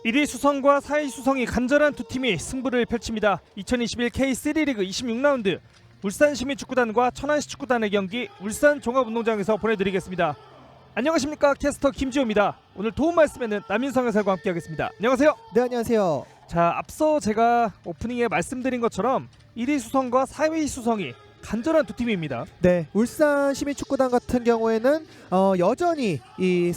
1위 수성과 4위 수성이 간절한 두 팀이 승부를 펼칩니다. 2021 K3 리그 26라운드 울산시민축구단과 천안시축구단의 경기 울산 종합운동장에서 보내드리겠습니다. 안녕하십니까, 캐스터 김지호입니다. 오늘 도움 말씀에는 남인성 해설과 함께하겠습니다. 안녕하세요. 네, 안녕하세요. 자, 앞서 제가 오프닝에 말씀드린 것처럼 1위 수성과 4위 수성이 간절한 두 팀입니다. 네, 울산 시민축구단 같은 경우에는 여전히 이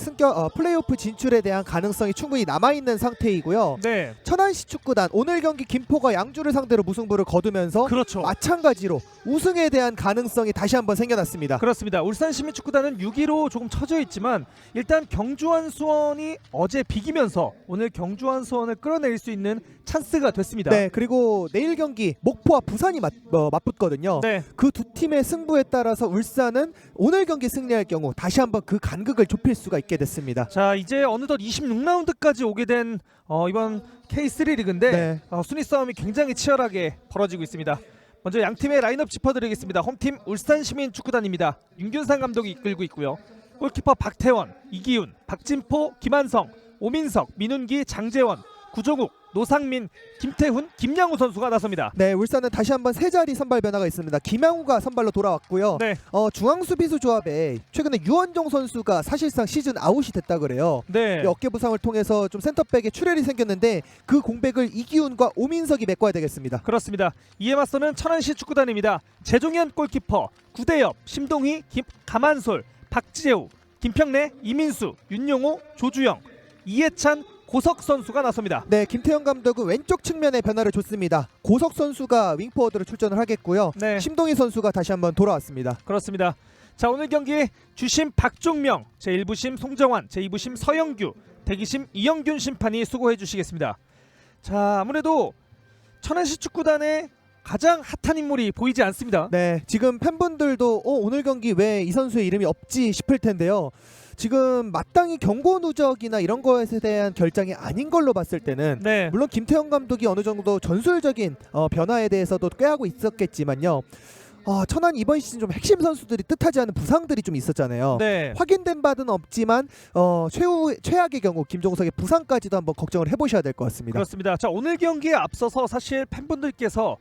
플레이오프 진출에 대한 가능성이 충분히 남아있는 상태이고요. 네, 천안시축구단 오늘 경기 김포가 양주를 상대로 무승부를 거두면서 그렇죠. 마찬가지로 우승에 대한 가능성이 다시 한번 생겨났습니다. 그렇습니다. 울산시민축구단은 6위로 조금 처져 있지만 일단 경주한 수원이 어제 비기면서 오늘 경주한 수원을 끌어낼 수 있는 찬스가 됐습니다. 네, 그리고 내일 경기 목포와 부산이 맞붙거든요. 네, 그 두 팀의 승부에 따라서 울산은 오늘 경기 승리할 경우 다시 한번 그 간극을 좁힐 수가 있게 됐습니다. 자, 이제 어느덧 26라운드까지 오게 된 이번 K3 리그인데 네. 순위 싸움이 굉장히 치열하게 벌어지고 있습니다. 먼저 양 팀의 라인업 짚어드리겠습니다. 홈팀 울산시민축구단입니다. 윤균상 감독이 이끌고 있고요. 골키퍼 박태원, 이기훈, 박진포, 김한성, 오민석, 민훈기, 장재원, 구종욱, 노상민, 김태훈, 김양우 선수가 나섭니다. 네, 울산은 다시 한번 세 자리 선발 변화가 있습니다. 김양우가 선발로 돌아왔고요. 네, 중앙 수비수 조합에 최근에 유원종 선수가 사실상 시즌 아웃이 됐다 그래요. 네, 어깨 부상을 통해서 좀 센터백에 출혈이 생겼는데 그 공백을 이기훈과 오민석이 메꿔야 되겠습니다. 그렇습니다. 이에 맞서는 천안시 축구단입니다. 재종현 골키퍼, 구대엽, 심동희, 가만솔, 박지혜우, 김평래, 이민수, 윤용호, 조주영, 이해찬, 고석 선수가 나섭니다. 네, 김태형 감독은 왼쪽 측면에 변화를 줬습니다. 고석 선수가 윙포워드로 출전을 하겠고요. 네, 심동희 선수가 다시 한번 돌아왔습니다. 그렇습니다. 자, 오늘 경기 주심 박종명, 제1부심 송정환, 제2부심 서영규, 대기심 이영균 심판이 수고해 주시겠습니다. 자, 아무래도 천안시 축구단의 가장 핫한 인물이 보이지 않습니다. 네, 지금 팬분들도 오늘 경기 왜 이 선수의 이름이 없지 싶을 텐데요. 지금 마땅히 경고 누적이나 이런 것에 대한 결정이 아닌 걸로 봤을 때는 네, 물론 김태형 감독이 어느 정도 전술적인 변화에 대해서도 꾀하고 있었겠지만요. 천안 이번 시즌 좀 핵심 선수들이 뜻하지 않은 부상들이 좀 있었잖아요. 네, 확인된 바는 없지만 최악의 경우 김종석의 부상까지도 한번 걱정을 해보셔야 될 것 같습니다. 그렇습니다. 자, 오늘 경기에 앞서서 사실 팬분들께서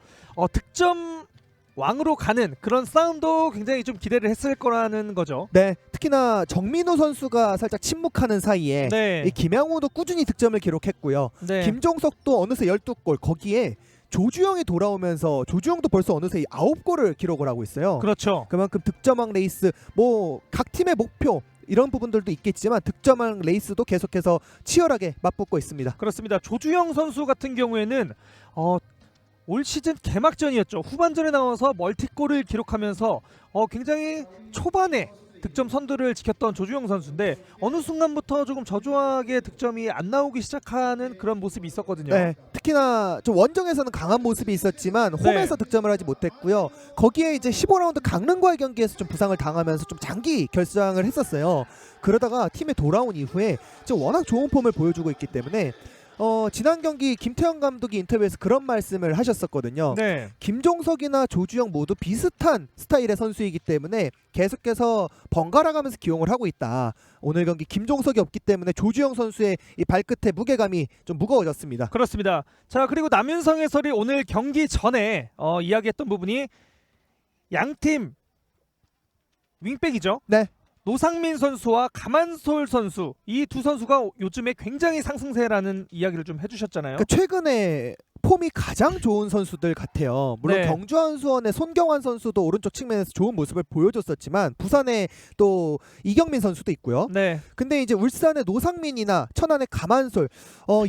득점 왕으로 가는 그런 싸움도 굉장히 좀 기대를 했을 거라는 거죠. 네, 특히나 정민우 선수가 살짝 침묵하는 사이에 네, 이 김양호도 꾸준히 득점을 기록했고요. 네, 김종석도 어느새 12골, 거기에 조주영이 돌아오면서 조주영도 벌써 어느새 9골을 기록을 하고 있어요. 그렇죠. 그만큼 득점왕 레이스, 각 팀의 목표 이런 부분들도 있겠지만 득점왕 레이스도 계속해서 치열하게 맞붙고 있습니다. 그렇습니다. 조주영 선수 같은 경우에는 올 시즌 개막전이었죠. 후반전에 나와서 멀티골을 기록하면서 굉장히 초반에 득점 선두를 지켰던 조주영 선수인데 어느 순간부터 조금 저조하게 득점이 안 나오기 시작하는 그런 모습이 있었거든요. 네, 특히나 좀 원정에서는 강한 모습이 있었지만 홈에서 득점을 하지 못했고요. 거기에 이제 15라운드 강릉과의 경기에서 좀 부상을 당하면서 좀 장기 결장을 했었어요. 그러다가 팀에 돌아온 이후에 좀 워낙 좋은 폼을 보여주고 있기 때문에 지난 경기 김태형 감독이 인터뷰에서 그런 말씀을 하셨었거든요. 네, 김종석이나 조주영 모두 비슷한 스타일의 선수이기 때문에 계속해서 번갈아가면서 기용을 하고 있다. 오늘 경기 김종석이 없기 때문에 조주영 선수의 이 발끝에 무게감이 좀 무거워졌습니다. 그렇습니다. 자, 그리고 남윤성 해설이 오늘 경기 전에 이야기했던 부분이 양팀 윙백이죠. 네. 노상민 선수와 가만솔 선수, 이 두 선수가 요즘에 굉장히 상승세라는 이야기를 좀 해주셨잖아요. 그러니까 최근에 폼이 가장 좋은 선수들 같아요. 물론 네. 경주한 수원의 손경환 선수도 오른쪽 측면에서 좋은 모습을 보여줬었지만 부산에 또 이경민 선수도 있고요. 네, 근데 이제 울산의 노상민이나 천안의 가만솔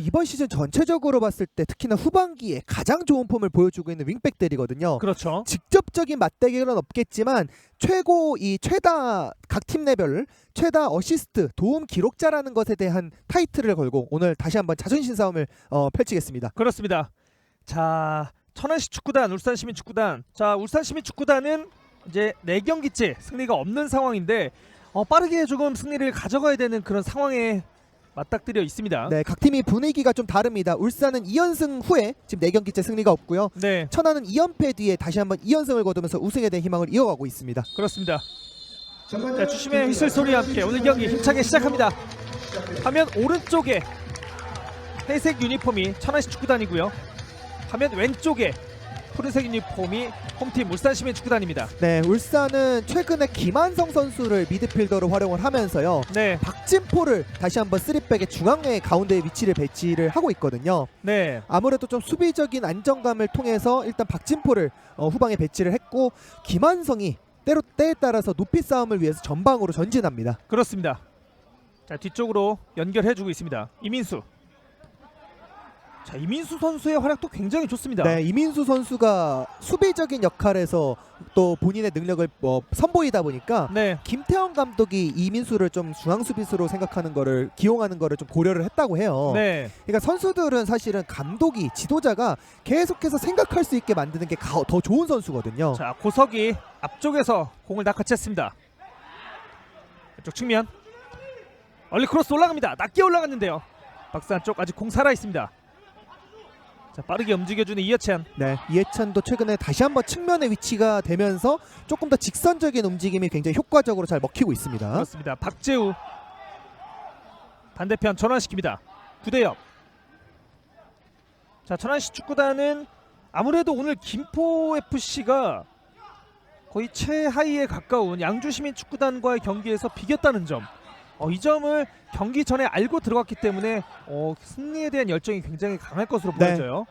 이번 시즌 전체적으로 봤을 때 특히나 후반기에 가장 좋은 폼을 보여주고 있는 윙백들이거든요. 그렇죠. 직접적인 맞대결은 없겠지만 최다 각 팀 레벨 최다 어시스트 도움 기록자라는 것에 대한 타이틀을 걸고 오늘 다시 한번 자존심 싸움을 펼치겠습니다. 그렇습니다. 자, 천안시 축구단, 울산시민 축구단. 자, 울산시민 축구단은 이제 4경기째 승리가 없는 상황인데 빠르게 조금 승리를 가져가야 되는 그런 상황에 맞닥뜨려 있습니다. 네, 각 팀이 분위기가 좀 다릅니다. 울산은 2연승 후에 지금 4경기째 승리가 없고요. 네, 천안은 2연패 뒤에 다시 한번 2연승을 거두면서 우승에 대한 희망을 이어가고 있습니다. 그렇습니다. 자, 주심의 휘슬 소리와 함께 오늘 경기 힘차게 시작합니다. 화면 오른쪽에 회색 유니폼이 천안시 축구단이고요. 화면 왼쪽에 푸른색 유니폼이 홈팀 울산시민축구단입니다. 네, 울산은 최근에 김한성 선수를 미드필더로 활용을 하면서요. 네, 박진포를 다시 한번 3백의 중앙의 가운데 위치를 배치를 하고 있거든요. 네, 아무래도 좀 수비적인 안정감을 통해서 일단 박진포를 후방에 배치를 했고 김한성이 때에 따라서 높이 싸움을 위해서 전방으로 전진합니다. 그렇습니다. 자, 뒤쪽으로 연결해주고 있습니다. 이민수. 자, 이민수 선수의 활약도 굉장히 좋습니다. 네, 이민수 선수가 수비적인 역할에서 또 본인의 능력을 선보이다 보니까 네, 김태형 감독이 이민수를 좀 중앙 수비수로 생각하는 거를 기용하는 거를 좀 고려를 했다고 해요. 네, 그러니까 선수들은 사실은 감독이 지도자가 계속해서 생각할 수 있게 만드는 게 더 좋은 선수거든요. 자, 고석이 앞쪽에서 공을 낚아챘습니다. 이쪽 측면 얼리 크로스 올라갑니다. 낮게 올라갔는데요. 박스 안쪽 아직 공 살아 있습니다. 자, 빠르게 움직여주는 이해찬. 네, 이해찬도 최근에 다시 한번 측면의 위치가 되면서 조금 더 직선적인 움직임이 굉장히 효과적으로 잘 먹히고 있습니다. 그렇습니다. 박재우 반대편 전환시킵니다. 구대엽. 자, 천안시 축구단은 아무래도 오늘 김포FC가 거의 최하위에 가까운 양주시민축구단과의 경기에서 비겼다는 점, 이 점을 경기 전에 알고 들어갔기 때문에 승리에 대한 열정이 굉장히 강할 것으로 네. 보여져요.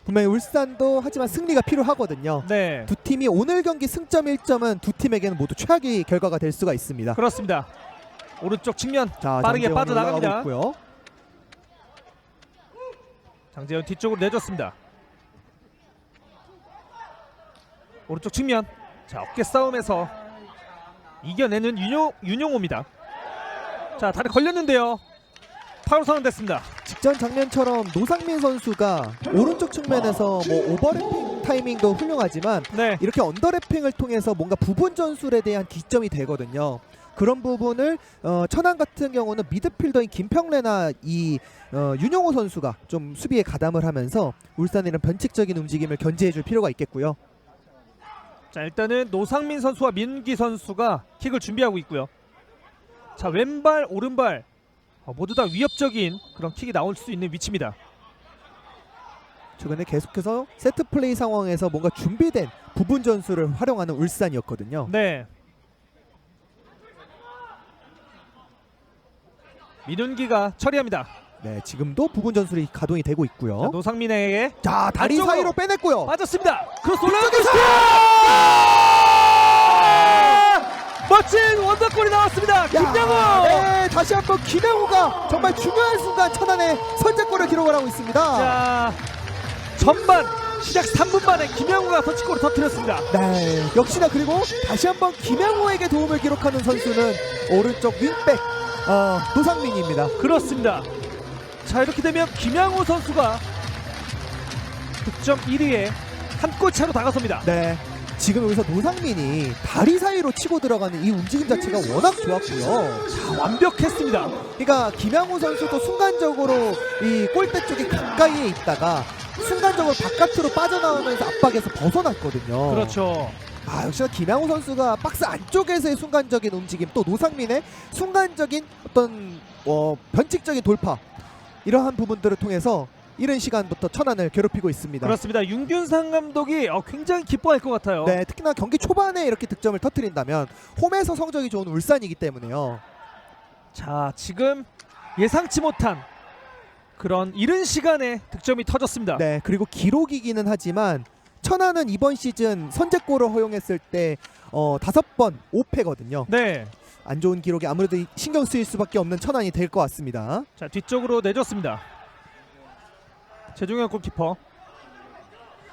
분명히 울산도 하지만 승리가 필요하거든요. 네, 두 팀이 오늘 경기 승점 1점은 두 팀에게는 모두 최악의 결과가 될 수가 있습니다. 그렇습니다. 오른쪽 측면 자, 빠르게 장재원이 빠져나갑니다. 올라가고 있고요. 장재현 뒤쪽으로 내줬습니다. 오른쪽 측면. 자, 어깨 싸움에서 이겨내는 윤용호입니다. 자, 다리 걸렸는데요. 파울 선언됐습니다. 직전 장면처럼 노상민 선수가 오른쪽 측면에서 오버래핑 타이밍도 훌륭하지만 네, 이렇게 언더래핑을 통해서 뭔가 부분 전술에 대한 기점이 되거든요. 그런 부분을 천안 같은 경우는 미드필더인 김평래나 윤용호 선수가 좀 수비에 가담을 하면서 울산이랑 변칙적인 움직임을 견제해줄 필요가 있겠고요. 자, 일단은 노상민 선수와 민기 선수가 킥을 준비하고 있고요. 자, 왼발 오른발 모두 다 위협적인 그런 킥이 나올 수 있는 위치입니다. 최근에 계속해서 세트 플레이 상황에서 뭔가 준비된 부분 전술을 활용하는 울산이었거든요. 네, 민훈기가 처리합니다. 네, 지금도 부분 전술이 가동이 되고 자, 있고요. 노상민에게 자, 다리 안쪽으로 사이로 빼냈고요. 빠졌습니다. 크로스 올라가겠습니다. 멋진 원더골이 나왔습니다. 김명호. 네, 다시 한번 김명호가 정말 중요한 순간 천안의 선제골을 기록을 하고 있습니다. 자, 전반 시작 3분 만에 김명호가 선취골을 터뜨렸습니다. 네, 역시나 그리고 다시 한번 김명호에게 도움을 기록하는 선수는 오른쪽 윙백 노상민입니다. 그렇습니다. 자, 이렇게 되면 김양호 선수가 득점 1위에 한 골 차로 다가섭니다. 네, 지금 여기서 노상민이 다리 사이로 치고 들어가는 이 움직임 자체가 워낙 좋았고요. 자, 완벽했습니다. 그러니까 김양호 선수도 순간적으로 이 골대 쪽에 가까이에 있다가 순간적으로 바깥으로 빠져나오면서 압박에서 벗어났거든요. 그렇죠. 역시나 김양호 선수가 박스 안쪽에서의 순간적인 움직임, 또 노상민의 순간적인 어떤 변칙적인 돌파, 이러한 부분들을 통해서 이른 시간부터 천안을 괴롭히고 있습니다. 그렇습니다. 윤균상 감독이 굉장히 기뻐할 것 같아요. 네, 특히나 경기 초반에 이렇게 득점을 터뜨린다면 홈에서 성적이 좋은 울산이기 때문에요. 자, 지금 예상치 못한 그런 이른 시간에 득점이 터졌습니다. 네, 그리고 기록이기는 하지만 천안은 이번 시즌 선제골을 허용했을 때 5번 5패거든요. 네. 안 좋은 기록이 아무래도 신경 쓰일 수밖에 없는 천안이 될 것 같습니다. 자, 뒤쪽으로 내줬습니다. 재종현 골키퍼.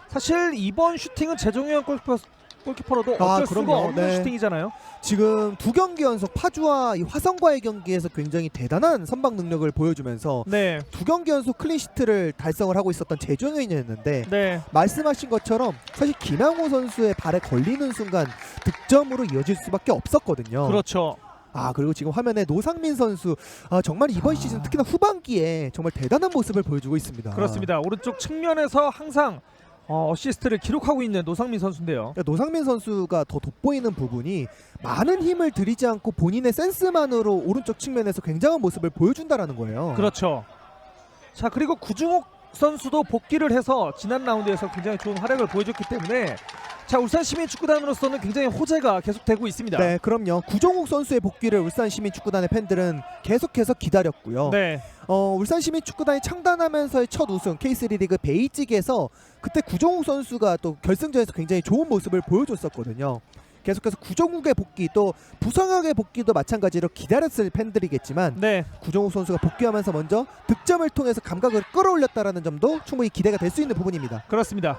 사실 이번 슈팅은 재종현 골키퍼로도 어쩔 수가 그럼요. 없는 네. 슈팅이잖아요. 지금 두 경기 연속 파주와 이 화성과의 경기에서 굉장히 대단한 선방 능력을 보여주면서 네, 두 경기 연속 클린시트를 달성을 하고 있었던 재종현이었는데 네, 말씀하신 것처럼 사실 김양호 선수의 발에 걸리는 순간 득점으로 이어질 수밖에 없었거든요. 그렇죠. 그리고 지금 화면에 노상민 선수 정말 이번 시즌 특히나 후반기에 정말 대단한 모습을 보여주고 있습니다. 그렇습니다. 오른쪽 측면에서 항상 어시스트를 기록하고 있는 노상민 선수인데요. 그러니까 노상민 선수가 더 돋보이는 부분이 많은 힘을 들이지 않고 본인의 센스만으로 오른쪽 측면에서 굉장한 모습을 보여준다라는 거예요. 그렇죠. 자, 그리고 구중옥 선수도 복귀를 해서 지난 라운드에서 굉장히 좋은 활약을 보여줬기 때문에 자, 울산시민축구단으로서는 굉장히 호재가 계속되고 있습니다. 네, 그럼요. 구종욱 선수의 복귀를 울산시민축구단의 팬들은 계속해서 기다렸고요. 네, 울산시민축구단이 창단하면서의 첫 우승 K3 리그 베이직에서 그때 구종욱 선수가 또 결승전에서 굉장히 좋은 모습을 보여줬었거든요. 계속해서 구종욱의 복귀 또 부성혁의 복귀도 마찬가지로 기다렸을 팬들이겠지만 네, 구종욱 선수가 복귀하면서 먼저 득점을 통해서 감각을 끌어올렸다는 점도 충분히 기대가 될 수 있는 부분입니다. 그렇습니다.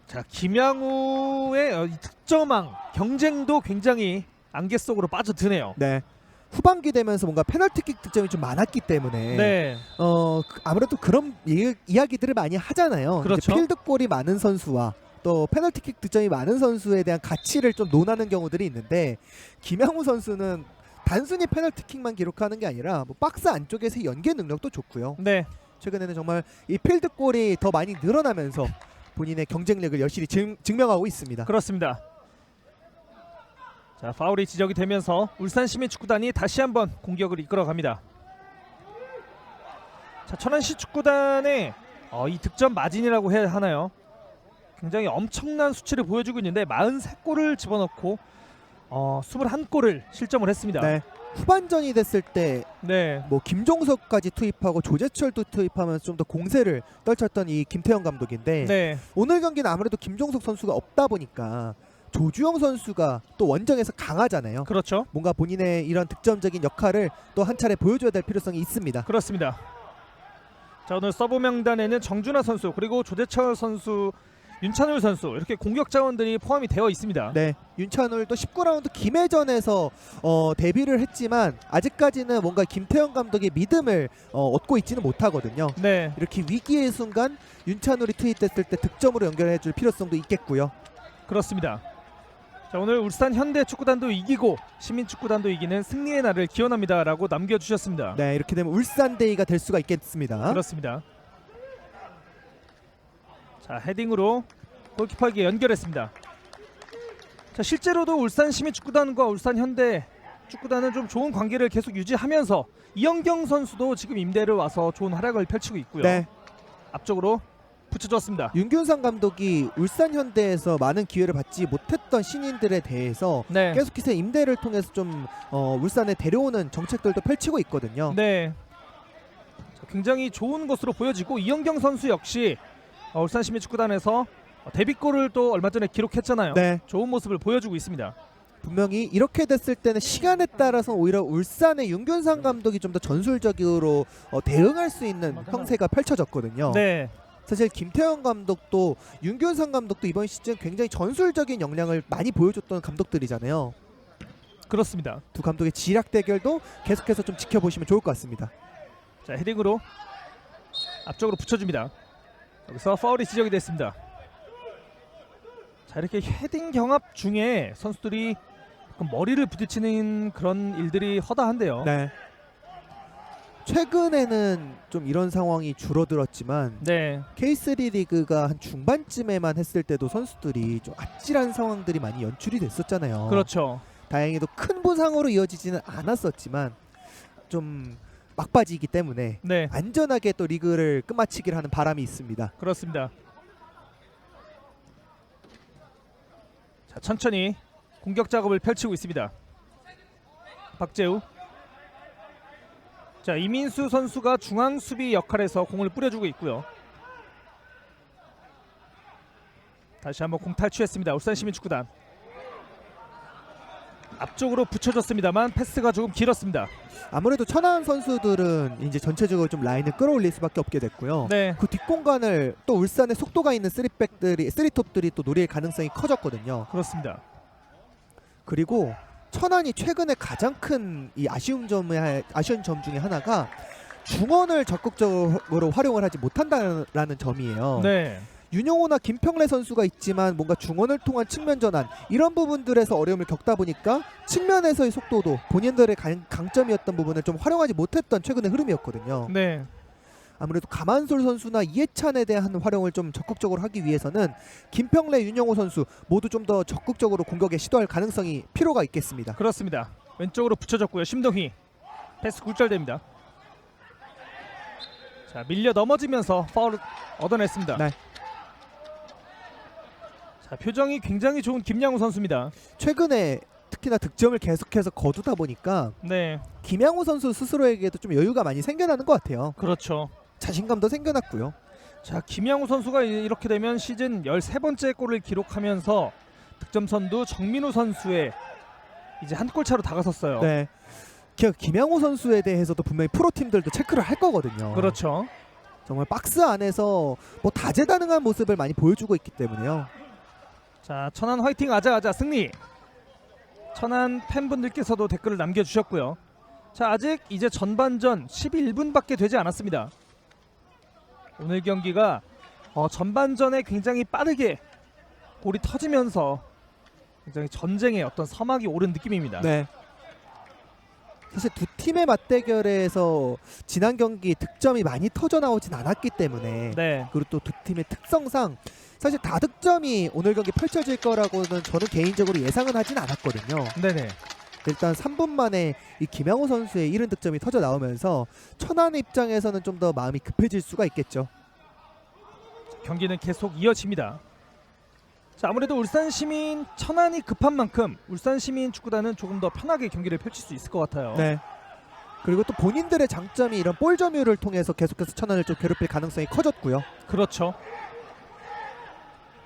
자, 김양우의 이 득점왕 경쟁도 굉장히 안개 속으로 빠져드네요. 네. 후반기 되면서 뭔가 페널티킥 득점이 좀 많았기 때문에 네, 아무래도 그런 이야기들을 많이 하잖아요. 그렇죠. 이제 필드골이 많은 선수와 또 페널티킥 득점이 많은 선수에 대한 가치를 좀 논하는 경우들이 있는데 김양우 선수는 단순히 페널티킥만 기록하는 게 아니라 뭐 박스 안쪽에서의 연계 능력도 좋고요. 네, 최근에는 정말 이 필드골이 더 많이 늘어나면서 본인의 경쟁력을 열심히 증명하고 있습니다. 그렇습니다. 자, 파울이 지적이 되면서 울산시민축구단이 다시 한번 공격을 이끌어갑니다. 자, 천안시 축구단의 이 득점 마진이라고 해야 하나요? 굉장히 엄청난 수치를 보여주고 있는데 43골을 집어넣고 21골을 실점을 했습니다. 네. 후반전이 됐을 때 네, 뭐 김종석까지 투입하고 조재철도 투입하면서 좀 더 공세를 떨쳤던 이 김태형 감독인데 네, 오늘 경기는 아무래도 김종석 선수가 없다 보니까 조주영 선수가 또 원정에서 강하잖아요. 그렇죠. 뭔가 본인의 이런 득점적인 역할을 또 한 차례 보여줘야 될 필요성이 있습니다. 그렇습니다. 자, 오늘 서브 명단에는 정준하 선수 그리고 조재철 선수, 윤찬울 선수 이렇게 공격 자원들이 포함이 되어 있습니다. 네, 윤찬울도 19라운드 김해전에서 데뷔를 했지만 아직까지는 뭔가 김태형 감독의 믿음을 얻고 있지는 못하거든요. 네, 이렇게 위기의 순간 윤찬울이 투입됐을 때 득점으로 연결해줄 필요성도 있겠고요. 그렇습니다. 자, 오늘 울산 현대 축구단도 이기고 시민축구단도 이기는 승리의 날을 기원합니다라고 남겨주셨습니다. 네, 이렇게 되면 울산데이가 될 수가 있겠습니다. 그렇습니다. 자, 헤딩으로 골키퍼에게 연결했습니다. 자, 실제로도 울산 시민축구단과 울산 현대 축구단은 좀 좋은 관계를 계속 유지하면서 이영경 선수도 지금 임대를 와서 좋은 활약을 펼치고 있고요. 네, 앞쪽으로 붙여줬습니다. 윤균상 감독이 울산 현대에서 많은 기회를 받지 못했던 신인들에 대해서 네, 계속해서 임대를 통해서 좀 울산에 데려오는 정책들도 펼치고 있거든요. 네. 자, 굉장히 좋은 것으로 보여지고 이영경 선수 역시 울산 시민축구단에서 데뷔골을 또 얼마 전에 기록했잖아요. 네, 좋은 모습을 보여주고 있습니다. 분명히 이렇게 됐을 때는 시간에 따라서 오히려 울산의 윤균상 감독이 좀 더 전술적으로 대응할 수 있는 형세가 펼쳐졌거든요. 네, 사실 김태형 감독도 윤균상 감독도 이번 시즌 굉장히 전술적인 역량을 많이 보여줬던 감독들이잖아요. 그렇습니다. 두 감독의 지략 대결도 계속해서 좀 지켜보시면 좋을 것 같습니다. 자, 헤딩으로 앞쪽으로 붙여줍니다. 여기서 파울이 지적이 됐습니다. 자, 이렇게 헤딩 경합 중에 선수들이 머리를 부딪히는 그런 일들이 허다한데요. 네. 최근에는 좀 이런 상황이 줄어들었지만 네, K3 리그가 한 중반쯤에만 했을 때도 선수들이 좀 아찔한 상황들이 많이 연출이 됐었잖아요. 그렇죠. 다행히도 큰 부상으로 이어지지는 않았었지만 좀 막바지이기 때문에 네, 안전하게 또 리그를 끝마치기를 하는 바람이 있습니다. 그렇습니다. 자, 천천히 공격 작업을 펼치고 있습니다. 박재우. 자, 이민수 선수가 중앙 수비 역할에서 공을 뿌려주고 있고요. 다시 한번 공 탈취했습니다. 울산시민축구단. 앞쪽으로 붙여줬습니다만 패스가 조금 길었습니다. 아무래도 천안 선수들은 이제 전체적으로 좀 라인을 끌어올릴 수밖에 없게 됐고요. 네, 그 뒷공간을 또 울산의 속도가 있는 쓰리톱들이 또 노릴 가능성이 커졌거든요. 그렇습니다. 그리고 천안이 최근에 가장 큰 이 아쉬운 점 중에 하나가 중원을 적극적으로 활용을 하지 못한다는 점이에요. 네, 윤용호나 김평래 선수가 있지만 뭔가 중원을 통한 측면 전환 이런 부분들에서 어려움을 겪다 보니까 측면에서의 속도도 본인들의 강점이었던 부분을 좀 활용하지 못했던 최근의 흐름이었거든요. 네, 아무래도 가만솔 선수나 이해찬에 대한 활용을 좀 적극적으로 하기 위해서는 김평래, 윤용호 선수 모두 좀 더 적극적으로 공격에 시도할 가능성이 필요가 있겠습니다. 그렇습니다. 왼쪽으로 붙여줬고요. 심동희 패스 굴절됩니다. 자, 밀려 넘어지면서 파울을 얻어냈습니다. 네. 자, 표정이 굉장히 좋은 김양우 선수입니다. 최근에 특히나 득점을 계속해서 거두다 보니까 네, 김양우 선수 스스로에게도 좀 여유가 많이 생겨나는 것 같아요. 그렇죠. 자신감도 생겨났고요. 자, 김양우 선수가 이렇게 되면 시즌 13번째 골을 기록하면서 득점 선두 정민우 선수의 이제 한 골 차로 다가섰어요. 네. 김양우 선수에 대해서도 분명히 프로팀들도 체크를 할 거거든요. 그렇죠. 정말 박스 안에서 뭐 다재다능한 모습을 많이 보여주고 있기 때문에요. 자, 천안 화이팅 아자아자 승리. 천안 팬분들께서도 댓글을 남겨주셨고요. 자, 아직 이제 전반전 11분밖에 되지 않았습니다. 오늘 경기가 전반전에 굉장히 빠르게 골이 터지면서 굉장히 전쟁의 어떤 서막이 오른 느낌입니다. 네. 사실 두 팀의 맞대결에서 지난 경기 득점이 많이 터져 나오진 않았기 때문에 네, 그리고 또 두 팀의 특성상 사실 다득점이 오늘 경기 펼쳐질 거라고는 저는 개인적으로 예상은 하진 않았거든요. 네네. 일단 3분 만에 이 김양호 선수의 이른 득점이 터져 나오면서 천안 입장에서는 좀 더 마음이 급해질 수가 있겠죠. 경기는 계속 이어집니다. 자, 아무래도 울산시민 천안이 급한 만큼 울산시민 축구단은 조금 더 편하게 경기를 펼칠 수 있을 것 같아요. 네. 그리고 또 본인들의 장점이 이런 볼 점유를 통해서 계속해서 천안을 좀 괴롭힐 가능성이 커졌고요. 그렇죠.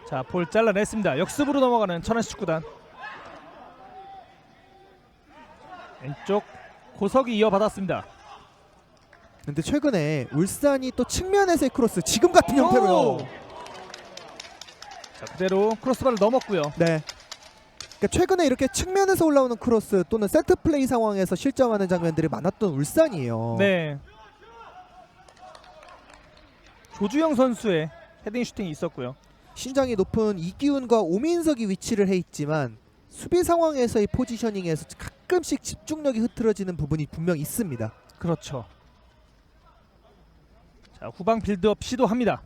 자, 볼 잘라냈습니다. 역습으로 넘어가는 천안시 축구단. 왼쪽 고석이 이어받았습니다. 근데 최근에 울산이 또 측면에서의 크로스 지금 같은 형태로요. 자, 그대로 크로스바를 넘었고요. 네. 그러니까 최근에 이렇게 측면에서 올라오는 크로스 또는 세트 플레이 상황에서 실점하는 장면들이 많았던 울산이에요. 네. 조주영 선수의 헤딩 슈팅이 있었고요. 신장이 높은 이기훈과 오민석이 위치를 해 있지만 수비 상황에서의 포지셔닝에서 가끔씩 집중력이 흐트러지는 부분이 분명 있습니다. 그렇죠. 자, 후방 빌드업 시도합니다.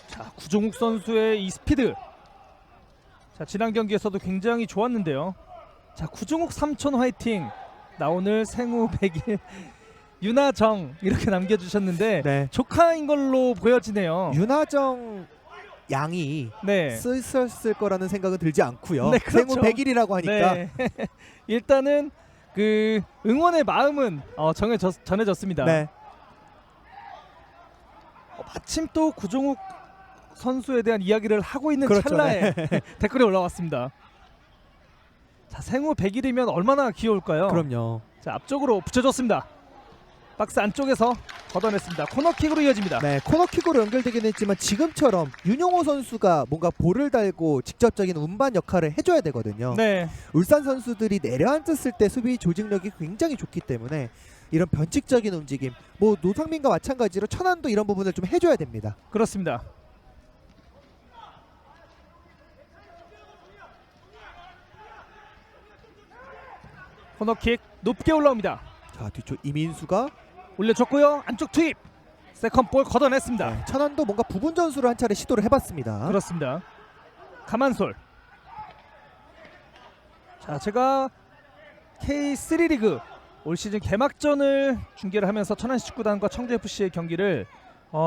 자, 구종욱 선수의 이 스피드. 자, 지난 경기에서도 굉장히 좋았는데요. 자, 구종욱 삼촌 화이팅. 나 오늘 생후 100일 윤하정 이렇게 남겨주셨는데 네. 조카인 걸로 보여지네요. 윤하정 양이 네. 쓰셨을 거라는 생각은 들지 않고요. 네, 그렇죠. 생후 100일이라고 하니까. 네. 일단은 그 응원의 마음은 전해졌습니다. 네. 마침 또 구종욱 선수에 대한 이야기를 하고 있는 그렇죠. 찰나에 댓글이 올라왔습니다. 자, 생후 100일이면 얼마나 귀여울까요? 그럼요. 자, 앞쪽으로 붙여줬습니다. 박스 안쪽에서 걷어냈습니다. 코너킥으로 이어집니다. 네, 코너킥으로 연결되긴 했지만 지금처럼 윤용호 선수가 뭔가 볼을 달고 직접적인 운반 역할을 해줘야 되거든요. 네, 울산 선수들이 내려앉았을 때 수비 조직력이 굉장히 좋기 때문에 이런 변칙적인 움직임, 뭐 노상민과 마찬가지로 천안도 이런 부분을 좀 해줘야 됩니다. 그렇습니다. 코너킥 높게 올라옵니다. 자, 뒤쪽 이민수가 올려줬고요. 안쪽 투입. 세컨볼 걷어냈습니다. 네, 천안도 뭔가 부분 전술을 한 차례 시도를 해봤습니다. 그렇습니다. 가만솔. 자, 제가 K3 리그 올 시즌 개막전을 중계를 하면서 천안시 축구단과 청주FC의 경기를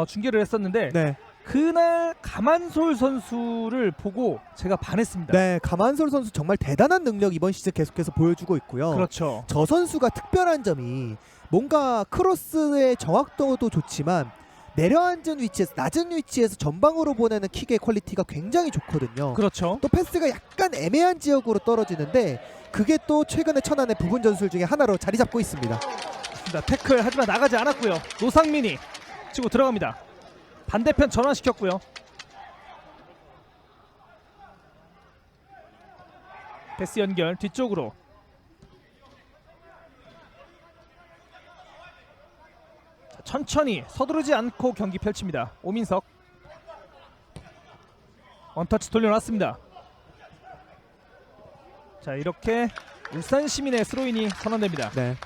중계를 했었는데 네, 그날 가만솔 선수를 보고 제가 반했습니다. 네, 가만솔 선수 정말 대단한 능력 이번 시즌 계속해서 보여주고 있고요. 그렇죠. 저 선수가 특별한 점이 뭔가 크로스의 정확도도 좋지만 내려앉은 위치에서 낮은 위치에서 전방으로 보내는 킥의 퀄리티가 굉장히 좋거든요. 그렇죠. 또 패스가 약간 애매한 지역으로 떨어지는데 그게 또 최근에 천안의 부분 전술 중에 하나로 자리 잡고 있습니다. 태클 하지만 나가지 않았고요. 노상민이 치고 들어갑니다. 반대편 전환시켰고요. 패스 연결 뒤쪽으로. 자, 천천히 서두르지 않고 경기 펼칩니다. 오민석 원터치 돌려놨습니다. 자, 이렇게 울산 시민의 스로인이 선언됩니다. 네.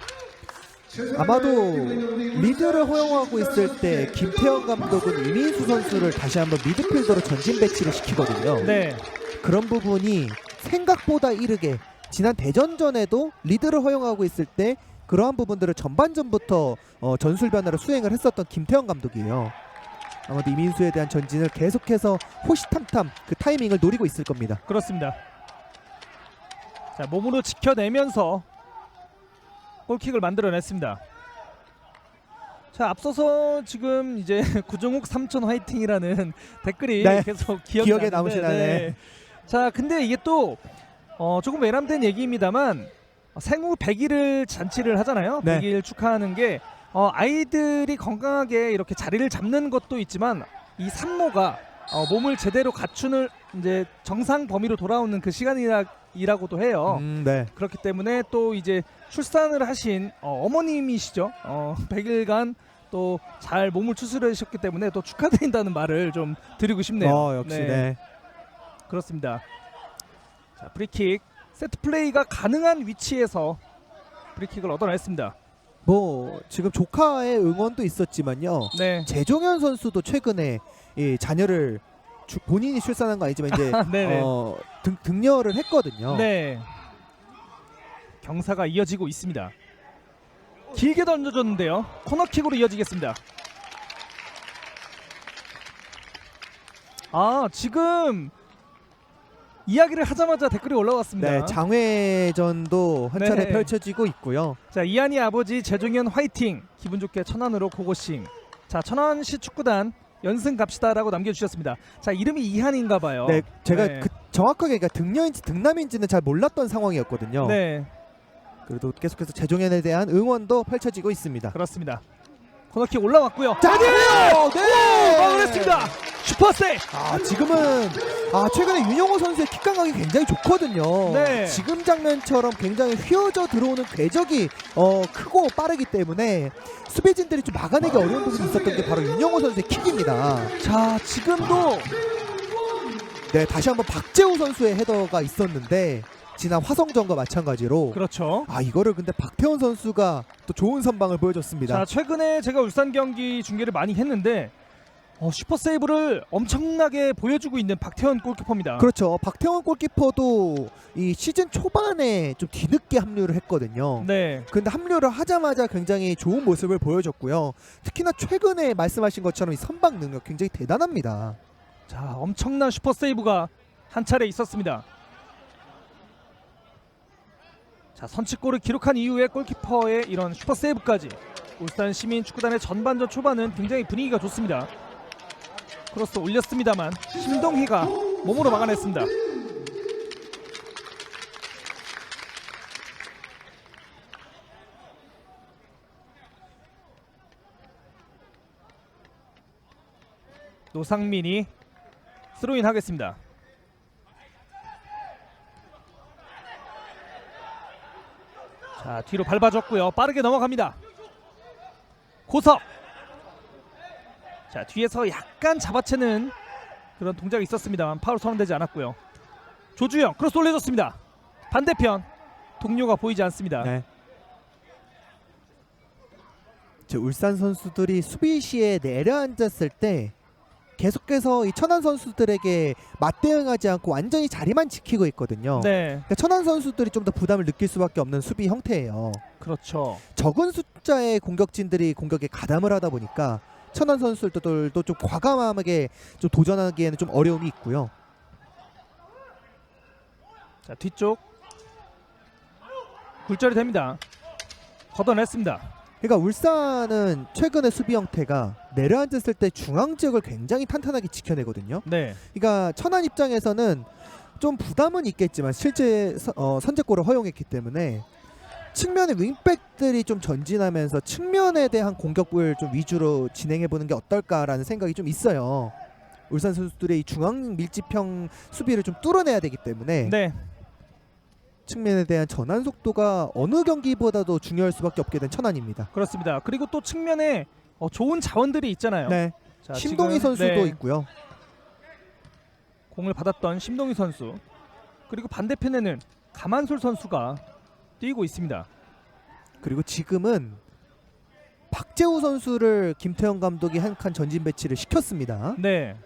아마도 리드를 허용하고 있을 때 김태형 감독은 이민수 선수를 다시 한번 미드필더로 전진 배치를 시키거든요. 네, 그런 부분이 생각보다 이르게 지난 대전전에도 리드를 허용하고 있을 때 그러한 부분들을 전반전부터 전술 변화를 수행을 했었던 김태형 감독이에요. 아마도 이민수에 대한 전진을 계속해서 호시탐탐 그 타이밍을 노리고 있을 겁니다. 그렇습니다. 자, 몸으로 지켜내면서 골킥을 만들어냈습니다. 자, 앞서서 지금 이제 구종욱 삼촌 화이팅이라는 댓글이 네. 계속 기억에 남으시나요? 자, 근데 이게 또 조금 외람된 얘기입니다만 생후 100일을 잔치를 하잖아요. 네. 100일 축하하는 게 아이들이 건강하게 이렇게 자리를 잡는 것도 있지만 이 산모가 몸을 제대로 갖추는 이제 정상 범위로 돌아오는 그 시간이라고도 해요. 네. 그렇기 때문에 또 이제 출산을 하신 어머님이시죠. 100일간 또 잘 몸을 추스르셨기 때문에 또 축하드린다는 말을 좀 드리고 싶네요. 역시 네. 그렇습니다. 자, 프리킥 세트 플레이가 가능한 위치에서 프리킥을 얻어냈습니다. 뭐 지금 조카의 응원도 있었지만요. 네. 재종현 선수도 최근에 이 자녀를 본인이 출산한 거 아니지만 이제 네네. 등려를 했거든요. 네. 경사가 이어지고 있습니다. 길게 던져줬는데요. 코너킥으로 이어지겠습니다. 지금 이야기를 하자마자 댓글이 올라왔습니다. 네, 장외전도 한 차례 네. 펼쳐지고 있고요. 자, 이한이 아버지 재종현 화이팅. 기분 좋게 천안으로 고고싱. 자, 천안시 축구단 연승 갑시다라고 남겨주셨습니다. 자, 이름이 이한인가봐요. 네, 제가 네. 정확하게 그러니까 등려인지 등남인지는 잘 몰랐던 상황이었거든요. 네, 그래도 계속해서 재종현에 대한 응원도 펼쳐지고 있습니다. 그렇습니다. 코너킥 올라왔고요. 자, 네! 막아냈습니다. 슈퍼세이브. 지금은 최근에 윤영호 선수의 킥감각이 굉장히 좋거든요. 네. 지금 장면처럼 굉장히 휘어져 들어오는 궤적이 크고 빠르기 때문에 수비진들이 좀 막아내기 어려운 부분이 있었던 게 바로 윤영호 선수의 킥입니다. 자, 지금도 네, 다시 한번 박재호 선수의 헤더가 있었는데 지난 화성전과 마찬가지로 그렇죠. 이거를 근데 박태원 선수가 또 좋은 선방을 보여줬습니다. 자, 최근에 제가 울산 경기 중계를 많이 했는데 슈퍼 세이브를 엄청나게 보여주고 있는 박태원 골키퍼입니다. 그렇죠. 박태원 골키퍼도 이 시즌 초반에 좀 뒤늦게 합류를 했거든요. 네, 근데 합류를 하자마자 굉장히 좋은 모습을 보여줬고요. 특히나 최근에 말씀하신 것처럼 이 선방 능력 굉장히 대단합니다. 자, 엄청난 슈퍼 세이브가 한 차례 있었습니다. 자, 선취골을 기록한 이후에 골키퍼의 이런 슈퍼 세이브까지 울산 시민 축구단의 전반전 초반은 굉장히 분위기가 좋습니다. 크로스 올렸습니다만 심동희가 몸으로 막아냈습니다. 노상민이 스로인 하겠습니다. 자, 뒤로 밟아줬고요. 빠르게 넘어갑니다. 고석. 자, 뒤에서 약간 잡아채는 그런 동작이 있었습니다만 파울 선언되지 않았고요. 조주영 크로스 올려줬습니다. 반대편 동료가 보이지 않습니다. 네. 울산 선수들이 수비 시에 내려앉았을 때 계속해서 이 천안 선수들에게 맞대응하지 않고 완전히 자리만 지키고 있거든요. 네, 그러니까 천안 선수들이 좀 더 부담을 느낄 수밖에 없는 수비 형태예요. 그렇죠. 적은 숫자의 공격진들이 공격에 가담을 하다 보니까 천안 선수들도 좀 과감하게 좀 도전하기에는 좀 어려움이 있고요. 자, 뒤쪽 굴절이 됩니다. 걷어냈습니다. 그러니까 울산은 최근의 수비 형태가 내려앉았을 때 중앙 지역을 굉장히 탄탄하게 지켜내거든요. 네, 그러니까 천안 입장에서는 좀 부담은 있겠지만 실제 선제골을 허용했기 때문에 측면의 윙백들이 좀 전진하면서 측면에 대한 공격을 좀 위주로 진행해보는 게 어떨까라는 생각이 좀 있어요. 울산 선수들의 이 중앙 밀집형 수비를 좀 뚫어내야 되기 때문에 네, 측면에 대한 전환 속도가 어느 경기보다도 중요할 수밖에 없게 된 천안입니다. 그렇습니다. 그리고 또 측면에 좋은 자원들이 있잖아요. 네, 자, 심동희 지금, 선수도 네, 있고요. 공을 받았던 심동희 선수, 그리고 반대편에는 가만솔 선수가 뛰고 있습니다. 그리고 지금은 박재우 선수를 김태형 감독이 한 칸 전진 배치를 시켰습니다. 네,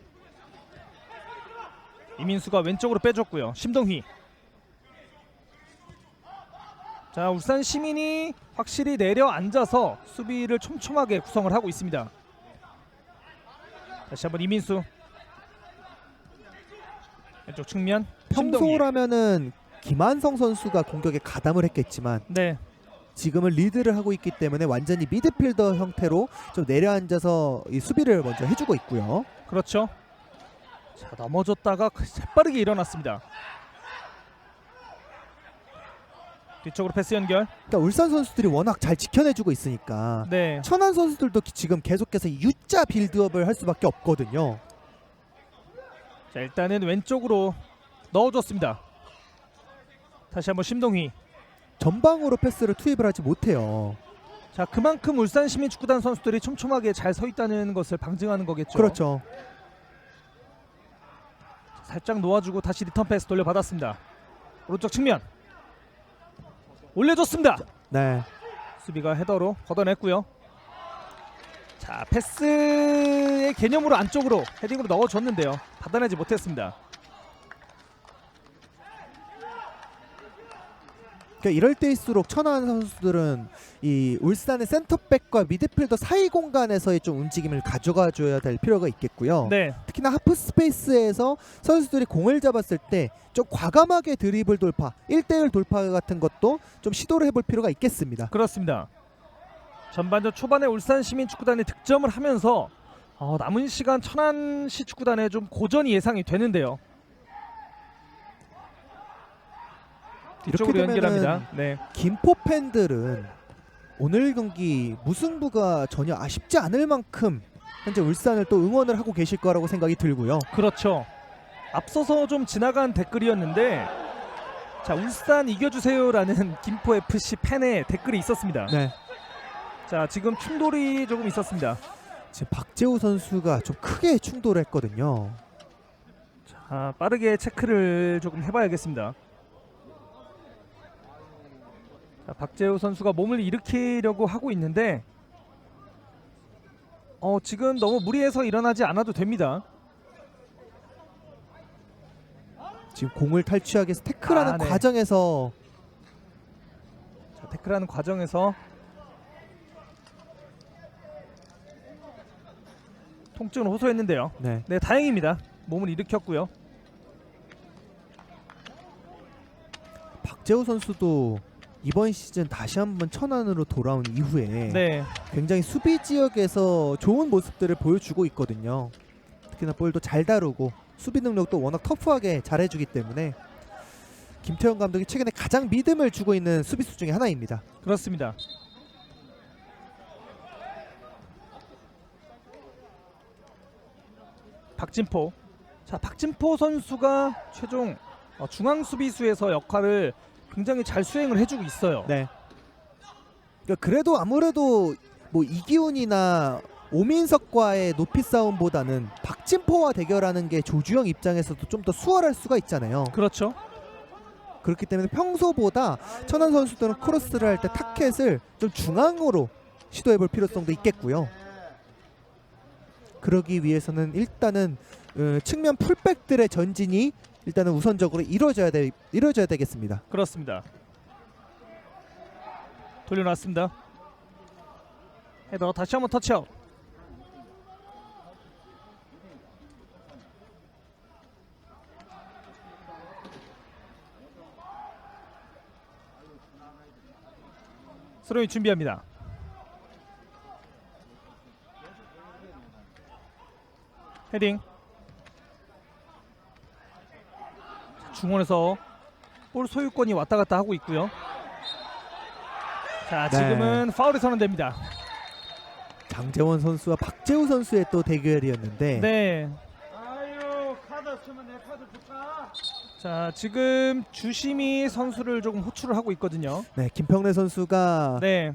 이민수가 왼쪽으로 빼줬고요. 심동희. 자, 울산 시민이 확실히 내려앉아서 수비를 촘촘하게 구성을 하고 있습니다. 다시 한번 이민수. 왼쪽 측면. 심동희. 평소라면은 김한성 선수가 공격에 가담을 했겠지만 네. 지금은 리드를 하고 있기 때문에 완전히 미드필더 형태로 좀 내려앉아서 이 수비를 먼저 해주고 있고요. 그렇죠. 자, 넘어졌다가 재빠르게 일어났습니다. 뒤쪽으로 패스 연결. 그러니까 울산 선수들이 워낙 잘 지켜내주고 있으니까 네. 천안 선수들도 지금 계속해서 U자 빌드업을 할 수밖에 없거든요. 자, 일단은 왼쪽으로 넣어줬습니다. 다시 한번 심동희. 전방으로 패스를 투입을 하지 못해요. 자, 그만큼 울산 시민축구단 선수들이 촘촘하게 잘 서 있다는 것을 방증하는 거겠죠. 그렇죠. 살짝 놓아주고 다시 리턴 패스 돌려받았습니다. 오른쪽 측면 올려줬습니다. 네. 수비가 헤더로 걷어냈고요. 자, 패스의 개념으로 안쪽으로 헤딩으로 넣어줬는데요. 받아내지 못했습니다. 그러니까 이럴 때일수록 천안 선수들은 이 울산의 센터백과 미드필더 사이 공간에서의 좀 움직임을 가져가 줘야 될 필요가 있겠고요. 네, 특히나 하프 스페이스에서 선수들이 공을 잡았을 때 좀 과감하게 드리블 돌파, 1대1 돌파 같은 것도 좀 시도를 해볼 필요가 있겠습니다. 그렇습니다. 전반전 초반에 울산 시민축구단이 득점을 하면서 남은 시간 천안시 축구단에 좀 고전이 예상이 되는데요. 뒤쪽으로 이렇게 되면은 연결합니다. 네, 김포 팬들은 오늘 경기 무승부가 전혀 아쉽지 않을 만큼 현재 울산을 또 응원을 하고 계실 거라고 생각이 들고요. 그렇죠. 앞서서 좀 지나간 댓글이었는데, 자, 울산 이겨주세요라는 김포 FC 팬의 댓글이 있었습니다. 네. 자, 지금 충돌이 조금 있었습니다. 지금 박재우 선수가 좀 크게 충돌했거든요. 자, 빠르게 체크를 조금 해봐야겠습니다. 자, 박재우 선수가 몸을 일으키려고 하고 있는데 지금 너무 무리해서 일어나지 않아도 됩니다. 지금 공을 탈취하기 위해서 태클하는 네. 과정에서 자, 태클하는 과정에서 통증을 호소했는데요. 네. 네, 다행입니다. 몸을 일으켰고요. 박재우 선수도 이번 시즌 다시 한번 천안으로 돌아온 이후에 네, 굉장히 수비 지역에서 좋은 모습들을 보여주고 있거든요. 특히나 볼도 잘 다루고 수비 능력도 워낙 터프하게 잘해주기 때문에 김태형 감독이 최근에 가장 믿음을 주고 있는 수비수 중에 하나입니다. 그렇습니다. 박진포. 자, 박진포 선수가 최종 중앙 수비수에서 역할을 굉장히 잘 수행을 해주고 있어요. 네. 그러니까 그래도 아무래도 뭐 이기훈이나 오민석과의 높이 싸움보다는 박진포와 대결하는 게 조주영 입장에서도 좀 더 수월할 수가 있잖아요. 그렇죠. 그렇기 때문에 평소보다 천안 선수들은 크로스를 할 때 타켓을 좀 중앙으로 시도해볼 필요성도 있겠고요. 그러기 위해서는 일단은 측면 풀백들의 전진이 일단은 우선적으로 이루어져야 되겠습니다. 그렇습니다. 돌려놨습니다. 헤더 다시 한번 터치아웃. 스로이 준비합니다. 헤딩. 중원에서 볼 소유권이 왔다 갔다 하고 있고요. 자, 지금은 파울이 선언됩니다. 장재원 선수와 박재우 선수의 또 대결이었는데 네. 아유, 카드 쓰면 내 카드 줄까? 자, 지금 주심이 선수를 조금 호출을 하고 있거든요. 네, 김평래 선수가 네.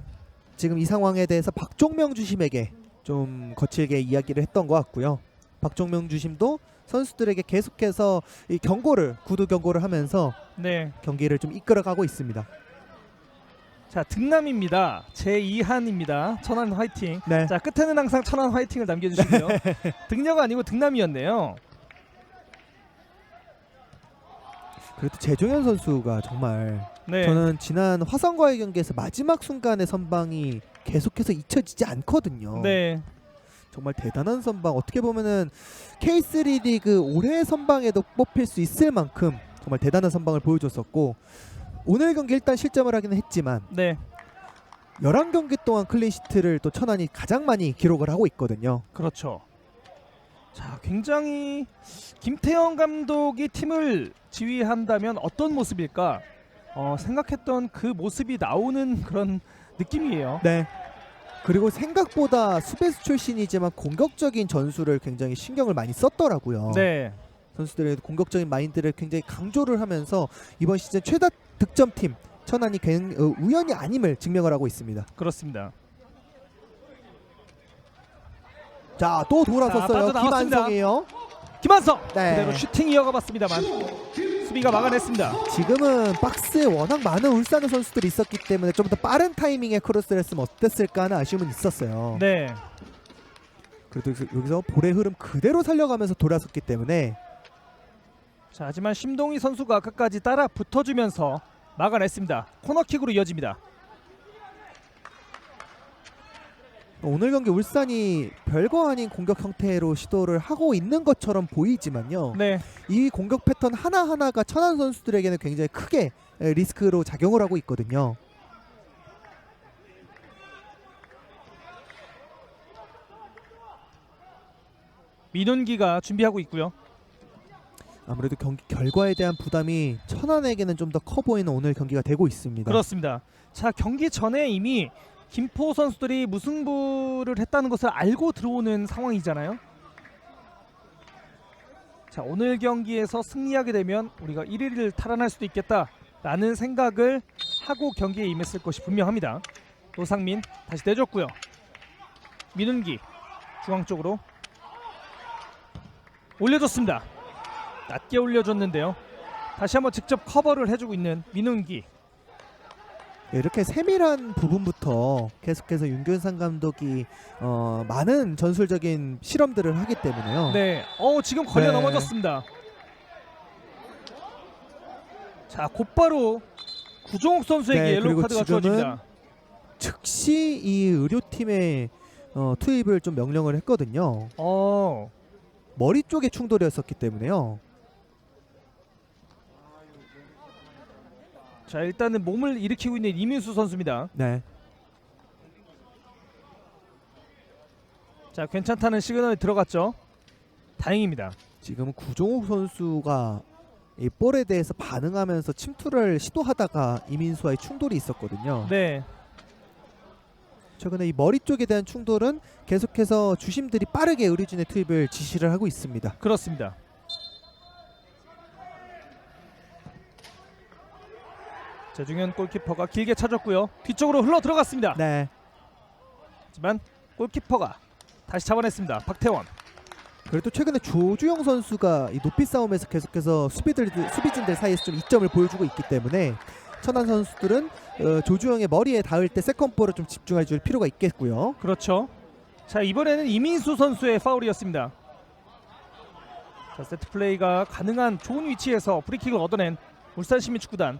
지금 이 상황에 대해서 박종명 주심에게 좀 거칠게 이야기를 했던 것 같고요. 박종명 주심도 선수들에게 계속해서 이 구두 경고를 하면서 네. 경기를 좀 이끌어가고 있습니다. 자, 등남입니다. 제2한입니다. 천안 화이팅. 네. 자, 끝에는 항상 천안 화이팅을 남겨주시고요. 등려가 아니고 등남이었네요. 그래도 재종현 선수가 정말 네. 저는 지난 화성과의 경기에서 마지막 순간의 선방이 계속해서 잊혀지지 않거든요. 네. 정말 대단한 선방. 어떻게 보면은 K3 리그 올해 선방에도 뽑힐 수 있을 만큼 정말 대단한 선방을 보여줬었고, 오늘 경기 일단 실점을 하기는 했지만 네. 11경기 동안 클린시트를 또 천안이 가장 많이 기록을 하고 있거든요. 그렇죠. 자, 굉장히 김태형 감독이 팀을 지휘한다면 어떤 모습일까? 생각했던 그 모습이 나오는 그런 느낌이에요. 네. 그리고 생각보다 수비수 출신이지만 공격적인 전술을 굉장히 신경을 많이 썼더라고요. 네. 선수들의 공격적인 마인드를 굉장히 강조를 하면서 이번 시즌 최다 득점팀 천안이 우연이 아님을 증명을 하고 있습니다. 그렇습니다. 자, 또 자, 돌아섰어요. 빠져나왔습니다. 김한성이에요. 김한성 네. 그대로 슈팅 이어가봤습니다만 수비가 막아냈습니다. 지금은 박스에 워낙 많은 울산의 선수들이 있었기 때문에 좀 더 빠른 타이밍에 크로스를 했으면 어땠을까 하는 아쉬움은 있었어요. 네. 그래도 여기서 볼의 흐름 그대로 살려가면서 돌아섰기 때문에 자, 하지만 심동희 선수가 끝까지 따라 붙어주면서 막아냈습니다. 코너킥으로 이어집니다. 오늘 경기 울산이 별거 아닌 공격 형태로 시도를 하고 있는 것처럼 보이지만요. 네. 이 공격 패턴 하나하나가 천안 선수들에게는 굉장히 크게 리스크로 작용을 하고 있거든요. 민훈기가 준비하고 있고요. 아무래도 경기 결과에 대한 부담이 천안에게는 좀 더 커 보이는 오늘 경기가 되고 있습니다. 그렇습니다. 자, 경기 전에 이미 김포 선수들이 무승부를 했다는 것을 알고 들어오는 상황이잖아요. 자, 오늘 경기에서 승리하게 되면 우리가 1위를 탈환할 수도 있겠다라는 생각을 하고 경기에 임했을 것이 분명합니다. 노상민 다시 내줬고요. 민훈기 중앙 쪽으로 올려줬습니다. 낮게 올려줬는데요. 다시 한번 직접 커버를 해주고 있는 민훈기. 이렇게 세밀한 부분부터 계속해서 윤균상 감독이 많은 전술적인 실험들을 하기 때문에요. 네. 지금 걸려 네. 넘어졌습니다. 자, 곧바로 구종욱 선수에게 네, 옐로우 그리고 카드가 지금은 주어집니다. 즉시 이 의료팀의 투입을 좀 명령을 했거든요. 머리 쪽의 충돌이었었기 때문에요. 자, 일단은 몸을 일으키고 있는 이민수 선수입니다. 네. 자, 괜찮다는 시그널이 들어갔죠. 다행입니다. 지금 구종욱 선수가 이 볼에 대해서 반응하면서 침투를 시도하다가 이민수와의 충돌이 있었거든요. 네. 최근에 이 머리 쪽에 대한 충돌은 계속해서 주심들이 빠르게 의료진의 투입을 지시를 하고 있습니다. 그렇습니다. 재중현 골키퍼가 길게 차줬고요. 뒤쪽으로 흘러 들어갔습니다. 네. 하지만 골키퍼가 다시 잡아냈습니다. 박태원. 그래도 최근에 조주영 선수가 이 높이 싸움에서 계속해서 수비진들 사이에서 좀 이점을 보여주고 있기 때문에 천안 선수들은 조주영의 머리에 닿을 때 세컨볼을 좀 집중해 줄 필요가 있겠고요. 그렇죠. 자, 이번에는 이민수 선수의 파울이었습니다. 자, 세트 플레이가 가능한 좋은 위치에서 프리킥을 얻어낸 울산시민축구단.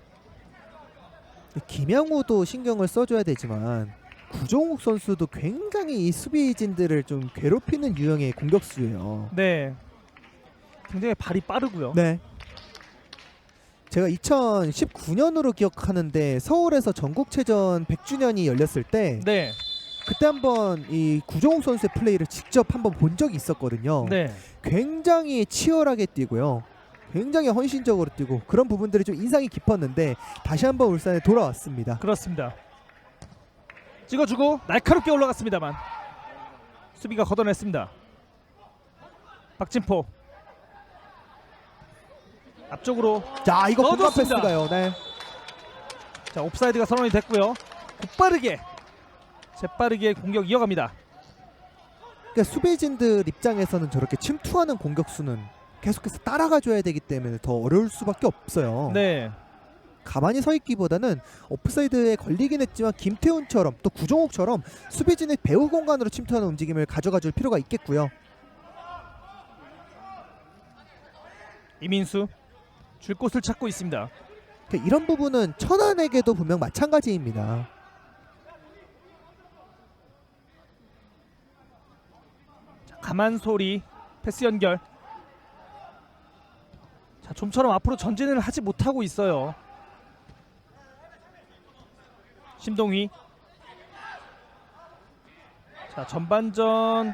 김양우도 신경을 써줘야 되지만 구종욱 선수도 굉장히 이 수비진들을 좀 괴롭히는 유형의 공격수예요. 네. 굉장히 발이 빠르고요. 네. 제가 2019년으로 기억하는데 서울에서 전국체전 100주년이 열렸을 때 네. 그때 한번 이 구종욱 선수의 플레이를 직접 한번 본 적이 있었거든요. 네. 굉장히 치열하게 뛰고요. 굉장히 헌신적으로 뛰고 그런 부분들이 좀 인상이 깊었는데 다시 한번 울산에 돌아왔습니다. 그렇습니다. 찍어주고 날카롭게 올라갔습니다만 수비가 걷어냈습니다. 박진포 앞쪽으로. 자, 이거 공간 넣어줬습니다. 패스가요. 네. 자, 옵사이드가 선언이 됐고요. 곧빠르게 재빠르게 공격 이어갑니다. 그러니까 수비진들 입장에서는 저렇게 침투하는 공격수는 계속해서 따라가줘야 되기 때문에 더 어려울 수밖에 없어요. 네. 가만히 서 있기보다는 오프사이드에 걸리긴 했지만 김태훈처럼 또 구종욱처럼 수비진의 배후 공간으로 침투하는 움직임을 가져가줄 필요가 있겠고요. 이민수 줄 곳을 찾고 있습니다. 그러니까 이런 부분은 천안에게도 분명 마찬가지입니다. 자, 가만소리 패스 연결. 자, 좀처럼 앞으로 전진을 하지 못하고 있어요. 심동휘. 자, 전반전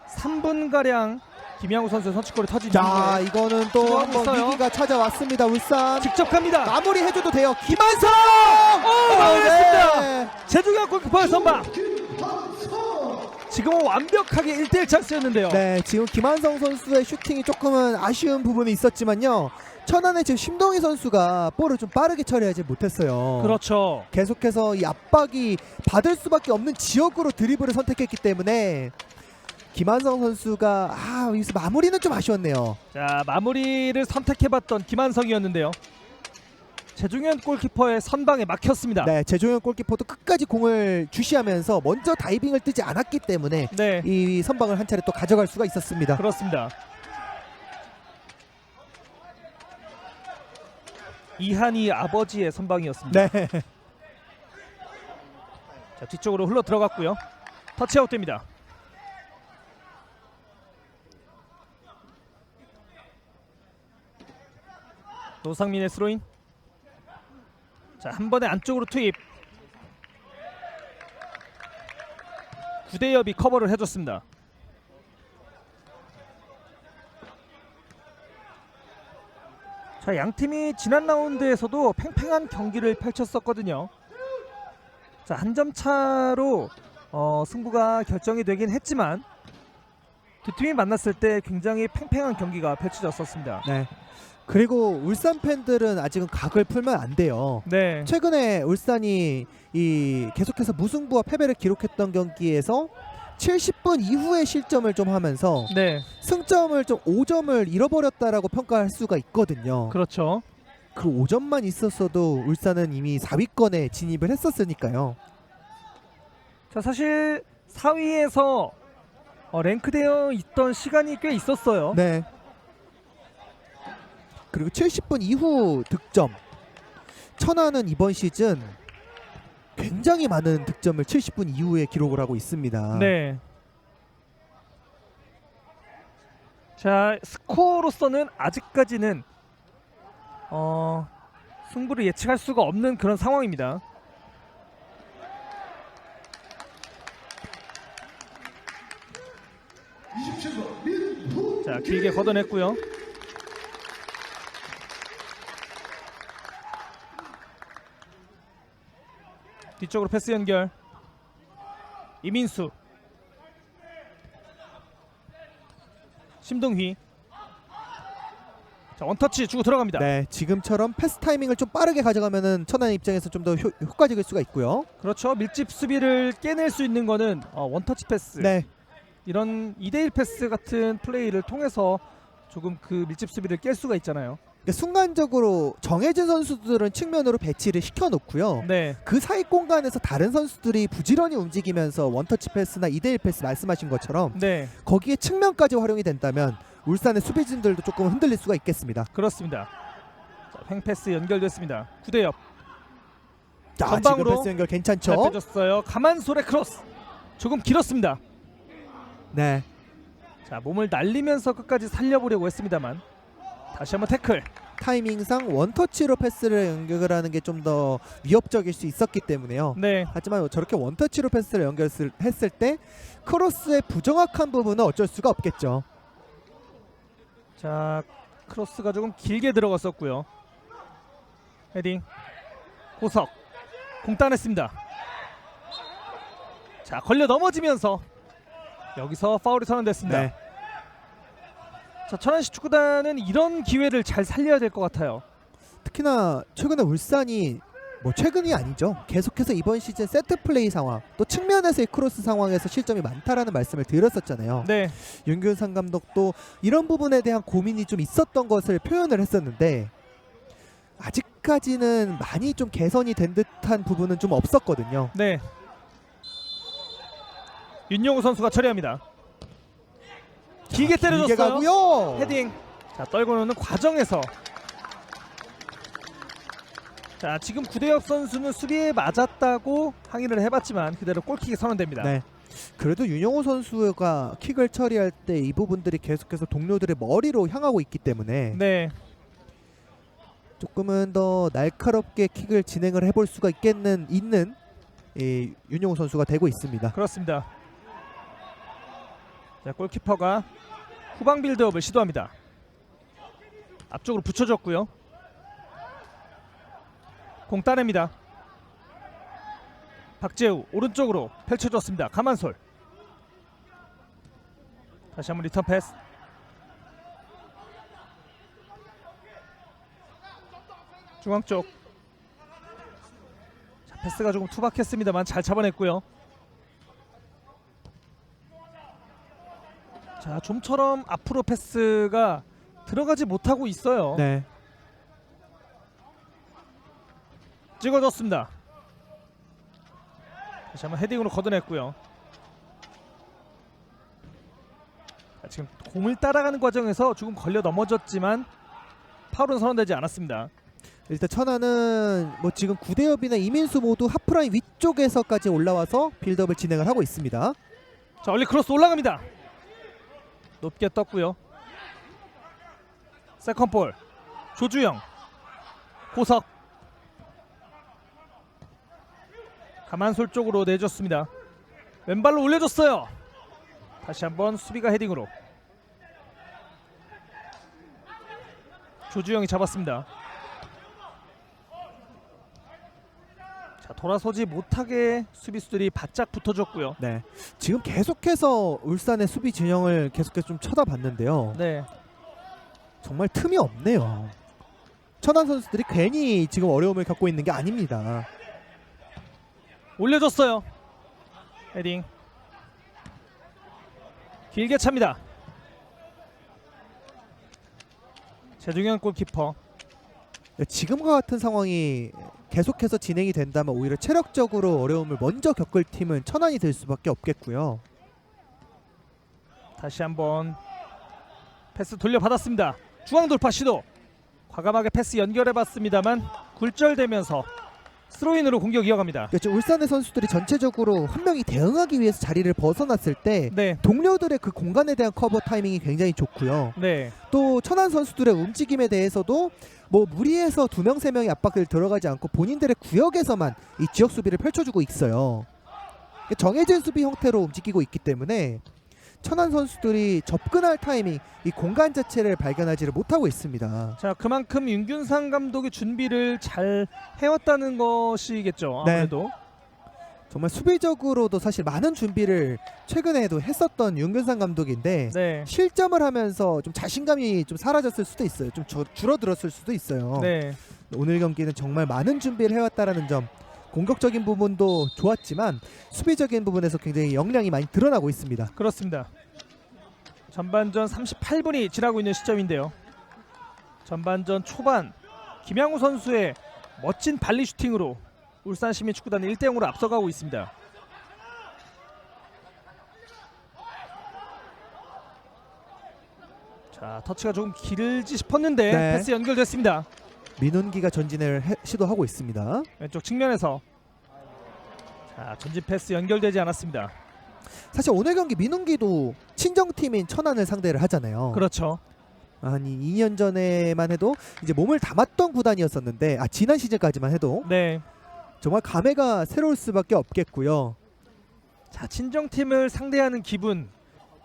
3분 가량 김양우 선수의 선취골이 터진 자, 이후에 이거는 또 수고하고 한번 있어요. 위기가 찾아왔습니다. 울산 직접 갑니다. 마무리 해줘도 돼요. 김한성! 마무리했습니다. 네. 제중현 골키퍼의 선방. 지금은 완벽하게 1대1 찬스였는데요. 네, 지금 김한성 선수의 슈팅이 조금은 아쉬운 부분이 있었지만요. 천안의 지금 심동희 선수가 볼을 좀 빠르게 처리하지 못했어요. 그렇죠. 계속해서 이 압박이 받을 수밖에 없는 지역으로 드리블을 선택했기 때문에 김한성 선수가 여기서 마무리는 좀 아쉬웠네요. 자, 마무리를 선택해봤던 김한성이었는데요. 제중현 골키퍼의 선방에 막혔습니다. 네, 제조현 골키퍼도 끝까지 공을 주시하면서 먼저 다이빙을 뜨지 않았기 때문에 네, 이 선방을 한 차례 또 가져갈 수가 있었습니다. 그렇습니다. 이한이 아버지의 선방이었습니다. 네. 자, 뒤쪽으로 흘러 들어갔고요. 터치아웃 됩니다. 노상민의 스로인. 자, 한 번에 안쪽으로 투입. 구대엽이 커버를 해줬습니다. 자, 양 팀이 지난 라운드에서도 팽팽한 경기를 펼쳤었거든요. 자, 한 점 차로 승부가 결정이 되긴 했지만 두 팀이 만났을 때 굉장히 팽팽한 경기가 펼쳐졌었습니다. 네. 그리고 울산 팬들은 아직은 각을 풀면 안 돼요. 네, 최근에 울산이 계속해서 무승부와 패배를 기록했던 경기에서 70분 이후에 실점을 좀 하면서 네, 승점을 좀 5점을 잃어버렸다라고 평가할 수가 있거든요. 그렇죠. 그 5점만 있었어도 울산은 이미 4위권에 진입을 했었으니까요. 자, 사실 4위에서 랭크되어 있던 시간이 꽤 있었어요. 네. 그리고 70분 이후 득점. 천안은 이번 시즌 굉장히 많은 득점을 70분 이후에 기록을 하고 있습니다. 네. 자, 스코어로서는 아직까지는 승부를 예측할 수가 없는 그런 상황입니다. 자, 길게 걷어냈고요. 뒤쪽으로 패스 연결. 이민수. 심동휘. 자, 원터치 주고 들어갑니다. 네, 지금처럼 패스 타이밍을 좀 빠르게 가져가면은 천안 입장에서 좀 더 효과적일 수가 있고요. 그렇죠. 밀집 수비를 깨낼 수 있는 거는 원터치 패스. 네, 이런 2대1 패스 같은 플레이를 통해서 조금 그 밀집 수비를 깰 수가 있잖아요. 그러니까 순간적으로 정해진 선수들은 측면으로 배치를 시켜놓고요. 네, 그 사이 공간에서 다른 선수들이 부지런히 움직이면서 원터치 패스나 2대1 패스 말씀하신 것처럼 네, 거기에 측면까지 활용이 된다면 울산의 수비진들도 조금 흔들릴 수가 있겠습니다. 그렇습니다. 자, 횡패스 연결됐습니다. 구대엽. 자, 전방으로 지금 패스 연결 잘 괜찮죠? 빼줬어요. 가만솔의 크로스. 조금 길었습니다. 네, 자, 몸을 날리면서 끝까지 살려보려고 했습니다만 다시 한번 태클. 타이밍상 원터치로 패스를 연결하는 게 좀 더 위협적일 수 있었기 때문에요. 네, 하지만 저렇게 원터치로 패스를 연결했을 때 크로스의 부정확한 부분은 어쩔 수가 없겠죠. 자, 크로스가 조금 길게 들어갔었고요. 헤딩. 고석. 공 따냈습니다. 자, 걸려 넘어지면서 여기서 파울이 선언됐습니다. 네. 자, 천안시 축구단은 이런 기회를 잘 살려야 될 것 같아요. 특히나 최근에 울산이 최근이 아니죠. 계속해서 이번 시즌 세트 플레이 상황 또 측면에서의 크로스 상황에서 실점이 많다라는 말씀을 드렸었잖아요. 네, 윤균상 감독도 이런 부분에 대한 고민이 좀 있었던 것을 표현을 했었는데 아직까지는 많이 좀 개선이 된 듯한 부분은 좀 없었거든요. 네. 윤용우 선수가 처리합니다. 길게 길게 때려줬어요. 가고요. 헤딩. 자, 떨고 노는 과정에서 자, 지금 구대엽 선수는 수비에 맞았다고 항의를 해봤지만 그대로 골킥이 선언됩니다. 네. 그래도 윤영호 선수가 킥을 처리할 때 이 부분들이 계속해서 동료들의 머리로 향하고 있기 때문에 네. 조금은 더 날카롭게 킥을 진행을 해볼 수가 있는 이 윤영호 선수가 되고 있습니다. 그렇습니다. 자, 골키퍼가 후방 빌드업을 시도합니다. 앞쪽으로 붙여줬고요. 공 따냅니다. 박재우 오른쪽으로 펼쳐줬습니다. 가만솔. 다시 한번 리턴 패스. 중앙 쪽. 자, 패스가 조금 투박했습니다만 잘 잡아냈고요. 자, 좀처럼 앞으로 패스가 들어가지 못하고 있어요. 네. 찍어줬습니다. 다시 한번 헤딩으로 걷어냈고요. 자, 지금 공을 따라가는 과정에서 조금 걸려 넘어졌지만 파울은 선언되지 않았습니다. 일단 천안은 뭐 지금 구대엽이나 이민수 모두 하프라인 위쪽에서까지 올라와서 빌드업을 진행을 하고 있습니다. 자, 얼리 크로스 올라갑니다. 높게 떴고요. 세컨볼 조주영, 고석, 가만솔 쪽으로 내줬습니다. 왼발로 올려줬어요. 다시 한번 수비가 헤딩으로. 조주영이 잡았습니다. 자, 돌아서지 못하게 수비수들이 바짝 붙어줬고요. 네. 지금 계속해서 울산의 수비 진영을 계속해서 좀 쳐다봤는데요. 네, 정말 틈이 없네요. 천안 선수들이 괜히 지금 어려움을 겪고 있는 게 아닙니다. 올려줬어요. 헤딩 길게 찹니다. 최중현 골키퍼. 지금과 같은 상황이 계속해서 진행이 된다면 오히려 체력적으로 어려움을 먼저 겪을 팀은 천안이 될 수밖에 없겠고요. 다시 한번 패스 돌려받았습니다. 중앙 돌파 시도. 과감하게 패스 연결해봤습니다만 굴절되면서 스로인으로 공격 이어갑니다. 그렇죠. 울산의 선수들이 전체적으로 한 명이 대응하기 위해서 자리를 벗어났을 때 네, 동료들의 그 공간에 대한 커버 타이밍이 굉장히 좋고요. 네, 또 천안 선수들의 움직임에 대해서도 뭐 무리해서 2명, 3명이 압박을 들어가지 않고 본인들의 구역에서만 이 지역 수비를 펼쳐주고 있어요. 정해진 수비 형태로 움직이고 있기 때문에 천안 선수들이 접근할 타이밍, 이 공간 자체를 발견하지를 못하고 있습니다. 자, 그만큼 윤균상 감독이 준비를 잘 해왔다는 것이겠죠. 네. 아무래도. 정말 수비적으로도 사실 많은 준비를 최근에도 했었던 윤근상 감독인데 네, 실점을 하면서 좀 자신감이 좀 사라졌을 수도 있어요. 좀 줄어들었을 수도 있어요. 네, 오늘 경기는 정말 많은 준비를 해왔다라는 점, 공격적인 부분도 좋았지만 수비적인 부분에서 굉장히 역량이 많이 드러나고 있습니다. 그렇습니다. 전반전 38분이 지나고 있는 시점인데요. 전반전 초반 김양우 선수의 멋진 발리 슈팅으로 울산시민축구단이 1대0으로 앞서가고 있습니다. 자, 터치가 조금 길지 싶었는데 네. 패스 연결됐습니다. 민훈기가 전진을 시도하고 있습니다. 왼쪽 측면에서. 자, 전진 패스 연결되지 않았습니다. 사실 오늘 경기 민훈기도 친정팀인 천안을 상대를 하잖아요. 그렇죠. 아니 2년 전에만 해도 이제 몸을 담았던 구단이었었는데 지난 시즌까지만 해도 네. 정말 감회가 새로울 수밖에 없겠고요. 자, 친정팀을 상대하는 기분.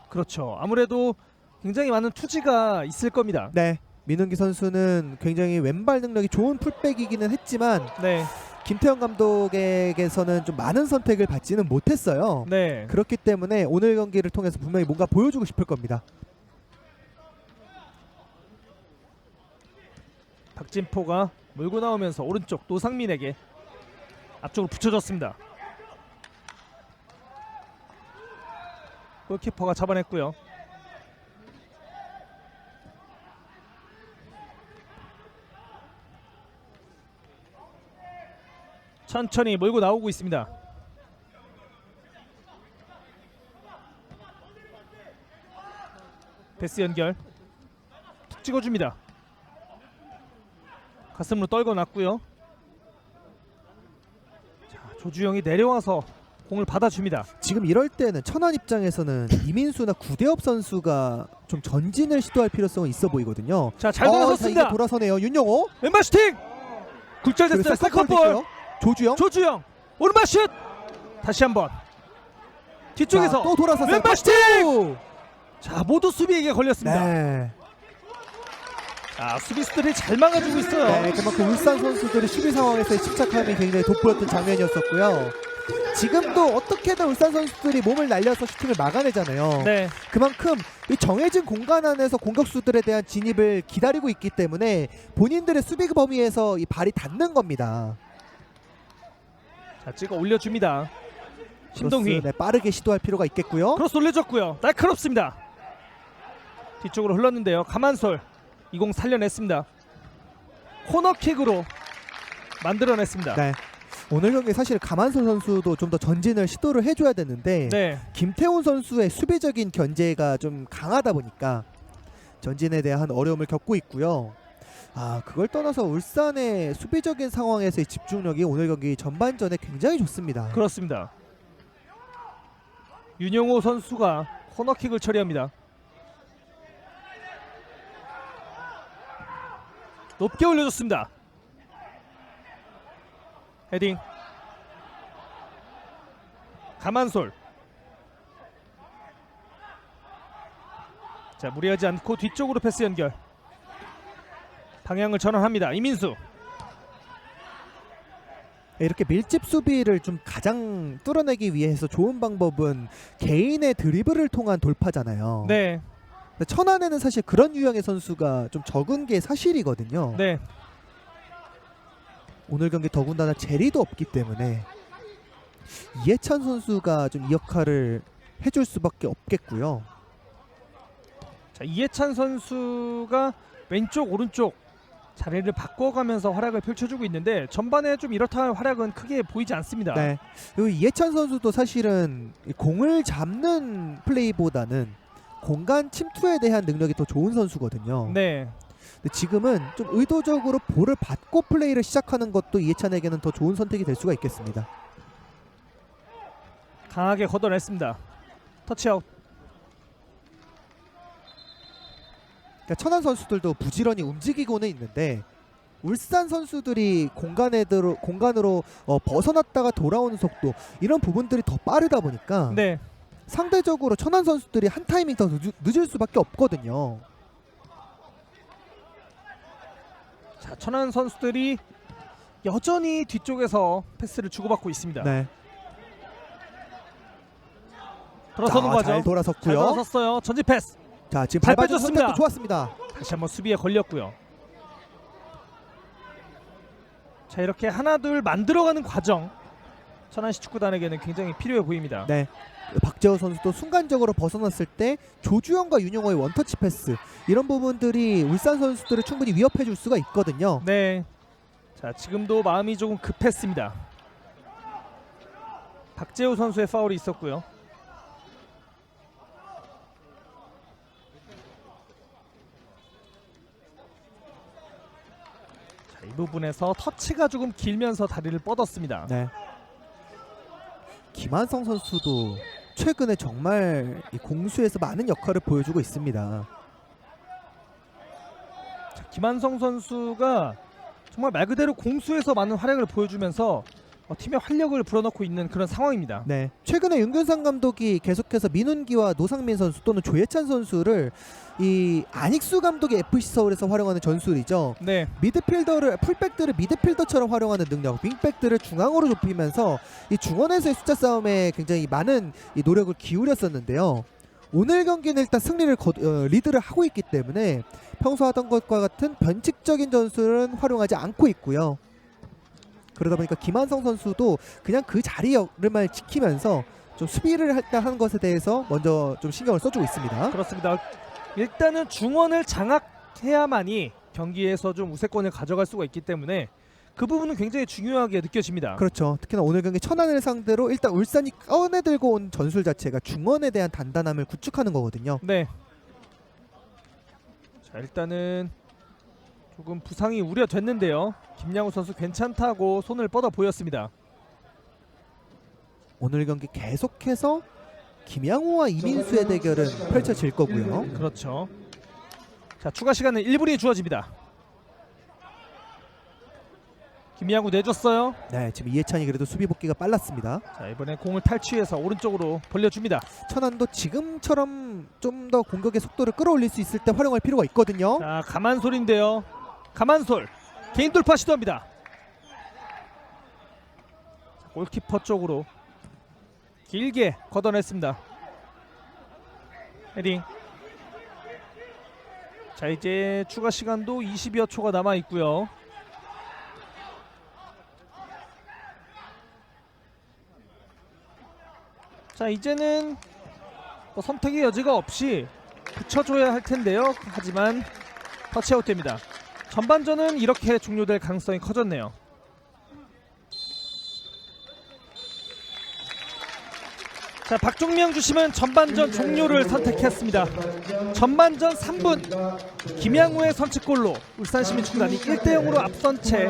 그렇죠. 아무래도 굉장히 많은 투지가 있을 겁니다. 네, 민훈기 선수는 굉장히 왼발 능력이 좋은 풀백이기는 했지만 네. 김태형 감독에게서는 좀 많은 선택을 받지는 못했어요. 네. 그렇기 때문에 오늘 경기를 통해서 분명히 뭔가 보여주고 싶을 겁니다. 박진포가 몰고 나오면서 오른쪽 노상민에게 앞쪽으로 붙여줬습니다. 골키퍼가 잡아냈고요. 천천히 몰고 나오고 있습니다. 패스 연결 툭 찍어줍니다. 가슴으로 떨궈 놨고요. 조주영이 내려와서 공을 받아줍니다. 지금 이럴 때는 천안 입장에서는 이민수나 구대엽 선수가 좀 전진을 시도할 필요성은 있어 보이거든요. 자, 잘 자, 돌아섰습니다. 이게 돌아서네요. 윤영호. 왼발 슈팅! 굴절됐어요. 세컨볼. 조주영. 조주영 오른발 슛! 다시 한번 뒤쪽에서 자, 또 돌아서서 왼발 슈팅! 슈팅! 자, 모두 수비에게 걸렸습니다. 네. 자, 수비수들이 잘 막아주고 있어요. 네, 그만큼 울산 선수들이 수비 상황에서의 침착함이 굉장히 돋보였던 장면이었었고요. 지금도 어떻게든 울산 선수들이 몸을 날려서 슈팅을 막아내잖아요. 네. 그만큼 이 정해진 공간 안에서 공격수들에 대한 진입을 기다리고 있기 때문에 본인들의 수비 범위에서 이 발이 닿는 겁니다. 자, 찍어 올려줍니다. 신동휘. 크로스, 네, 빠르게 시도할 필요가 있겠고요. 크로스 올려줬고요. 날카롭습니다. 뒤쪽으로 흘렀는데요. 가만솔 이 공 살려냈습니다. 코너킥으로 만들어냈습니다. 네. 오늘 경기 사실 가만솔 선수도 좀 더 전진을 시도를 해줘야 되는데 네. 김태훈 선수의 수비적인 견제가 좀 강하다 보니까 전진에 대한 어려움을 겪고 있고요. 그걸 떠나서 울산의 수비적인 상황에서의 집중력이 오늘 경기 전반전에 굉장히 좋습니다. 그렇습니다. 윤영호 선수가 코너킥을 처리합니다. 높게 올려줬습니다. 헤딩. 가만솔. 자, 무리하지 않고 뒤쪽으로 패스 연결. 방향을 전환합니다. 이민수. 이렇게 밀집 수비를 좀 가장 뚫어내기 위해서 좋은 방법은 개인의 드리블을 통한 돌파잖아요. 네. 근데 천안에는 사실 그런 유형의 선수가 좀 적은 게 사실이거든요. 네. 오늘 경기 더군다나 제리도 없기 때문에 이해찬 선수가 좀 이 역할을 해줄 수밖에 없겠고요. 자, 이해찬 선수가 왼쪽 오른쪽 자리를 바꿔가면서 활약을 펼쳐주고 있는데 전반에 좀 이렇다 할 활약은 크게 보이지 않습니다. 네. 그리고 이해찬 선수도 사실은 이 공을 잡는 플레이보다는 공간 침투에 대한 능력이 더 좋은 선수거든요. 네. 근데 지금은 좀 의도적으로 볼을 받고 플레이를 시작하는 것도 이해찬에게는 더 좋은 선택이 될 수가 있겠습니다. 강하게 걷어냈습니다. 터치아웃. 그러니까 천안 선수들도 부지런히 움직이고는 있는데 울산 선수들이 공간으로 벗어났다가 돌아오는 속도 이런 부분들이 더 빠르다 보니까 네. 상대적으로 천안 선수들이 한 타이밍 더 늦을 수밖에 없거든요. 자, 천안 선수들이 여전히 뒤쪽에서 패스를 주고받고 있습니다. 네. 돌아서는 자, 거죠. 잘 잘 돌아섰고요. 돌아섰어요. 전진 패스. 자, 지금 잘 밟아준 빼줬습니다. 선택도 좋았습니다. 다시 한번 수비에 걸렸고요. 자, 이렇게 하나 둘 만들어가는 과정 천안시 축구단에게는 굉장히 필요해 보입니다. 네. 박재호 선수도 순간적으로 벗어났을 때 조주영과 윤영호의 원터치 패스 이런 부분들이 울산 선수들을 충분히 위협해 줄 수가 있거든요. 네. 자, 지금도 마음이 조금 급했습니다. 박재호 선수의 파울이 있었고요. 자, 이 부분에서 터치가 조금 길면서 다리를 뻗었습니다. 네. 김한성 선수도 최근에 정말 이 공수에서 많은 역할을 보여주고 있습니다. 자, 김한성 선수가 정말 말 그대로 공수에서 많은 활약을 보여주면서 팀의 활력을 불어넣고 있는 그런 상황입니다. 네. 최근에 윤균상 감독이 계속해서 민훈기와 노상민 선수 또는 조예찬 선수를 이 안익수 감독의 FC 서울에서 활용하는 전술이죠. 네. 미드필더를 풀백들을 미드필더처럼 활용하는 능력, 윙백들을 중앙으로 좁히면서 이 중원에서의 숫자 싸움에 굉장히 많은 이 노력을 기울였었는데요. 오늘 경기는 일단 승리를 리드를 하고 있기 때문에 평소 하던 것과 같은 변칙적인 전술은 활용하지 않고 있고요. 그러다 보니까 김한성 선수도 그냥 그 자리를 지키면서 좀 수비를 할 때 하는 것에 대해서 먼저 좀 신경을 써주고 있습니다. 그렇습니다. 일단은 중원을 장악해야만이 경기에서 좀 우세권을 가져갈 수가 있기 때문에 그 부분은 굉장히 중요하게 느껴집니다. 그렇죠. 특히나 오늘 경기 천안을 상대로 일단 울산이 꺼내들고 온 전술 자체가 중원에 대한 단단함을 구축하는 거거든요. 네. 자, 일단은 조금 부상이 우려됐는데요. 김양우 선수 괜찮다고 손을 뻗어 보였습니다. 오늘 경기 계속해서 김양호와 이민수의 대결은 펼쳐질 거고요. 그렇죠. 자, 추가 시간은 1분이 주어집니다. 김양우 내줬어요. 네, 지금 이해찬이 그래도 수비 복귀가 빨랐습니다. 자, 이번에 공을 탈취해서 오른쪽으로 벌려줍니다. 천안도 지금처럼 좀 더 공격의 속도를 끌어올릴 수 있을 때 활용할 필요가 있거든요. 자, 가만솔인데요. 가만솔 개인 돌파 시도합니다. 자, 골키퍼 쪽으로 길게 걷어냈습니다. 헤딩. 자, 이제 추가 시간도 20여 초가 남아 있고요. 자, 이제는 뭐 선택의 여지가 없이 붙여줘야 할 텐데요. 하지만 터치아웃됩니다. 전반전은 이렇게 종료될 가능성이 커졌네요. 자, 박종명 주심은 전반전 종료를 선택했습니다. 전반전 3분 김양우의 선취골로 울산시민축구단이 1대0으로 앞선 채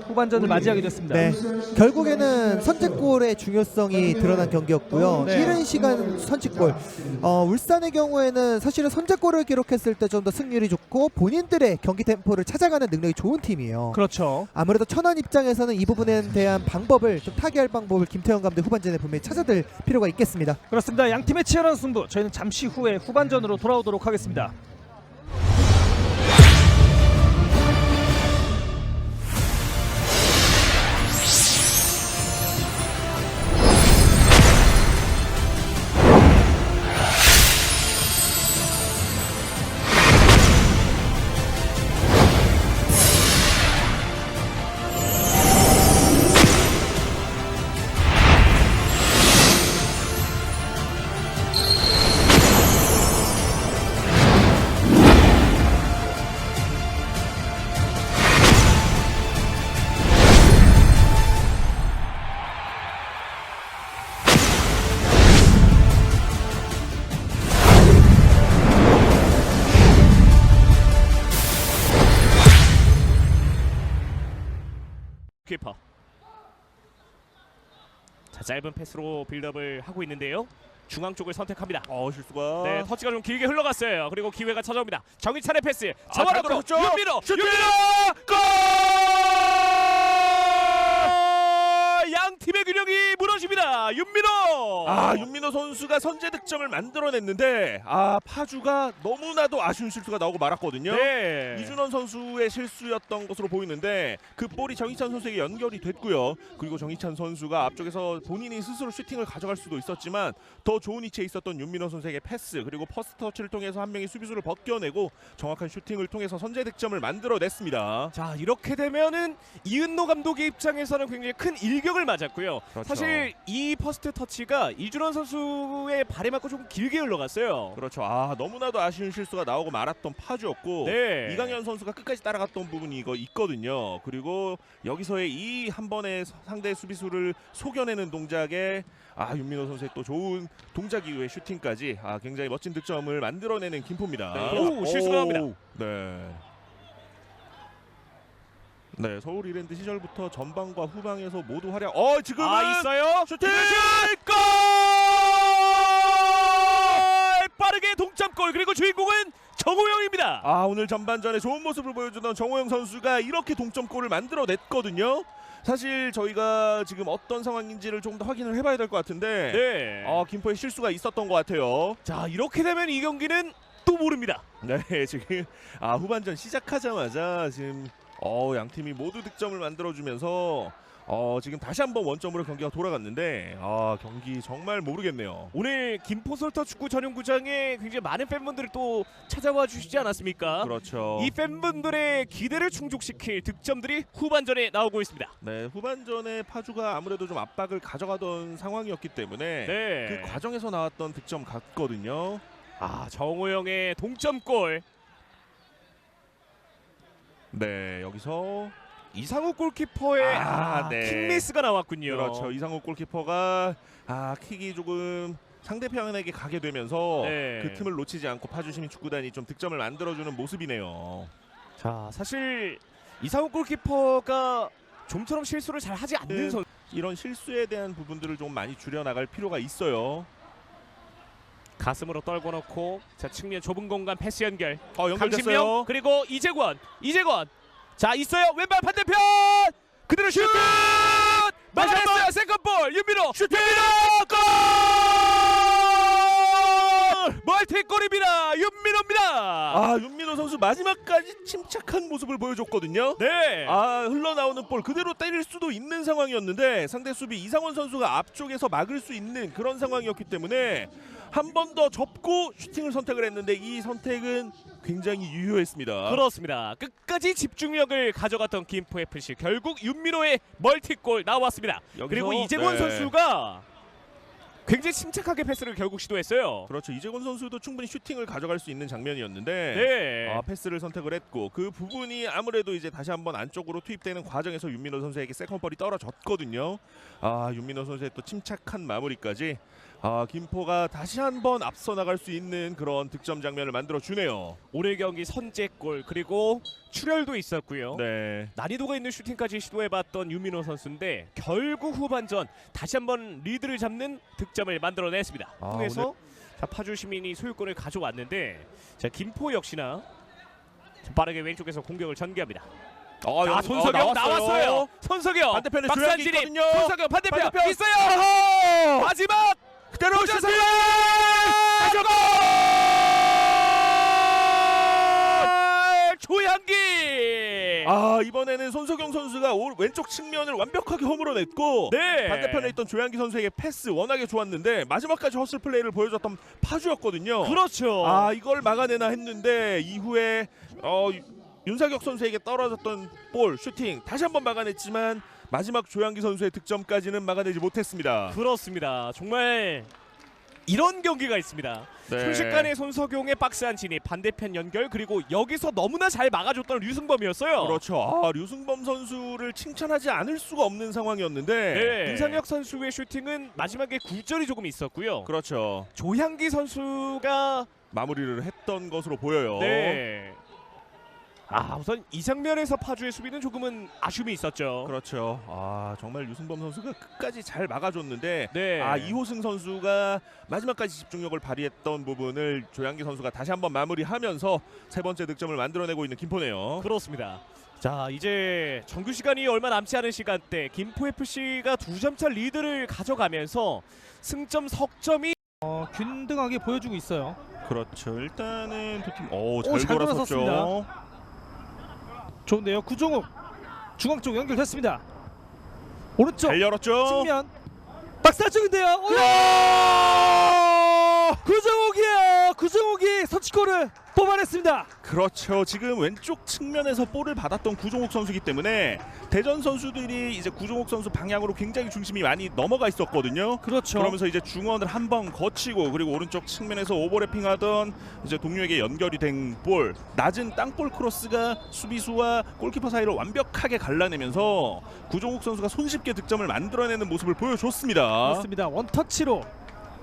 후반전을 맞이하게 됐습니다. 네, 결국에는 선제골의 중요성이 드러난 경기였고요. 네. 이른 시간 선취골. 울산의 경우에는 사실은 선제골을 기록했을 때 좀 더 승률이 좋고 본인들의 경기 템포를 찾아가는 능력이 좋은 팀이에요. 그렇죠. 아무래도 천안 입장에서는 이 부분에 대한 방법을 좀 타개할 방법을 김태형 감독 후반전에 분명히 찾아들 필요가 있겠습니다. 그렇습니다. 양 팀의 치열한 승부. 저희는 잠시 후에 후반전으로 돌아오도록 하겠습니다. 키퍼. 자, 짧은 패스로 빌드업을 하고 있는데요. 중앙 쪽을 선택합니다. 실수가. 네, 터치가 좀 길게 흘러갔어요. 그리고 기회가 찾아옵니다. 정희찬의 패스. 잡아놓고 잘 윤민호. 슛! 골! 양 팀의 균형이 무너집니다. 윤민호. 윤민호 선수가 선제 득점을 만들어냈는데 파주가 너무나도 아쉬운 실수가 나오고 말았거든요. 네. 이준원 선수의 실수였던 것으로 보이는데 그 볼이 정희찬 선수에게 연결이 됐고요. 그리고 정희찬 선수가 앞쪽에서 본인이 스스로 슈팅을 가져갈 수도 있었지만 더 좋은 위치에 있었던 윤민호 선수에게 패스 그리고 퍼스트 터치를 통해서 한 명이 수비수를 벗겨내고 정확한 슈팅을 통해서 선제 득점을 만들어냈습니다. 자, 이렇게 되면은 이은노 감독의 입장에서는 굉장히 큰 일격을 맞았고요. 그렇죠. 사실 이 퍼스트 터치가 이준원 선수의 발에 맞고 조금 길게 흘러갔어요. 그렇죠. 너무나도 아쉬운 실수가 나오고 말았던 파주였고 네. 이강현 선수가 끝까지 따라갔던 부분이 이거 있거든요. 그리고 여기서의 이 한 번의 상대 수비수를 속여내는 동작에 윤민호 선수의 또 좋은 동작 이후에 슈팅까지 굉장히 멋진 득점을 만들어내는 김포입니다. 네. 오, 실수가 나옵니다. 네. 네, 서울 이랜드 시절부터 전방과 후방에서 모두 활약. 지금은 있어요. 슈팅! 골! 빠르게 동점골. 그리고 주인공은 정호영입니다. 오늘 전반전에 좋은 모습을 보여주던 정호영 선수가 이렇게 동점골을 만들어냈거든요. 사실 저희가 지금 어떤 상황인지를 좀 더 확인을 해봐야 될 것 같은데 네. 김포에 실수가 있었던 것 같아요. 자, 이렇게 되면 이 경기는 또 모릅니다. 네, 지금 후반전 시작하자마자 지금 양 팀이 모두 득점을 만들어주면서 지금 다시 한번 원점으로 경기가 돌아갔는데 경기 정말 모르겠네요. 오늘 김포솔터 축구 전용구장에 굉장히 많은 팬분들이 또 찾아와 주시지 않았습니까? 그렇죠. 이 팬분들의 기대를 충족시킬 득점들이 후반전에 나오고 있습니다. 네, 후반전에 파주가 아무래도 좀 압박을 가져가던 상황이었기 때문에 네. 그 과정에서 나왔던 득점 같거든요. 정호영의 동점골. 네, 여기서 이상욱 골키퍼의 네. 킥미스가 나왔군요. 그렇죠. 이상욱 골키퍼가 킥이 조금 상대편에게 가게 되면서 네. 그 틈을 놓치지 않고 파주 시민축구단이 좀 득점을 만들어주는 모습이네요. 자, 사실 이상욱 골키퍼가 좀처럼 실수를 잘 하지 않는 네. 선수. 이런 실수에 대한 부분들을 좀 많이 줄여나갈 필요가 있어요. 가슴으로 떨궈 놓고 자 측면 좁은 공간 패스 연결. 연결됐어요. 강신명 그리고 이재권. 자 있어요. 왼발 반대편 그대로 슛. 막아냈어요. 세컨볼 윤민호. 골! 멀티골입니다. 윤민호입니다. 윤민호 선수 마지막까지 침착한 모습을 보여줬거든요. 네. 흘러나오는 볼 그대로 때릴 수도 있는 상황이었는데 상대 수비 이상원 선수가 앞쪽에서 막을 수 있는 그런 상황이었기 때문에 한 번 더 접고 슈팅을 선택을 했는데 이 선택은 굉장히 유효했습니다. 그렇습니다. 끝까지 집중력을 가져갔던 김포 FC 결국 윤민호의 멀티골 나왔습니다. 여기서, 그리고 이재권 네. 선수가 굉장히 침착하게 패스를 결국 시도했어요. 그렇죠. 이재권 선수도 충분히 슈팅을 가져갈 수 있는 장면이었는데 네. 패스를 선택을 했고 그 부분이 아무래도 이제 다시 한번 안쪽으로 투입되는 과정에서 윤민호 선수에게 세컨볼이 떨어졌거든요. 윤민호 선수의 또 침착한 마무리까지 김포가 다시 한번 앞서 나갈 수 있는 그런 득점 장면을 만들어 주네요. 오늘 경기 선제골 그리고 출혈도 있었고요. 네. 난이도가 있는 슈팅까지 시도해봤던 윤민호 선수인데 결국 후반전 다시 한번 리드를 잡는 득점을 만들어냈습니다. 통해서 자, 파주 시민이 소유권을 가져왔는데 자, 김포 역시나 빠르게 왼쪽에서 공격을 전개합니다. 손석영 나왔어요. 손석영 반대편에 박산진이 조약이 있거든요. 손석영 반대편 있어요. 마지막 그대로 슈팅! 조향기. 이번에는 손석영 선수가 왼쪽 측면을 완벽하게 허물어냈고 네. 반대편에 있던 조양기 선수에게 패스 워낙에 좋았는데 마지막까지 허슬 플레이를 보여줬던 파주였거든요. 그렇죠. 이걸 막아내나 했는데 이후에 윤사격 선수에게 떨어졌던 볼 슈팅 다시 한번 막아냈지만 마지막 조양기 선수의 득점까지는 막아내지 못했습니다. 그렇습니다. 정말 이런 경기가 있습니다. 네. 순식간에 손석용의 박스 안 진입 반대편 연결 그리고 여기서 너무나 잘 막아줬던 류승범이었어요. 그렇죠. 류승범 선수를 칭찬하지 않을 수가 없는 상황이었는데 네. 윤상혁 선수의 슈팅은 마지막에 굴절이 조금 있었고요. 그렇죠. 조향기 선수가 마무리를 했던 것으로 보여요. 네. 우선 이 장면에서 파주의 수비는 조금은 아쉬움이 있었죠. 그렇죠. 정말 류승범 선수가 끝까지 잘 막아줬는데 네. 이호승 선수가 마지막까지 집중력을 발휘했던 부분을 조양기 선수가 다시 한번 마무리하면서 세 번째 득점을 만들어내고 있는 김포네요. 그렇습니다. 자 이제 정규 시간이 얼마 남지 않은 시간대 김포 FC가 2점차 리드를 가져가면서 승점 석점이 균등하게 보여주고 있어요. 그렇죠. 일단은 두 팀 잘 잘 돌아섰죠. 돌아섰습니다. 좋은데요. 구종욱 중앙 쪽 연결됐습니다. 오른쪽 잘 열었죠. 측면 박스 쪽인데요. 구종욱이에요. 구종욱이 선취골을 뽑아냈습니다. 그렇죠. 지금 왼쪽 측면에서 볼을 받았던 구종욱 선수이기 때문에 대전 선수들이 이제 구종욱 선수 방향으로 굉장히 중심이 많이 넘어가 있었거든요. 그렇죠. 그러면서 이제 중원을 한 번 거치고 그리고 오른쪽 측면에서 오버래핑하던 이제 동료에게 연결이 된 볼, 낮은 땅볼 크로스가 수비수와 골키퍼 사이를 완벽하게 갈라내면서 구종욱 선수가 손쉽게 득점을 만들어내는 모습을 보여줬습니다. 그렇습니다. 원터치로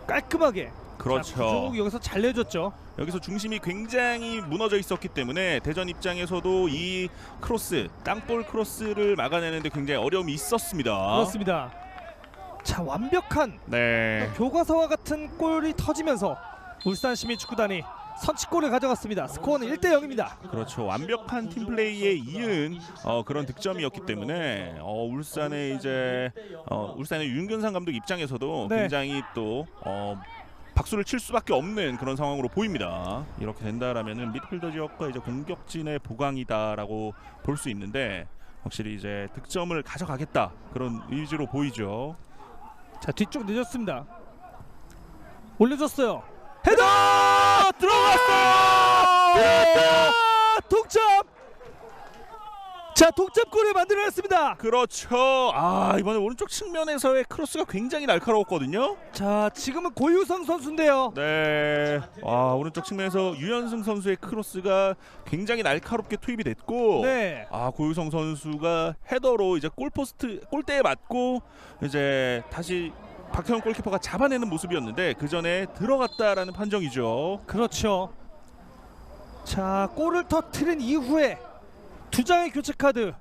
깔끔하게. 그렇죠. 구종욱이 여기서 잘 내줬죠. 여기서 중심이 굉장히 무너져 있었기 때문에 대전 입장에서도 이 크로스, 땅볼 크로스를 막아내는데 굉장히 어려움이 있었습니다. 그렇습니다. 자, 완벽한 네. 교과서와 같은 골이 터지면서 울산 시민축구단이 선취골을 가져갔습니다. 스코어는 1대0입니다. 그렇죠. 완벽한 팀 플레이에 이은 그런 득점이었기 때문에 울산의 이제 울산의 윤균상 감독 입장에서도 네. 굉장히 또 박수를 칠 수밖에 없는 그런 상황으로 보입니다. 이렇게 된다라면은 미드필더 지역과 이제 공격진의 보강이다라고 볼 수 있는데 확실히 이제 득점을 가져가겠다 그런 의지로 보이죠. 자, 뒤쪽 내줬습니다. 올려줬어요. 헤더! 들어갔어요! 동점! 자, 동점골을 만들어냈습니다. 그렇죠. 이번에 오른쪽 측면에서의 크로스가 굉장히 날카로웠거든요. 자, 지금은 고유성 선수인데요. 네. 오른쪽 측면에서 유현승 선수의 크로스가 굉장히 날카롭게 투입이 됐고 네. 고유성 선수가 헤더로 이제 골대에 맞고 이제 다시 박태원 골키퍼가 잡아내는 모습이었는데 그 전에 들어갔다라는 판정이죠. 그렇죠. 자, 골을 터뜨린 이후에 두 장의 교체 카드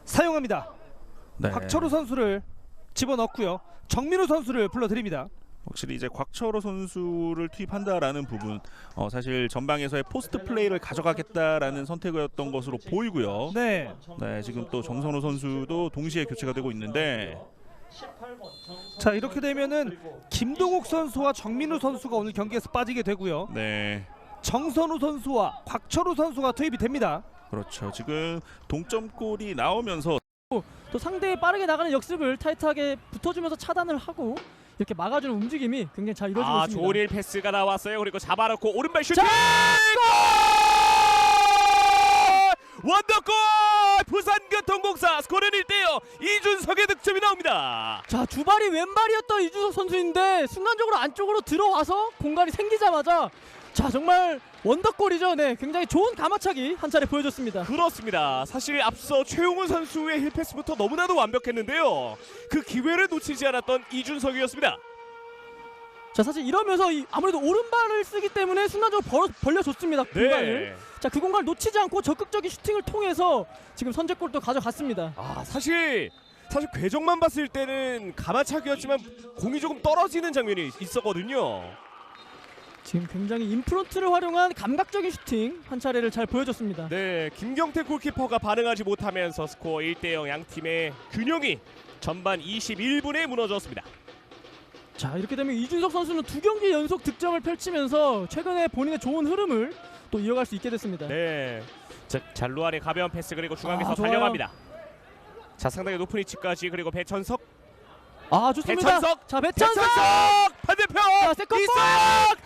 사용합니다. 네. 곽철우 선수를 집어넣고요. 정민우 선수를 불러드립니다. 확실히 이제 곽철호 선수를 투입한다라는 부분, 사실 전방에서의 포스트 플레이를 가져가겠다라는 선택이었던 것으로 보이고요. 네. 네, 지금 또 정선우 선수도 동시에 교체가 되고 있는데, 자, 이렇게 되면은 김동욱 선수와 정민우 선수가 오늘 경기에서 빠지게 되고요. 네, 정선우 선수와 곽철우 선수가 투입이 됩니다. 그렇죠. 지금 동점골이 나오면서 또 상대의 빠르게 나가는 역습을 타이트하게 붙어주면서 차단을 하고 이렇게 막아주는 움직임이 굉장히 잘 이루어지고 아, 있습니다. 조릴 패스가 나왔어요. 그리고 잡아놓고 오른발 슈팅! 골! 원더골! 부산교통공사 스코어는 1대0. 이준석의 득점이 나옵니다. 자, 주발이 왼발이었던 이준석 선수인데 순간적으로 안쪽으로 들어와서 공간이 생기자마자 자, 정말 원더골이죠. 네, 굉장히 좋은 가마차기 한 차례 보여줬습니다. 그렇습니다. 사실 앞서 최용훈 선수의 힐패스부터 너무나도 완벽했는데요. 그 기회를 놓치지 않았던 이준석이었습니다. 자, 사실 이러면서 아무래도 오른발을 쓰기 때문에 순간적으로 벌려줬습니다. 공간을. 네. 자, 그 공간을 놓치지 않고 적극적인 슈팅을 통해서 지금 선제골도 가져갔습니다. 아, 사실 궤적만 봤을 때는 가마차기였지만 공이 조금 떨어지는 장면이 있었거든요. 지금 굉장히 인프런트를 활용한 감각적인 슈팅 한 차례를 잘 보여줬습니다. 네, 김경태 골키퍼가 반응하지 못하면서 스코어 1대0. 양 팀의 균형이 전반 21분에 무너졌습니다. 자, 이렇게 되면 이준석 선수는 2경기 연속 득점을 펼치면서 최근에 본인의 좋은 흐름을 또 이어갈 수 있게 됐습니다. 네, 자, 잘루안의 가벼운 패스 그리고 중앙에서 좋아요. 달려갑니다. 자, 상당히 높은 위치까지 그리고 배천석. 아, 좋습니다. 배천석! 자, 배천석! 반대편! 자, 세컨볼! 이석!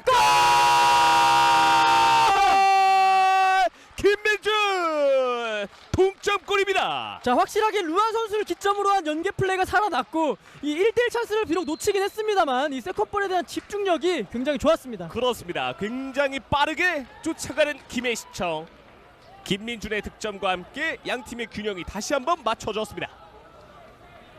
골! 김민준! 동점골입니다. 자, 확실하게 루안 선수를 기점으로 한 연계 플레이가 살아났고 이 1대1 찬스를 비록 놓치긴 했습니다만 이 세컨볼에 대한 집중력이 굉장히 좋았습니다. 그렇습니다. 굉장히 빠르게 쫓아가는 김해시청. 김민준의 득점과 함께 양 팀의 균형이 다시 한번 맞춰졌습니다.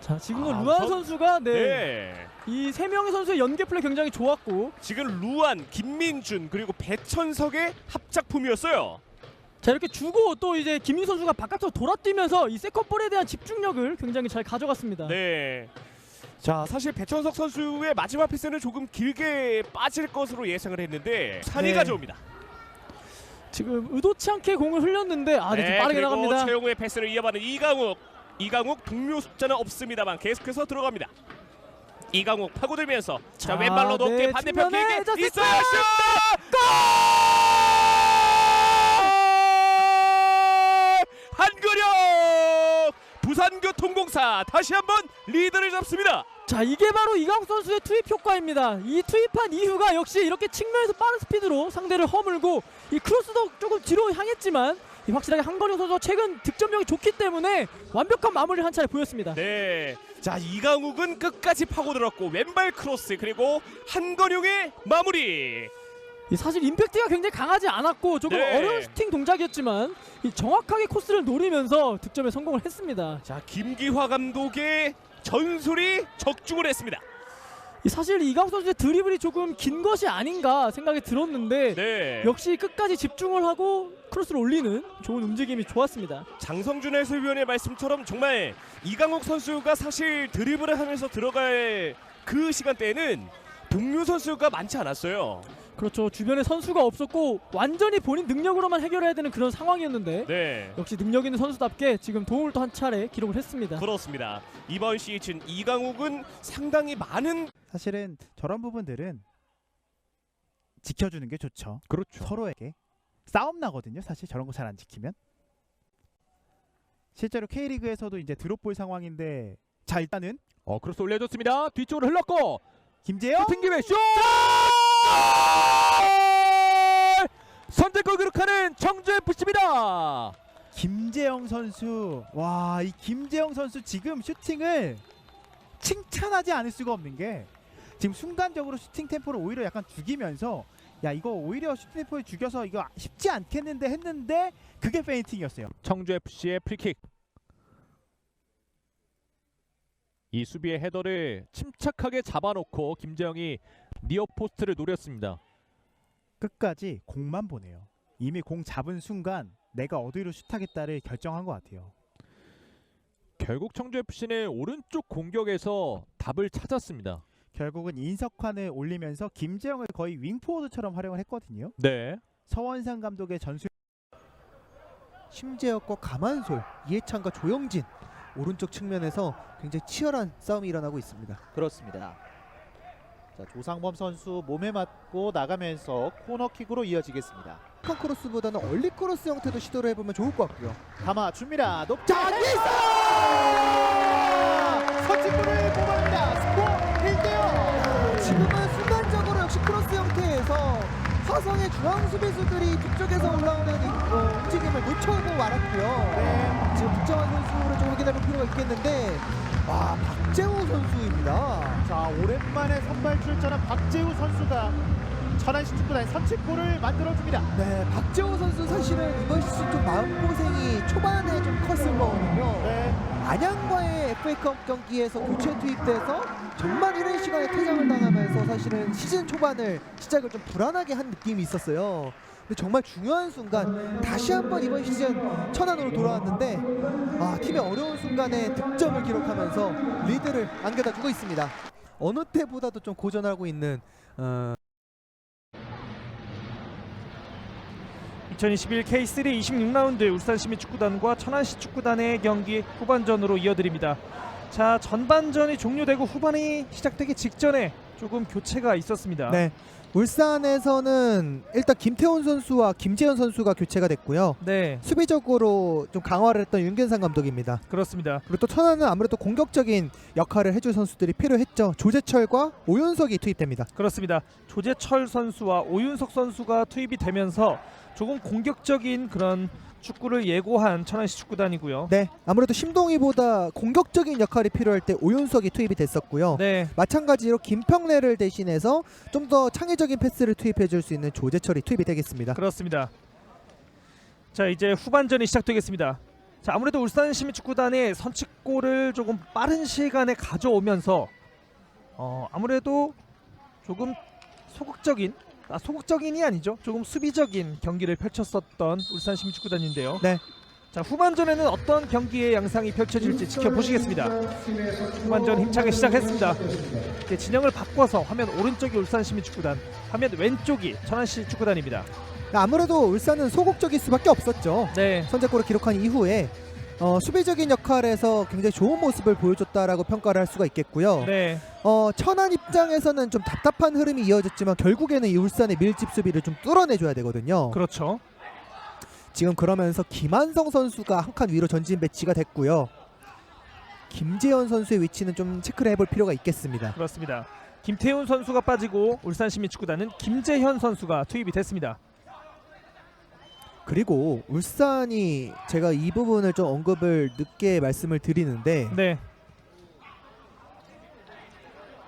자, 지금은 아, 루안 선수가 네. 이 세 명의 선수의 연계 플레이 굉장히 좋았고 지금 루안, 김민준 그리고 배천석의 합작품이었어요. 자, 이렇게 주고 또 이제 김민 선수가 바깥으로 돌아뛰면서 이 세컨볼에 대한 집중력을 굉장히 잘 가져갔습니다. 네. 자, 사실 배천석 선수의 마지막 패스는 조금 길게 빠질 것으로 예상을 했는데 산이 네. 가져옵니다. 지금 의도치 않게 공을 흘렸는데 좀 빠르게 그리고 나갑니다. 최용우의 패스를 이어받는 이강욱 동료 숫자는 없습니다만 계속해서 들어갑니다. 이강욱 파고들면서 자, 왼발로 높게 네, 반대편 측면에 길게 자, 있어요. 세컨! 슛! 골! 한근영! 부산교통공사 다시 한번 리드를 잡습니다. 자, 이게 바로 이강욱 선수의 투입 효과입니다. 이 투입한 이유가 역시 이렇게 측면에서 빠른 스피드로 상대를 허물고 이 크로스도 조금 뒤로 향했지만 이 확실하게 한건영 선수가 최근 득점력이 좋기 때문에 완벽한 마무리를 한 차례 보였습니다. 네. 자, 이강욱은 끝까지 파고들었고 왼발 크로스 그리고 한건용의 마무리. 이 사실 임팩트가 굉장히 강하지 않았고 조금 네. 어려운 슈팅 동작이었지만 이 정확하게 코스를 노리면서 득점에 성공을 했습니다. 자, 김기화 감독의 전술이 적중을 했습니다. 이 사실 이강욱 선수의 드리블이 조금 긴 것이 아닌가 생각이 들었는데 네. 역시 끝까지 집중을 하고 크로스를 올리는 좋은 움직임이 좋았습니다. 장성준 해설위원의 말씀처럼 정말 이강욱 선수가 사실 드리블을 하면서 들어갈 그 시간대에는 동료 선수가 많지 않았어요. 그렇죠. 주변에 선수가 없었고 완전히 본인 능력으로만 해결해야 되는 그런 상황이었는데 네. 역시 능력 있는 선수답게 지금 도움을 또 한 차례 기록을 했습니다. 그렇습니다. 이번 시즌 이강욱은 상당히 많은 사실은 저런 부분들은 지켜주는 게 좋죠. 그렇죠. 서로에게 싸움 나거든요. 사실 저런 거 잘 안 지키면. 실제로 K리그에서도 이제 드롭볼 상황인데 자 일단은 크로스 올려줬습니다. 뒤쪽으로 흘렀고 김재영 튕김에 슛! 선제골 기록하는 청주FC입니다. 김재영 선수 와 이 김재영 선수 지금 슈팅을 칭찬하지 않을 수가 없는 게 지금 순간적으로 슈팅 템포를 오히려 약간 죽이면서 야 이거 오히려 슈팅 템포를 죽여서 이거 쉽지 않겠는데 했는데 그게 페인팅이었어요. 청주FC의 프리킥. 이 수비의 헤더를 침착하게 잡아놓고 김재영이 니어 포스트를 노렸습니다. 끝까지 공만 보네요. 이미 공 잡은 순간 내가 어디로 슛하겠다를 결정한 것 같아요. 결국 청주FC는 오른쪽 공격에서 답을 찾았습니다. 결국은 인석환을 올리면서 김재영을 거의 윙포워드처럼 활용을 했거든요. 네. 서원상 감독의 전술 심재혁과 가만솔, 이해찬과 조영진 오른쪽 측면에서 굉장히 치열한 싸움이 일어나고 있습니다. 그렇습니다. 자, 조상범 선수 몸에 맞고 나가면서 코너킥으로 이어지겠습니다. 크로스보다는 얼리 크로스 형태도 시도를 해보면 좋을 것 같고요. 감아 줍니다. 높게 자, 선취골을 뽑아냅니다. 스코어 1대0. 지금은 순간적으로 역시 크로스 형태에서 화성의 중앙 수비수들이 뒤쪽에서 올라오는 움직임을 놓쳐보고 말았고요. 지금 득점한 선수를 좀 확인해볼 필요가 있겠는데, 와, 박재호 선수입니다. 자, 오랜만에 선발 출전한 박재우 선수가 천안시 축구단 선취골을 만들어줍니다. 네, 박재호 선수 사실은 이번 시즌 좀 마음고생이 초반에 좀 컸을 거거든요. 네. 안양과의 FA컵 경기에서 교체 투입돼서 정말 이른 시간에 퇴장을 당하면서 사실은 시즌 초반을 시작을 좀 불안하게 한 느낌이 있었어요. 근데 정말 중요한 순간 다시 한번 이번 시즌 천안으로 돌아왔는데 팀의 어려운 순간에 득점을 기록하면서 리드를 안겨다 주고 있습니다. 어느 때보다도 좀 고전하고 있는 2021 K3 26라운드 울산시민축구단과 천안시 축구단의 경기 후반전으로 이어드립니다. 자, 전반전이 종료되고 후반이 시작되기 직전에 조금 교체가 있었습니다. 네, 울산에서는 일단 김태훈 선수와 김재현 선수가 교체가 됐고요. 네, 수비적으로 좀 강화를 했던 윤균상 감독입니다. 그렇습니다. 그리고 또 천안은 아무래도 공격적인 역할을 해줄 선수들이 필요했죠. 조재철과 오윤석이 투입됩니다. 그렇습니다. 조재철 선수와 오윤석 선수가 투입이 되면서 조금 공격적인 그런 축구를 예고한 천안시 축구단이고요. 네, 아무래도 심동희보다 공격적인 역할이 필요할 때 오윤석이 투입이 됐었고요. 네, 마찬가지로 김평래를 대신해서 좀 더 창의적인 패스를 투입해줄 수 있는 조재철이 투입이 되겠습니다. 그렇습니다. 자, 이제 후반전이 시작되겠습니다. 자, 아무래도 울산시민축구단의 선취골을 조금 빠른 시간에 가져오면서 아무래도 조금 소극적인이 아니죠. 조금 수비적인 경기를 펼쳤었던 울산시민축구단인데요. 네. 자, 후반전에는 어떤 경기의 양상이 펼쳐질지 지켜보시겠습니다. 후반전 힘차게 시작했습니다. 이제 진영을 바꿔서 화면 오른쪽이 울산시민축구단, 화면 왼쪽이 천안시 축구단입니다. 아무래도 울산은 소극적일 수밖에 없었죠. 네, 선제골을 기록한 이후에 수비적인 역할에서 굉장히 좋은 모습을 보여줬다라고 평가를 할 수가 있겠고요. 네, 천안 입장에서는 좀 답답한 흐름이 이어졌지만 결국에는 이 울산의 밀집 수비를 좀 뚫어내줘야 되거든요. 그렇죠. 지금 그러면서 김한성 선수가 한 칸 위로 전진 배치가 됐고요. 김재현 선수의 위치는 좀 체크를 해볼 필요가 있겠습니다. 그렇습니다. 김태훈 선수가 빠지고 울산시민축구단은 김재현 선수가 투입이 됐습니다. 그리고 울산이 제가 이 부분을 좀 언급을 늦게 말씀을 드리는데 네,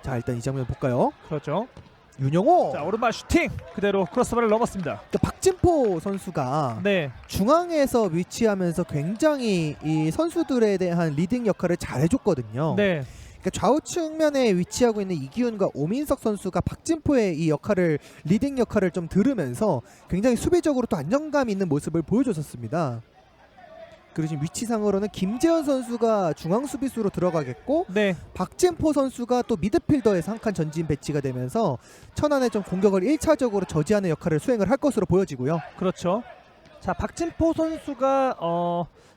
자, 일단 이 장면 볼까요? 그렇죠. 윤영호! 자, 오른발 슈팅 그대로 크로스바를 넘었습니다. 박진포 선수가 네, 중앙에서 위치하면서 굉장히 이 선수들에 대한 리딩 역할을 잘 해줬거든요. 네, 그러니까 좌우 측면에 위치하고 있는 이기훈과 오민석 선수가 박진포의 이 역할을 리딩 역할을 좀 들으면서 굉장히 수비적으로 또 안정감 있는 모습을 보여줬었습니다. 그리고 지금 위치상으로는 김재현 선수가 중앙 수비수로 들어가겠고 네, 박진포 선수가 또 미드필더에서 한 칸 전진 배치가 되면서 천안의 좀 공격을 1차적으로 저지하는 역할을 수행을 할 것으로 보여지고요. 그렇죠. 자, 박진포 선수가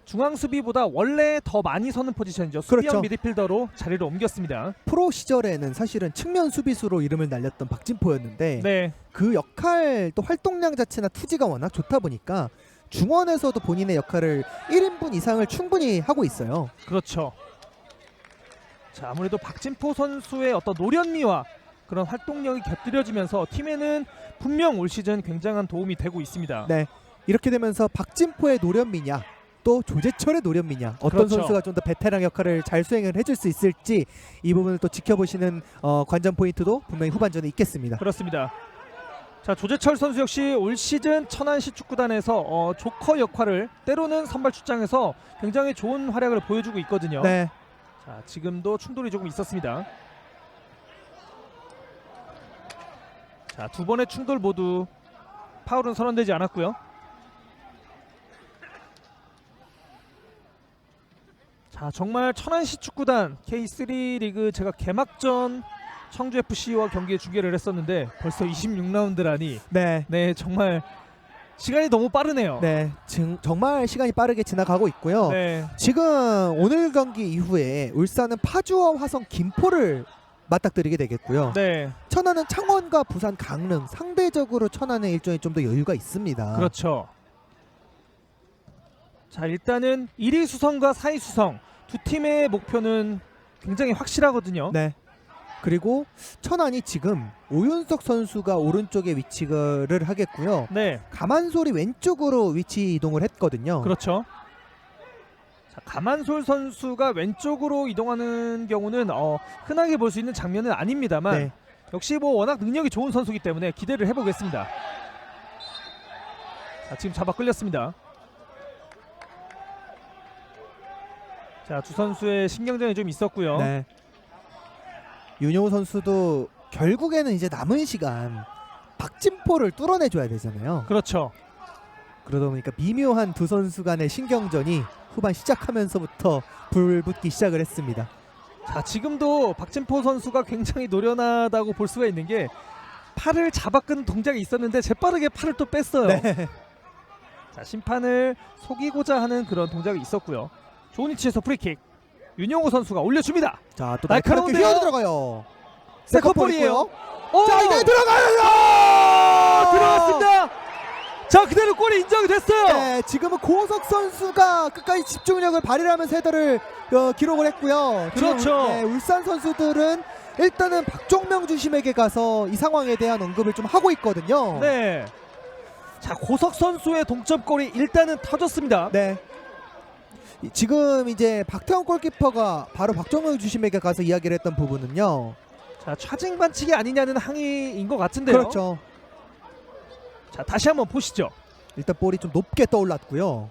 중앙 수비보다 원래 더 많이 서는 포지션이죠. 수비형 그렇죠. 미드필더로 자리를 옮겼습니다. 프로 시절에는 사실은 측면 수비수로 이름을 날렸던 박진포였는데 네, 그 역할 또 활동량 자체나 투지가 워낙 좋다 보니까 중원에서도 본인의 역할을 1인분 이상을 충분히 하고 있어요. 그렇죠. 자, 아무래도 박진포 선수의 어떤 노련미와 그런 활동력이 곁들여지면서 팀에는 분명 올 시즌 굉장한 도움이 되고 있습니다. 네, 이렇게 되면서 박진포의 노련미냐 또 조재철의 노련미냐 어떤 그렇죠. 선수가 좀 더 베테랑 역할을 잘 수행을 해줄 수 있을지 이 부분을 또 지켜보시는 관전 포인트도 분명히 후반전에 있겠습니다. 그렇습니다. 자, 조재철 선수 역시 올 시즌 천안시 축구단에서 조커 역할을 때로는 선발 출장에서 굉장히 좋은 활약을 보여주고 있거든요. 네, 자, 지금도 충돌이 조금 있었습니다. 자, 두 번의 충돌 모두 파울은 선언되지 않았고요. 자, 자, 정말 천안시 축구단 K3 리그 제가 개막전 청주 FC와 경기에 중계를 했었는데 벌써 26라운드라니 네, 정말 시간이 너무 빠르네요. 네, 정말 시간이 빠르게 지나가고 있고요. 네. 지금 오늘 경기 이후에 울산은 파주와 화성, 김포를 맞닥뜨리게 되겠고요. 네. 천안은 창원과 부산, 강릉. 상대적으로 천안의 일정이 좀 더 여유가 있습니다. 그렇죠. 자, 일단은 1위 수성과 4위 수성 두 팀의 목표는 굉장히 확실하거든요. 네. 그리고 천안이 지금 오윤석 선수가 오른쪽에 위치를 하겠고요. 네. 가만솔이 왼쪽으로 위치 이동을 했거든요. 그렇죠. 자, 가만솔 선수가 왼쪽으로 이동하는 경우는 흔하게 볼 수 있는 장면은 아닙니다만 네. 역시 뭐 워낙 능력이 좋은 선수이기 때문에 기대를 해보겠습니다. 자, 지금 잡아 끌렸습니다. 자, 두 선수의 신경전이 좀 있었고요. 네. 윤용우 선수도 결국에는 이제 남은 시간 박진포를 뚫어내줘야 되잖아요. 그렇죠. 그러다 보니까 미묘한 두 선수 간의 신경전이 후반 시작하면서부터 불붙기 시작을 했습니다. 자, 지금도 박진포 선수가 굉장히 노련하다고 볼 수가 있는 게 팔을 잡아 끈 동작이 있었는데 재빠르게 팔을 또 뺐어요. 네. 자, 심판을 속이고자 하는 그런 동작이 있었고요. 좋은 위치에서 프리킥. 윤용호 선수가 올려줍니다. 자, 또 날카로운데요? 날카롭게 휘어 들어가요. 세컨볼이에요. 자, 이제 들어가요. 들어갔습니다. 자, 그대로 골이 인정이 됐어요. 네, 지금은 고석 선수가 끝까지 집중력을 발휘하면서 헤더를 기록을 했고요. 그렇죠. 지금, 네, 울산 선수들은 일단은 박종명 주심에게 가서 이 상황에 대한 언급을 좀 하고 있거든요. 네. 자, 고석 선수의 동점골이 일단은 터졌습니다. 네. 지금 이제 박태원 골키퍼가 바로 박종명 주심에게 가서 이야기를 했던 부분은요. 자, 차징 반칙이 아니냐는 항의인 것 같은데요. 그렇죠. 자, 다시 한번 보시죠. 일단 볼이 좀 높게 떠올랐고요.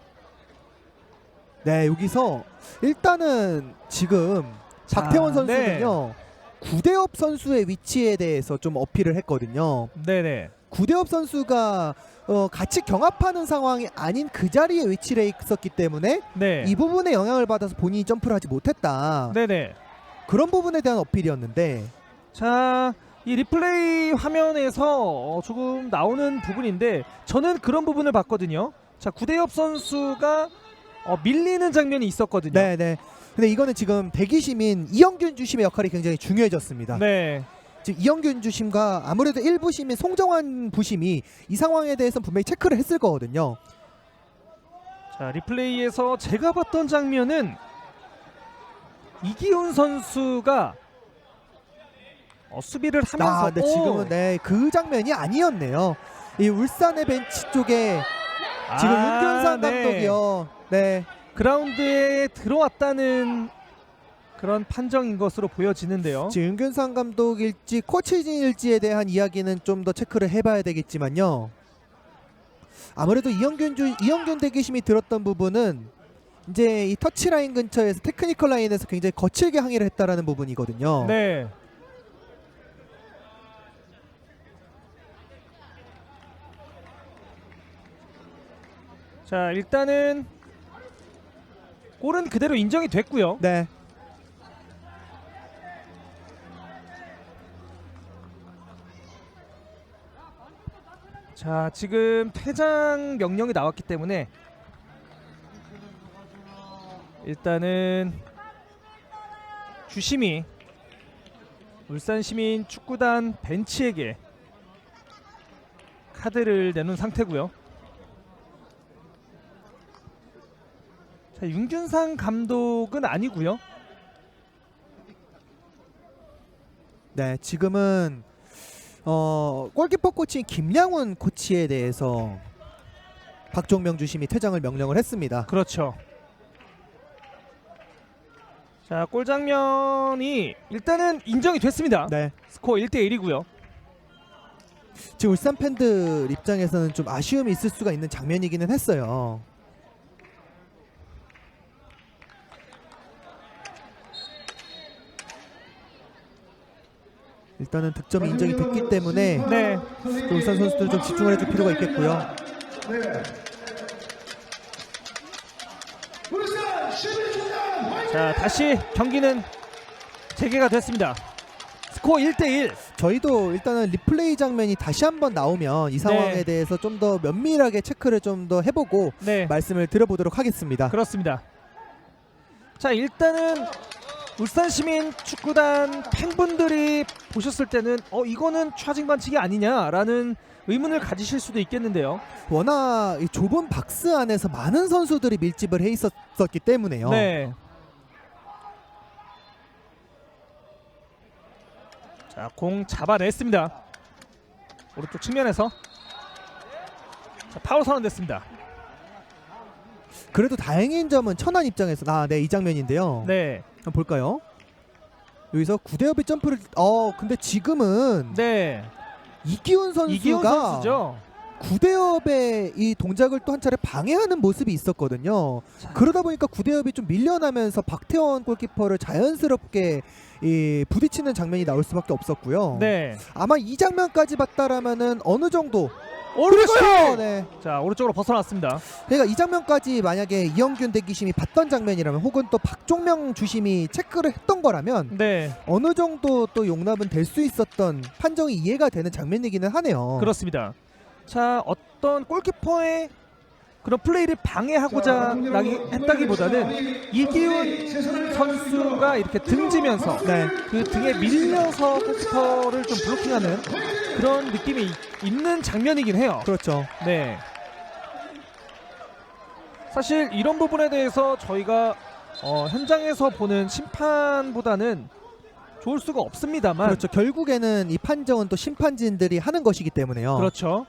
네, 여기서 일단은 지금 자, 박태원 선수는요. 구대엽 선수의 위치에 대해서 좀 어필을 했거든요. 네네. 구대엽 선수가 같이 경합하는 상황이 아닌 그 자리에 위치를 있었기 때문에 네. 이 부분에 영향을 받아서 본인이 점프를 하지 못했다. 네네. 그런 부분에 대한 어필이었는데 자, 이 리플레이 화면에서 조금 나오는 부분인데 저는 그런 부분을 봤거든요. 자, 구대엽 선수가 밀리는 장면이 있었거든요. 네네. 근데 이거는 지금 대기심인 이영균 주심의 역할이 굉장히 중요해졌습니다. 네. 지금 이영균 주심과 아무래도 1부심인 송정환 부심이 이 상황에 대해서 분명히 체크를 했을 거거든요. 자, 리플레이에서 제가 봤던 장면은 이기훈 선수가 수비를 하면서 근데 지금은 그 장면이 아니었네요. 이 울산의 벤치 쪽에 지금 윤균상 감독이요. 네. 그라운드에 들어왔다는 그런 판정인 것으로 보여지는데요. 지금 윤균상 감독일지 코치진일지에 대한 이야기는 좀 더 체크를 해봐야 되겠지만요. 아무래도 이영균 대기심이 들었던 부분은 이제 이 터치라인 근처에서 테크니컬 라인에서 굉장히 거칠게 항의를 했다라는 부분이거든요. 네. 자, 일단은 골은 그대로 인정이 됐고요. 네. 자, 지금 퇴장 명령이 나왔기 때문에 일단은 주심이 울산시민 축구단 벤치에게 카드를 내놓은 상태고요. 자, 윤균상 감독은 아니고요. 네, 지금은 골키퍼 코치인 김양훈 코치에 대해서 박종명 주심이 퇴장을 명령을 했습니다. 그렇죠. 자, 골 장면이 일단은 인정이 됐습니다. 네. 스코어 1대1이고요. 지금 울산 팬들 입장에서는 좀 아쉬움이 있을 수가 있는 장면이기는 했어요. 일단은 득점이 인정이 됐기 때문에 네. 울산 선수들 좀 집중을 해줄 필요가 있겠고요. 울산 11주년 화이팅! 자, 다시 경기는 재개가 됐습니다. 스코어 1대1. 저희도 일단은 리플레이 장면이 다시 한번 나오면 이 상황에 네. 대해서 좀 더 면밀하게 체크를 좀 더 해보고 네, 말씀을 드려보도록 하겠습니다. 그렇습니다. 자, 일단은 울산시민 축구단 팬분들이 보셨을 때는 이거는 차징 반칙이 아니냐라는 의문을 가지실 수도 있겠는데요. 워낙 이 좁은 박스 안에서 많은 선수들이 밀집을 해 있었기 때문에요. 네. 자, 공 잡아냈습니다. 오른쪽 측면에서. 자, 파울 선언됐습니다. 그래도 다행인 점은 천안 입장에서 이 장면인데요. 네. 한번 볼까요? 여기서 구대엽이 점프를 근데 지금은 네. 이기훈 선수가 이기훈 선수죠. 구대엽의 이 동작을 또 한 차례 방해하는 모습이 있었거든요. 그러다 보니까 구대엽이 좀 밀려나면서 박태원 골키퍼를 자연스럽게 부딪히는 장면이 나올 수밖에 없었고요. 네. 아마 이 장면까지 봤다라면은 어느 정도 오른쪽. 네. 자, 오른쪽으로 벗어났습니다. 그러니까 이 장면까지 만약에 이영균 대기심이 봤던 장면이라면 혹은 또 박종명 주심이 체크를 했던 거라면 네. 어느 정도 또 용납은 될 수 있었던 판정이 이해가 되는 장면이기는 하네요. 그렇습니다. 자, 어떤 골키퍼의 그런 플레이를 방해하고자 했다기보다는 이기훈 선수가 이렇게 등지면서 네. 그 등에 밀려서 골키퍼를 좀 블로킹하는 그런 느낌이 있는 장면이긴 해요. 그렇죠. 네. 사실 이런 부분에 대해서 저희가 현장에서 보는 심판보다는 좋을 수가 없습니다만. 그렇죠. 결국에는 이 판정은 또 심판진들이 하는 것이기 때문에요. 그렇죠.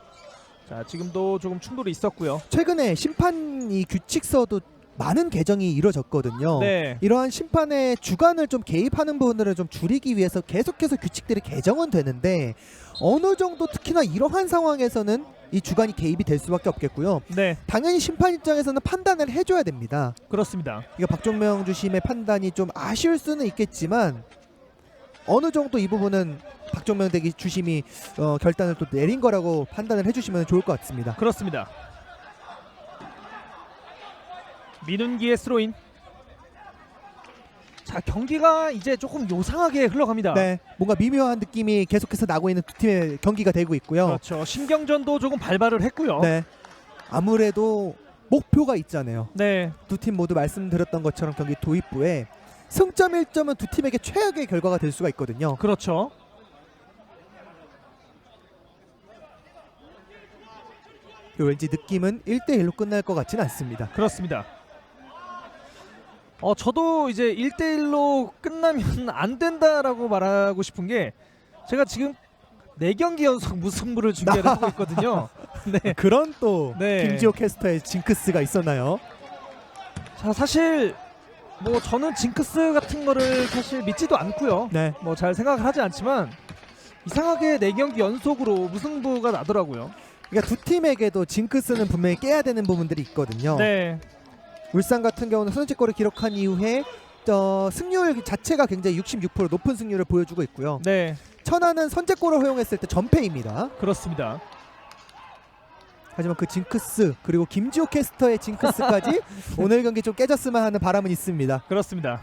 자, 지금도 조금 충돌이 있었고요. 최근에 심판 이 규칙서도 많은 개정이 이루어졌거든요. 네. 이러한 심판의 주관을 좀 개입하는 부분들을 좀 줄이기 위해서 계속해서 규칙들이 개정은 되는데 어느 정도 특히나 이러한 상황에서는 이 주관이 개입이 될 수밖에 없겠고요. 네. 당연히 심판 입장에서는 판단을 해줘야 됩니다. 그렇습니다. 이거 박종명 주심의 판단이 좀 아쉬울 수는 있겠지만 어느 정도 이 부분은 박종명 대기 주심이 결단을 또 내린 거라고 판단을 해주시면 좋을 것 같습니다. 그렇습니다. 민운기의 스로인. 자, 경기가 이제 조금 요상하게 흘러갑니다. 네, 뭔가 미묘한 느낌이 계속해서 나고 있는 두 팀의 경기가 되고 있고요. 그렇죠. 신경전도 조금 발발을 했고요. 네, 아무래도 목표가 있잖아요. 네. 두 팀 모두 말씀드렸던 것처럼 경기 도입부에 승점 1점은 두 팀에게 최악의 결과가 될 수가 있거든요. 그렇죠. 왠지 느낌은 1대1로 끝날 것 같지는 않습니다. 그렇습니다. 저도 이제 1대1로 끝나면 안 된다라고 말하고 싶은 게 제가 지금 4경기 연속 무승부를 중계를 하고 있거든요. 네. 그런 또 네. 김지호 캐스터의 징크스가 있었나요? 자, 사실 뭐 저는 징크스 같은 거를 사실 믿지도 않고요. 네. 뭐 잘 생각을 하지 않지만 이상하게 4경기 연속으로 무승부가 나더라고요. 그러니까 두 팀에게도 징크스는 분명히 깨야 되는 부분들이 있거든요. 네. 울산 같은 경우는 선제골을 기록한 이후에 승률 자체가 굉장히 66% 높은 승률을 보여주고 있고요. 네. 천안은 선제골을 허용했을 때 전패입니다. 그렇습니다. 하지만 그 징크스 그리고 김지호 캐스터의 징크스까지 오늘 경기 좀 깨졌으면 하는 바람은 있습니다. 그렇습니다.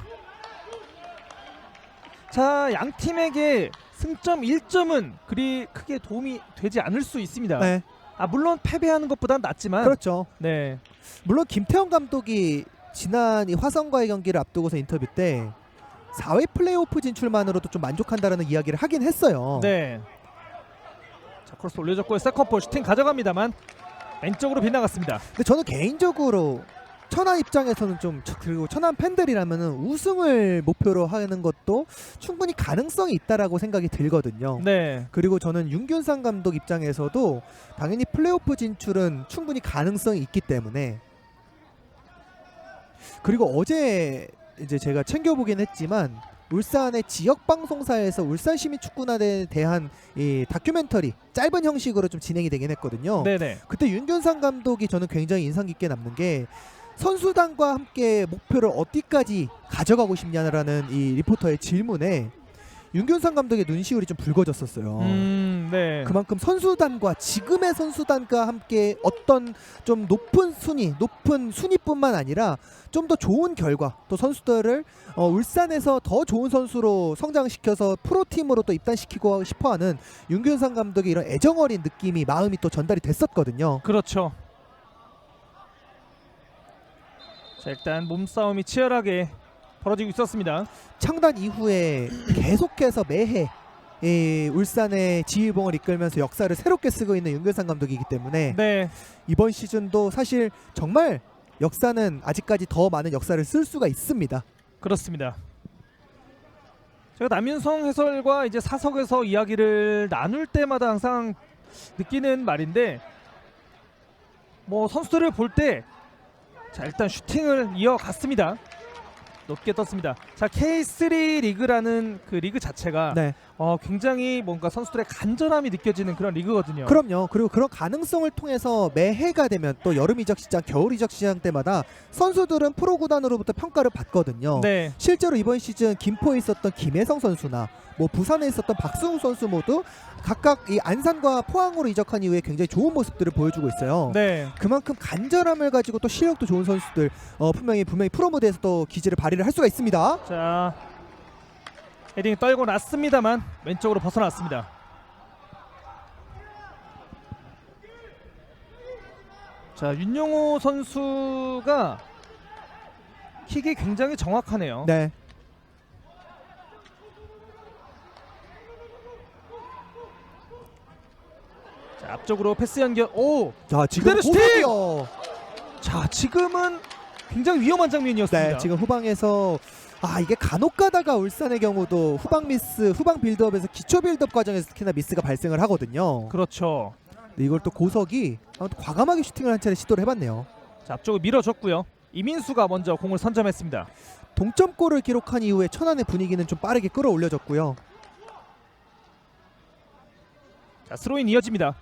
자, 양 팀에게 승점 1점은 그리 크게 도움이 되지 않을 수 있습니다. 네, 물론 패배하는 것보단 낫지만 그렇죠. 네. 물론 김태형 감독이 지난 이 화성과의 경기를 앞두고서 인터뷰 때 4회 플레이오프 진출만으로도 좀 만족한다라는 이야기를 하긴 했어요. 네. 자, 크로스 올려줬고 세컨볼 슈팅 가져갑니다만 왼쪽으로 빗나갔습니다. 근데 저는 개인적으로 천안 입장에서는 그리고 천안 팬들이라면은 우승을 목표로 하는 것도 충분히 가능성이 있다라고 생각이 들거든요. 네. 그리고 저는 윤균상 감독 입장에서도 당연히 플레이오프 진출은 충분히 가능성이 있기 때문에 그리고 어제 이제 제가 챙겨보긴 했지만 울산의 지역 방송사에서 울산 시민 축구단에 대한 이 다큐멘터리 짧은 형식으로 좀 진행이 되긴 했거든요. 네네. 그때 윤균상 감독이 저는 굉장히 인상 깊게 남는 게 선수단과 함께 목표를 어디까지 가져가고 싶냐라는 이 리포터의 질문에 윤균상 감독의 눈시울이 좀 붉어졌었어요. 네. 그만큼 선수단과 지금의 선수단과 함께 어떤 좀 높은 순위뿐만 아니라 좀 더 좋은 결과, 또 선수들을 울산에서 더 좋은 선수로 성장시켜서 프로팀으로 또 입단시키고 싶어하는 윤균상 감독의 이런 애정어린 느낌이, 마음이 또 전달이 됐었거든요. 그렇죠. 자, 일단 몸싸움이 치열하게 벌어지고 있었습니다. 창단 이후에 계속해서 매해 이 울산의 지휘봉을 이끌면서 역사를 새롭게 쓰고 있는 윤균상 감독이기 때문에 네. 이번 시즌도 사실 정말 역사는 아직까지 더 많은 역사를 쓸 수가 있습니다. 그렇습니다. 제가 남윤성 해설과 이제 사석에서 이야기를 나눌 때마다 항상 느끼는 말인데, 뭐 선수들을 볼 때 자, 일단 슈팅을 이어갔습니다. 높게 떴습니다. 자, K3 리그라는 그 리그 자체가 네. 굉장히 뭔가 선수들의 간절함이 느껴지는 그런 리그거든요. 그럼요. 그리고 그런 가능성을 통해서 매해가 되면 또 여름 이적 시장, 겨울 이적 시장 때마다 선수들은 프로 구단으로부터 평가를 받거든요. 네. 실제로 이번 시즌 김포에 있었던 김혜성 선수나 뭐 부산에 있었던 박승우 선수 모두 각각 이 안산과 포항으로 이적한 이후에 굉장히 좋은 모습들을 보여주고 있어요. 네. 그만큼 간절함을 가지고 또 실력도 좋은 선수들 분명히 프로 무대에서 또 기질을 발휘를 할 수가 있습니다. 자, 헤딩 떨고 났습니다만 왼쪽으로 벗어났습니다. 자, 윤용호 선수가 킥이 굉장히 정확하네요. 네. 자, 앞쪽으로 패스 연결. 오! 자, 지금 그대로 슈팅! 후방이요. 자, 지금은 굉장히 위험한 장면이었습니다. 네, 지금 후방에서 이게 간혹 가다가 울산의 경우도 후방 미스, 후방 빌드업에서 기초 빌드업 과정에서 특히나 미스가 발생을 하거든요. 그렇죠. 근데 이걸 또 고석이 아무튼 과감하게 슈팅을 한 차례 시도를 해봤네요. 자, 앞쪽을 밀어줬고요. 이민수가 먼저 공을 선점했습니다. 동점골을 기록한 이후에 천안의 분위기는 좀 빠르게 끌어올려졌고요. 자, 스로인 이어집니다.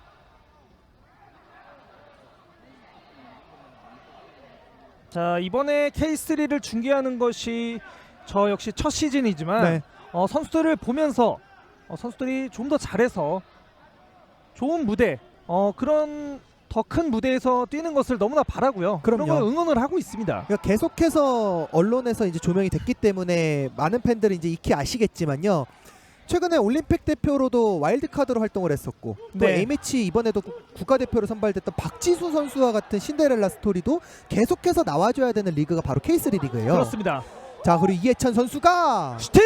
자, 이번에 K3를 중계하는 것이 저 역시 첫 시즌이지만 네. 선수들을 보면서 선수들이 좀 더 잘해서 좋은 무대, 그런 더 큰 무대에서 뛰는 것을 너무나 바라고요. 그런 그럼요. 걸 응원을 하고 있습니다. 그러니까 계속해서 언론에서 이제 조명이 됐기 때문에 많은 팬들이 이제 익히 아시겠지만요. 최근에 올림픽 대표로도 와일드카드로 활동을 했었고 또 네. A매치 이번에도 국가대표로 선발됐던 박지수 선수와 같은 신데렐라 스토리도 계속해서 나와줘야 되는 리그가 바로 K3 리그예요. 그렇습니다. 자, 그리고 이해찬 선수가 슈팅!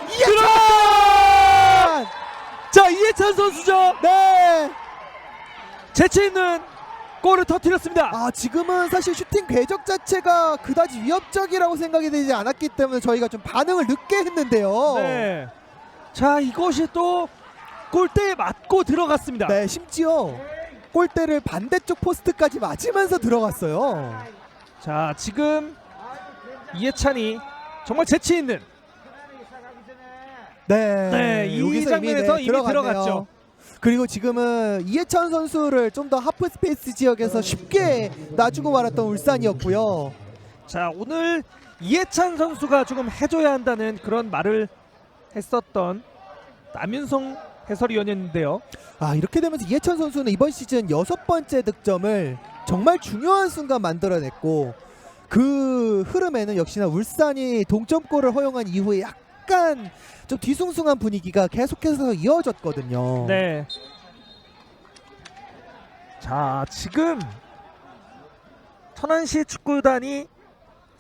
이해찬! 자, 이해찬 선수죠. 네. 재치 있는 골을 터뜨렸습니다. 지금은 사실 슈팅 궤적 자체가 그다지 위협적이라고 생각이 되지 않았기 때문에 저희가 좀 반응을 늦게 했는데요. 네. 자, 이것이 또 골대에 맞고 들어갔습니다. 네, 심지어 골대를 반대쪽 포스트까지 맞으면서 들어갔어요. 자, 지금 이해찬이 정말 재치 있는 네, 이 여기서 장면에서 이미 들어갔네요. 들어갔죠. 그리고 지금은 이해찬 선수를 좀 더 하프 스페이스 지역에서 쉽게 놔주고 말았던 울산이었고요. 자, 오늘 이해찬 선수가 조금 해줘야 한다는 그런 말을 했었던 남윤성 해설위원이었는데요. 이렇게 되면서 이해찬 선수는 이번 시즌 6번째 득점을 정말 중요한 순간 만들어냈고, 그 흐름에는 역시나 울산이 동점골을 허용한 이후에 약간 좀 뒤숭숭한 분위기가 계속해서 이어졌거든요. 네. 자, 지금 천안시 축구단이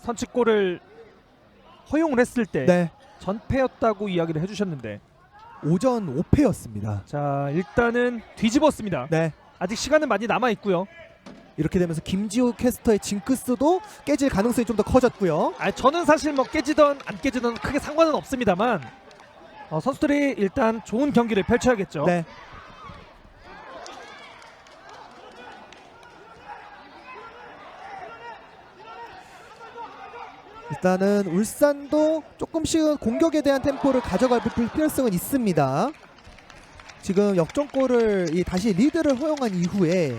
선취골을 허용을 했을 때 네. 전패였다고 이야기를 해주셨는데, 오전 5패였습니다. 자, 일단은 뒤집었습니다. 네. 아직 시간은 많이 남아 있고요. 이렇게 되면서 김지호 캐스터의 징크스도 깨질 가능성이 좀 더 커졌고요. 저는 사실 뭐 깨지던 안 깨지던 크게 상관은 없습니다만 선수들이 일단 좋은 경기를 펼쳐야겠죠. 네. 일단은 울산도 조금씩은 공격에 대한 템포를 가져갈 필요성은 있습니다. 지금 역전골을 다시 리드를 허용한 이후에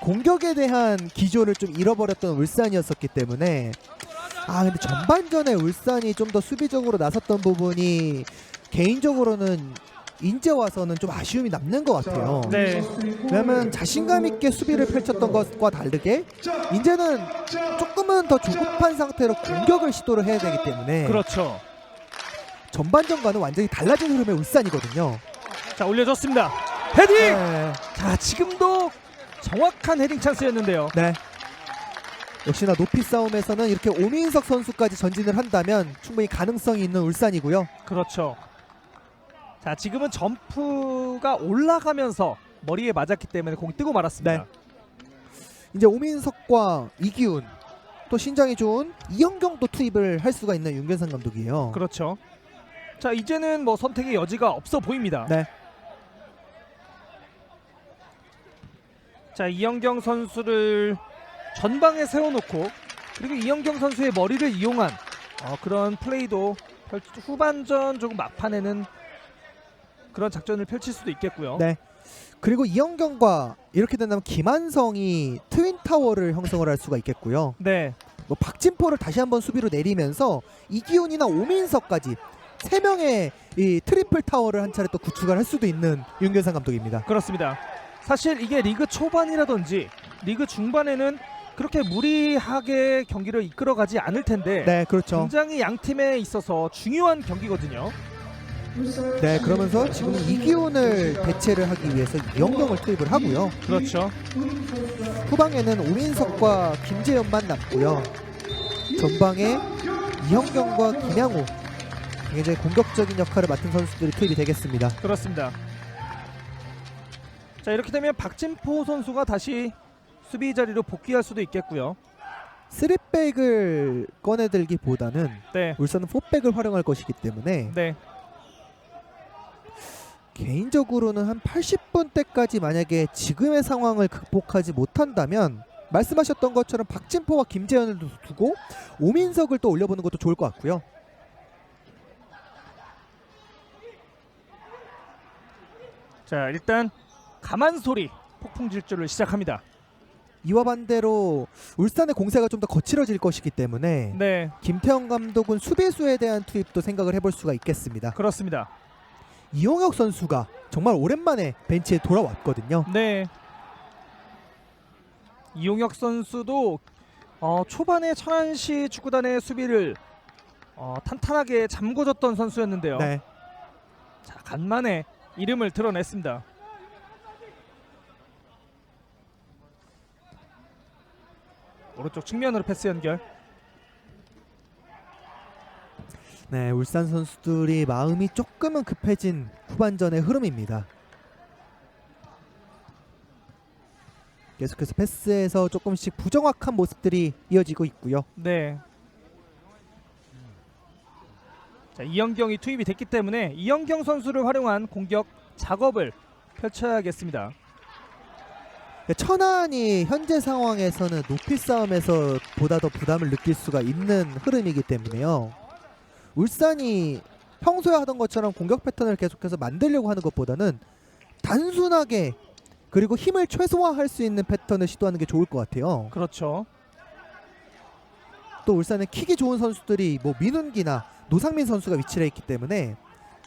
공격에 대한 기조를 좀 잃어버렸던 울산이었었기 때문에 근데 전반전에 울산이 좀 더 수비적으로 나섰던 부분이 개인적으로는 인제 와서는 좀 아쉬움이 남는 것 같아요. 네. 왜냐면 자신감 있게 수비를 펼쳤던 것과 다르게 인제는 조금은 더 조급한 상태로 공격을 시도를 해야 되기 때문에 그렇죠. 전반전과는 완전히 달라진 흐름의 울산이거든요. 자, 올려줬습니다. 헤딩! 네. 자, 지금도 정확한 헤딩 찬스였는데요. 네. 역시나 높이 싸움에서는 이렇게 오민석 선수까지 전진을 한다면 충분히 가능성이 있는 울산이고요. 그렇죠. 자, 지금은 점프가 올라가면서 머리에 맞았기 때문에 공이 뜨고 말았습니다. 네. 이제 오민석과 이기훈 또 신장이 좋은 이현경도 투입을 할 수가 있는 윤균상 감독이에요. 그렇죠. 자, 이제는 뭐 선택의 여지가 없어 보입니다. 네. 자, 이현경 선수를 전방에 세워놓고 그리고 이현경 선수의 머리를 이용한 그런 플레이도 후반전 조금 막판에는 그런 작전을 펼칠 수도 있겠고요. 네. 그리고 이현경과 이렇게 된다면 김한성이 트윈타워를 형성을 할 수가 있겠고요. 네. 뭐 박진포를 다시 한번 수비로 내리면서 이기훈이나 오민석까지 3명의 이 트리플 타워를 한 차례 또 구축을 할 수도 있는 윤균상 감독입니다. 그렇습니다. 사실 이게 리그 초반이라든지 리그 중반에는 그렇게 무리하게 경기를 이끌어가지 않을 텐데 네, 그렇죠. 굉장히 양 팀에 있어서 중요한 경기거든요. 네, 그러면서 지금 이기훈을 대체를 하기 위해서 이현경을 투입을 하고요. 그렇죠. 후방에는 오민석과 김재현만 남고요. 전방에 이현경과 김양호 굉장히 공격적인 역할을 맡은 선수들이 투입이 되겠습니다. 그렇습니다. 자, 이렇게 되면 박진포 선수가 다시 수비 자리로 복귀할 수도 있겠고요. 3백을 꺼내들기보다는 네. 울산은 4백을 활용할 것이기 때문에 네. 개인적으로는 한 80분 때까지 만약에 지금의 상황을 극복하지 못한다면 말씀하셨던 것처럼 박진포와 김재현을 두고 오민석을 또 올려보는 것도 좋을 것 같고요. 자, 일단 가만소리 폭풍 질주를 시작합니다. 이와 반대로 울산의 공세가 좀 더 거칠어질 것이기 때문에 네, 김태형 감독은 수비수에 대한 투입도 생각을 해볼 수가 있겠습니다. 그렇습니다. 이용혁 선수가 정말 오랜만에 벤치에 돌아왔거든요. 네. 이용혁 선수도 초반에 천안시 축구단의 수비를 탄탄하게 잠궈줬던 선수였는데요. 네. 자, 간만에 이름을 드러냈습니다. 오른쪽 측면으로 패스 연결. 네, 울산 선수들이 마음이 조금은 급해진 후반전의 흐름입니다. 계속해서 패스에서 조금씩 부정확한 모습들이 이어지고 있고요. 네. 자, 이현경이 투입이 됐기 때문에 이현경 선수를 활용한 공격 작업을 펼쳐야겠습니다. 천안이 현재 상황에서는 높이 싸움에서 보다 더 부담을 느낄 수가 있는 흐름이기 때문에요. 울산이 평소에 하던 것처럼 공격 패턴을 계속해서 만들려고 하는 것보다는 단순하게 그리고 힘을 최소화할 수 있는 패턴을 시도하는 게 좋을 것 같아요. 그렇죠. 또 울산의 킥이 좋은 선수들이 뭐 민훈기나 노상민 선수가 위치를 했기 때문에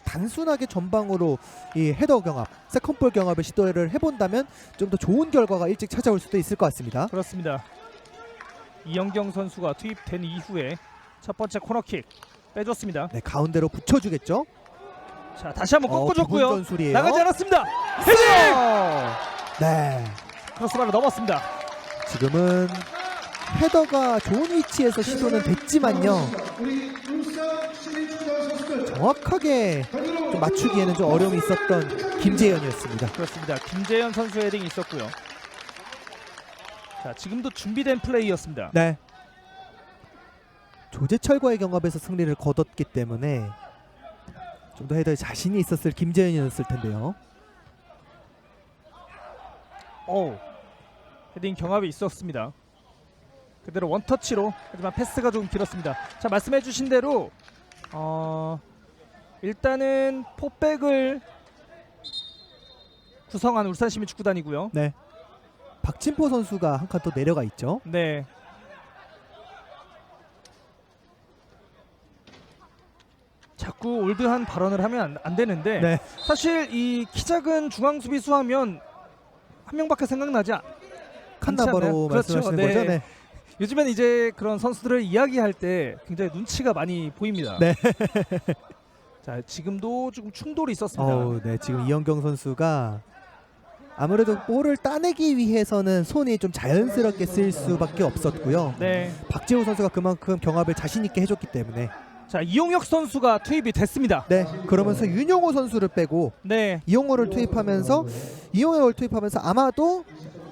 단순하게 전방으로 이 헤더 경합, 세컨볼 경합을 시도를 해본다면 좀 더 좋은 결과가 일찍 찾아올 수도 있을 것 같습니다. 그렇습니다. 이현경 선수가 투입된 이후에 첫 번째 코너킥 빼줬습니다. 네, 가운데로 붙여주겠죠. 자, 다시 한번 꺾어줬고요. 전술이에요. 나가지 않았습니다. 헤딩! 네, 크로스바를 넘었습니다. 지금은 헤더가 좋은 위치에서 시도는 됐지만요. 정확하게 좀 맞추기에는 좀 어려움이 있었던 김재현이었습니다. 그렇습니다. 김재현 선수의 헤딩이 있었고요. 자, 지금도 준비된 플레이였습니다. 네. 조재철과의 경합에서 승리를 거뒀기 때문에 좀 더 헤더에 자신이 있었을 김재현이었을 텐데요. 헤딩 경합이 있었습니다. 그대로 원터치로, 하지만 패스가 조금 길었습니다. 자, 말씀해주신 대로 일단은 포백을 구성한 울산시민축구단이고요. 네. 박진포 선수가 한 칸 또 내려가 있죠. 네. 자꾸 올드한 발언을 하면 안 되는데 네. 사실 이 키 작은 중앙 수비수 하면 한 명밖에 생각나지 칸나바로 그렇죠. 말씀하시는 네. 거죠? 네. 요즘엔 이제 그런 선수들을 이야기할 때 굉장히 눈치가 많이 보입니다. 네. 자, 지금도 조금 충돌이 있었습니다. 네. 지금 이영경 선수가 아무래도 볼을 따내기 위해서는 손이 좀 자연스럽게 쓸 수밖에 없었고요. 네. 박재호 선수가 그만큼 경합을 자신 있게 해줬기 때문에 자, 이용혁 선수가 투입이 됐습니다. 네. 그러면서 윤용호 선수를 빼고 네. 이용호를 투입하면서 아마도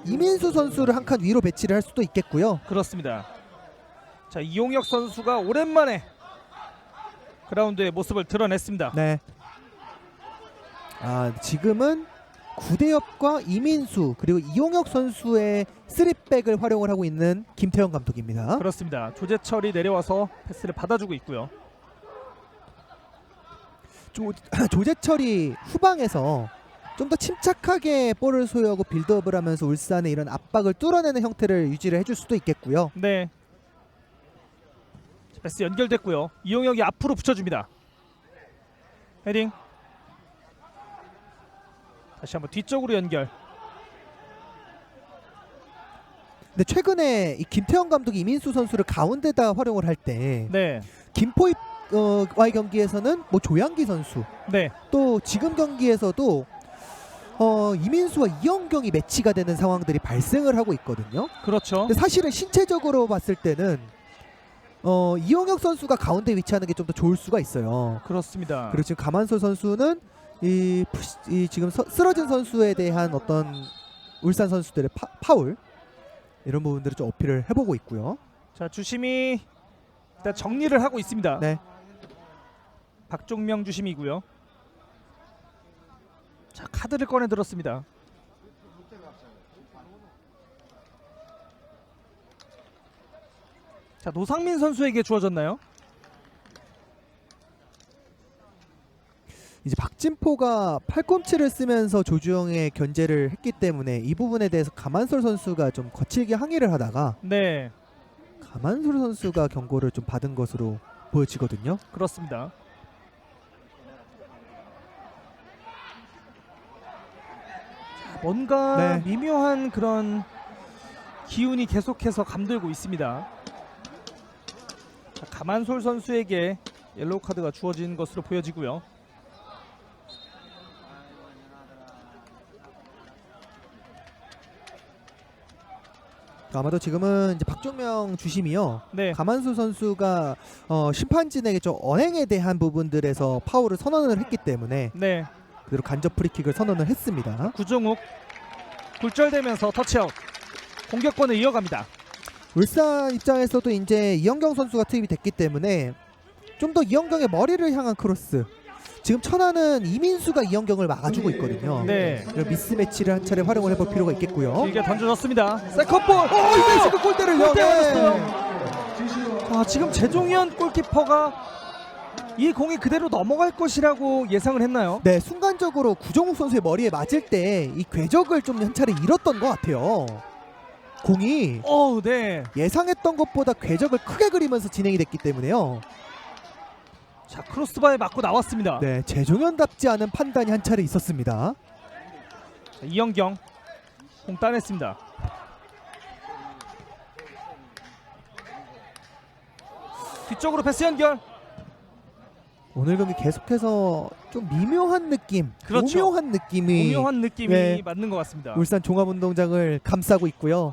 이민수 선수를 한 칸 위로 배치를 할 수도 있겠고요. 그렇습니다. 자, 이용혁 선수가 오랜만에 그라운드의 모습을 드러냈습니다. 네. 지금은 구대엽과 이민수 그리고 이용혁 선수의 3백을 활용을 하고 있는 김태형 감독입니다. 그렇습니다. 조재철이 내려와서 패스를 받아주고 있고요. 조재철이 후방에서 좀 더 침착하게 볼을 소유하고 빌드업을 하면서 울산의 이런 압박을 뚫어내는 형태를 유지를 해줄 수도 있겠고요. 네. 패스 연결됐고요. 이용혁이 앞으로 붙여줍니다. 헤딩. 다시 한번 뒤쪽으로 연결. 근데 최근에 이 김태형 감독이 이민수 선수를 가운데다 활용을 할 때 네. 김포입 와의 경기에서는 뭐 조양기 선수 네. 또 지금 경기에서도 이민수와 이영경이 매치가 되는 상황들이 발생을 하고 있거든요. 그렇죠. 근데 사실은 신체적으로 봤을 때는 이영혁 선수가 가운데 위치하는 게 좀 더 좋을 수가 있어요. 그렇습니다. 그리고 지금 가만솔 선수는 이 지금 쓰러진 선수에 대한 어떤 울산 선수들의 파울 이런 부분들을 좀 어필을 해보고 있고요. 자, 주심이 일단 정리를 하고 있습니다. 네. 박종명 주심이고요. 자, 카드를 꺼내 들었습니다. 자, 노상민 선수에게 주어졌나요? 이제 박진포가 팔꿈치를 쓰면서 조주영의 견제를 했기 때문에 이 부분에 대해서 가만솔 선수가 좀 거칠게 항의를 하다가 네, 가만솔 선수가 경고를 좀 받은 것으로 보여지거든요. 그렇습니다. 자, 뭔가 네. 미묘한 그런 기운이 계속해서 감돌고 있습니다. 자, 가만솔 선수에게 옐로우 카드가 주어진 것으로 보여지고요. 아마도 지금은 이제 박종명 주심이요. 네, 가만솔 선수가 심판진에게 좀 언행에 대한 부분들에서 파울을 선언을 했기 때문에 네. 그대로 간접 프리킥을 선언을 했습니다. 구종욱 굴절되면서 터치아웃. 공격권을 이어갑니다. 울산 입장에서도 이제 이영경 선수가 투입이 됐기 때문에 좀 더 이영경의 머리를 향한 크로스. 지금 천안은 이민수가 이영경을 막아주고 있거든요. 네, 이런 미스매치를 한 차례 활용을 해볼 필요가 있겠고요. 길게 던져줬습니다. 세컨볼. 이민수가 골대를 골대 넣었어요. 맞았어요. 자, 지금 재종현 골키퍼가 이 공이 그대로 넘어갈 것이라고 예상을 했나요? 네, 순간적으로 구정욱 선수의 머리에 맞을 때 이 궤적을 좀 한 차례 잃었던 것 같아요. 공이 네. 예상했던 것보다 궤적을 크게 그리면서 진행이 됐기 때문에요. 자, 크로스바에 맞고 나왔습니다. 네, 재종현답지 않은 판단이 한 차례 있었습니다. 자, 이영경 공 따냈습니다. 뒤쪽으로 패스 연결. 오늘 경기 계속해서 좀 미묘한 느낌, 그렇죠. 오묘한 느낌이 오묘한 느낌이 네. 맞는 것 같습니다. 울산 종합운동장을 감싸고 있고요.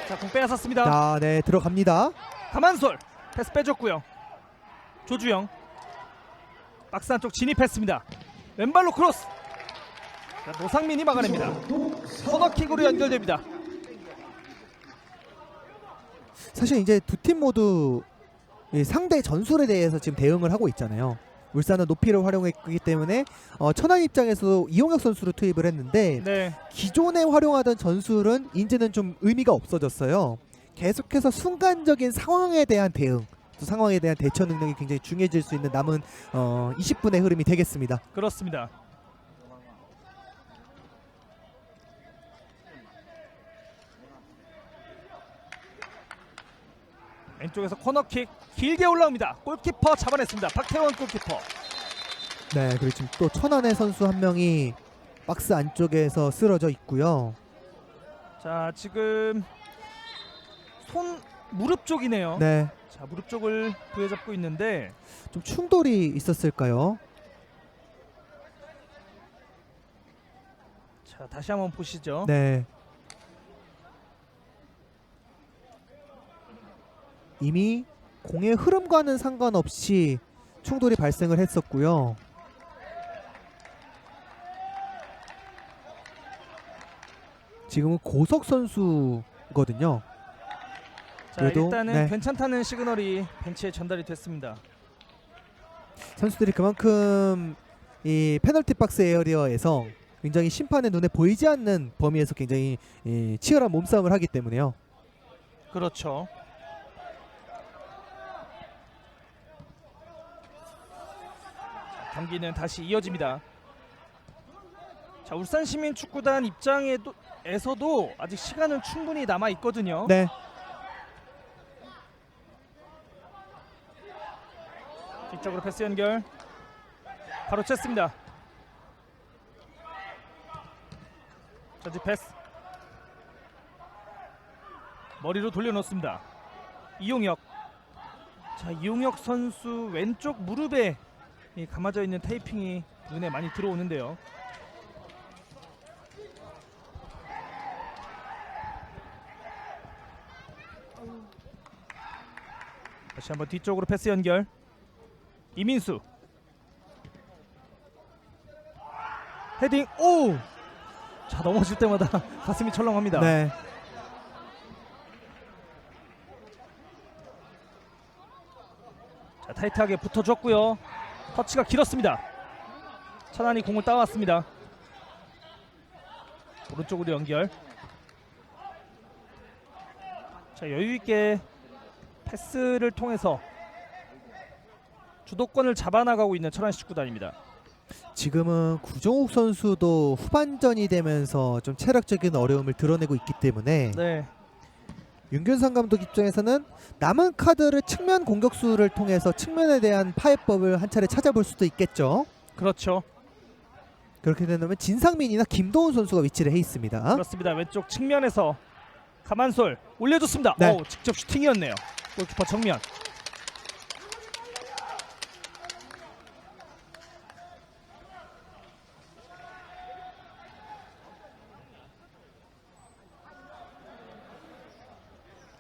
자, 공 빼앗았습니다. 자, 네, 들어갑니다. 가만솔 패스 빼줬고요. 조주영 박스 안쪽 진입했습니다. 왼발로 크로스. 자, 노상민이 막아냅니다. 코너킥으로 연결됩니다. 사실 이제 두 팀 모두 이 상대 전술에 대해서 지금 대응을 하고 있잖아요. 울산은 높이를 활용했기 때문에 천안 입장에서도 이용혁 선수를 투입을 했는데 네, 기존에 활용하던 전술은 이제는 좀 의미가 없어졌어요. 계속해서 순간적인 상황에 대한 대응, 또 상황에 대한 대처 능력이 굉장히 중요해질 수 있는 남은 20분의 흐름이 되겠습니다. 그렇습니다. 쪽에서 코너킥 길게 올라옵니다. 골키퍼 잡아냈습니다. 박태원 골키퍼. 네, 그리고 지금 또 천안의 선수 한 명이 박스 안쪽에서 쓰러져 있고요. 자, 지금 무릎 쪽이네요. 네, 자, 무릎 쪽을 부여잡고 있는데 좀 충돌이 있었을까요? 자, 다시 한번 보시죠. 네. 이미 공의 흐름과는 상관없이 충돌이 발생을 했었고요. 지금은 고석 선수거든요. 자, 그래도, 일단은 네. 괜찮다는 시그널이 벤치에 전달이 됐습니다. 선수들이 그만큼 이 페널티 박스 에어리어에서 굉장히 심판의 눈에 보이지 않는 범위에서 굉장히 치열한 몸싸움을 하기 때문에요. 그렇죠. 자, 경기는 다시 이어집니다. 자, 울산시민축구단 입장에서도 아직 시간은 충분히 남아 있거든요. 네. 뒤쪽으로 패스 연결. 바로 챘습니다. 저지 패스. 머리로 돌려놓습니다. 이용혁. 자, 이용혁 선수 왼쪽 무릎에 감아져 있는 테이핑이 눈에 많이 들어오는데요. 다시 한번 뒤쪽으로 패스 연결. 이민수. 헤딩. 오! 자, 넘어질 때마다 가슴이 철렁합니다. 네. 자, 타이트하게 붙어줬고요. 터치가 길었습니다. 천안이 공을 따왔습니다. 오른쪽으로 연결. 자, 여유있게 패스를 통해서 주도권을 잡아나가고 있는 천안시 축구단입니다. 지금은 구종욱 선수도 후반전이 되면서 좀 체력적인 어려움을 드러내고 있기 때문에 네, 윤균상 감독 입장에서는 남은 카드를 측면 공격수를 통해서 측면에 대한 파해법을 한 차례 찾아볼 수도 있겠죠. 그렇죠. 그렇게 된다면 진상민이나 김도훈 선수가 위치를 해 있습니다. 그렇습니다. 왼쪽 측면에서 가만솔 올려줬습니다. 네. 오, 직접 슈팅이었네요. 골키퍼 정면.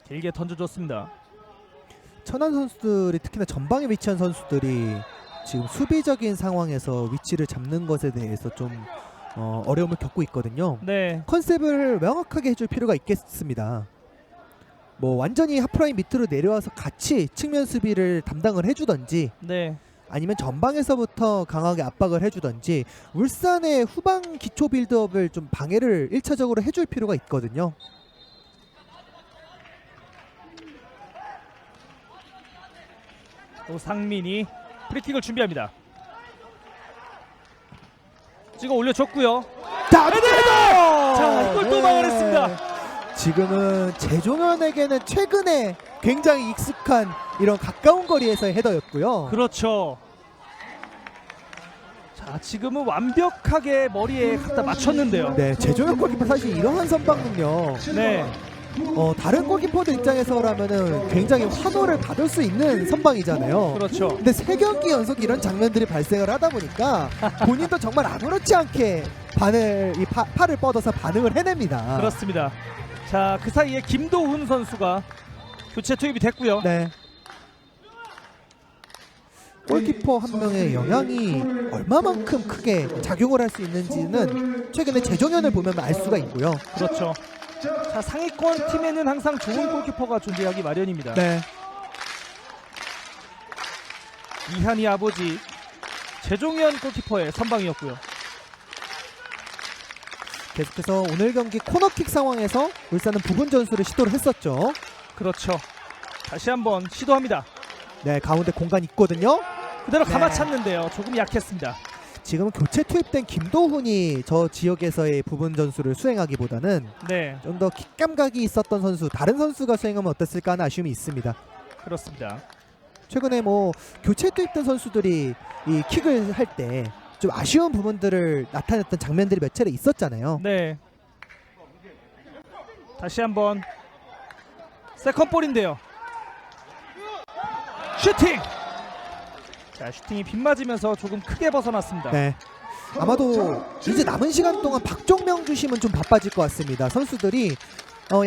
길게 던져줬습니다. 천안 선수들이 특히나 전방에 위치한 선수들이 지금 수비적인 상황에서 위치를 잡는 것에 대해서 좀 어려움을 겪고 있거든요. 네, 컨셉을 명확하게 해줄 필요가 있겠습니다. 뭐 완전히 하프라인 밑으로 내려와서 같이 측면 수비를 담당을 해주던지 네, 아니면 전방에서부터 강하게 압박을 해주던지 울산의 후방 기초 빌드업을 좀 방해를 1차적으로 해줄 필요가 있거든요. 또 상민이 프리킥을 준비합니다. 찍어 올려줬고요. 자, 자, 이걸 또 막아냈습니다. 지금은 재종현에게는 최근에 굉장히 익숙한 이런 가까운 거리에서의 헤더였고요. 그렇죠. 자, 지금은 완벽하게 머리에 갖다 맞췄는데요. 네, 재종현 골키퍼 사실 이러한 선방 능력 네, 다른 골키퍼들 입장에서라면은 굉장히 환호를 받을 수 있는 선방이잖아요. 그렇죠. 근데 3경기 연속 이런 장면들이 발생을 하다 보니까 본인도 정말 아무렇지 않게 팔을 뻗어서 반응을 해냅니다. 그렇습니다. 자, 그 사이에 김도훈 선수가 교체 투입이 됐고요. 네. 골키퍼 한 명의 영향이 얼마만큼 크게 작용을 할 수 있는지는 최근에 재정연을 보면 알 수가 있고요. 그렇죠. 자, 상위권 팀에는 항상 좋은 골키퍼가 존재하기 마련입니다. 네. 이한이 아버지 재종현 골키퍼의 선방이었고요. 계속해서 오늘 경기 코너킥 상황에서 울산은 부분 전술을 시도를 했었죠. 그렇죠. 다시 한번 시도합니다. 네, 가운데 공간 있거든요. 그대로 네. 감아찼는데요. 조금 약했습니다. 지금 교체 투입된 김도훈이 저 지역에서의 부분 전술을 수행하기보다는 네, 좀 더 킥감각이 있었던 선수, 다른 선수가 수행하면 어땠을까 하는 아쉬움이 있습니다. 그렇습니다. 최근에 뭐 교체 투입된 선수들이 이 킥을 할 때 좀 아쉬운 부분들을 나타냈던 장면들이 몇 차례 있었잖아요. 네. 다시 한번 세컨볼인데요. 슈팅. 자, 슈팅이 빗맞으면서 조금 크게 벗어났습니다. 네. 아마도 이제 남은 시간 동안 박종명 주심은 좀 바빠질 것 같습니다. 선수들이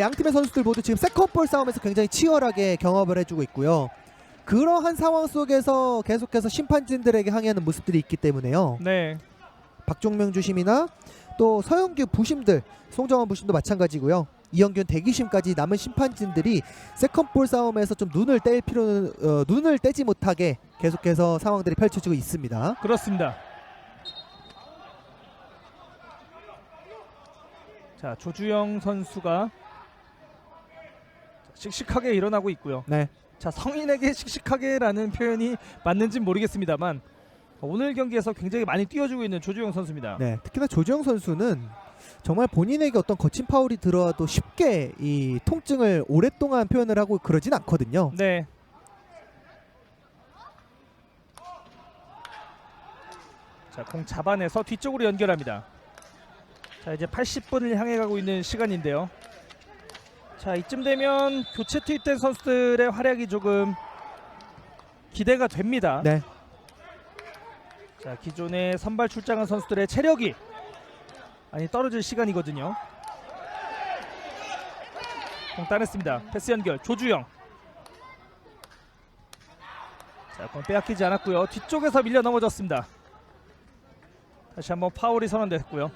양 팀의 선수들 모두 지금 세컨볼 싸움에서 굉장히 치열하게 경합을 해주고 있고요. 그러한 상황 속에서 계속해서 심판진들에게 항의하는 모습들이 있기 때문에요. 네. 박종명 주심이나 또 서영규 부심들, 송정원 부심도 마찬가지고요. 이영균 대기심까지 남은 심판진들이 세컨볼 싸움에서 좀 눈을 떼지 못하게 계속해서 상황들이 펼쳐지고 있습니다. 그렇습니다. 자, 조주영 선수가 씩씩하게 일어나고 있고요. 네. 자, 성인에게 씩씩하게라는 표현이 맞는지는 모르겠습니다만 오늘 경기에서 굉장히 많이 뛰어주고 있는 조주영 선수입니다. 네, 특히나 조주영 선수는 정말 본인에게 어떤 거친 파울이 들어와도 쉽게 이 통증을 오랫동안 표현을 하고 그러진 않거든요. 네. 자, 공 잡아내서 뒤쪽으로 연결합니다. 자, 이제 80분을 향해 가고 있는 시간인데요. 자, 이쯤 되면 교체 투입된 선수들의 활약이 조금 기대가 됩니다. 네. 자, 기존에 선발 출장한 선수들의 체력이 많이 떨어질 시간이거든요. 공 따냈습니다. 패스 연결 조주영. 자, 공 빼앗기지 않았고요. 뒤쪽에서 밀려 넘어졌습니다. 다시 한번 파울이 선언됐고요.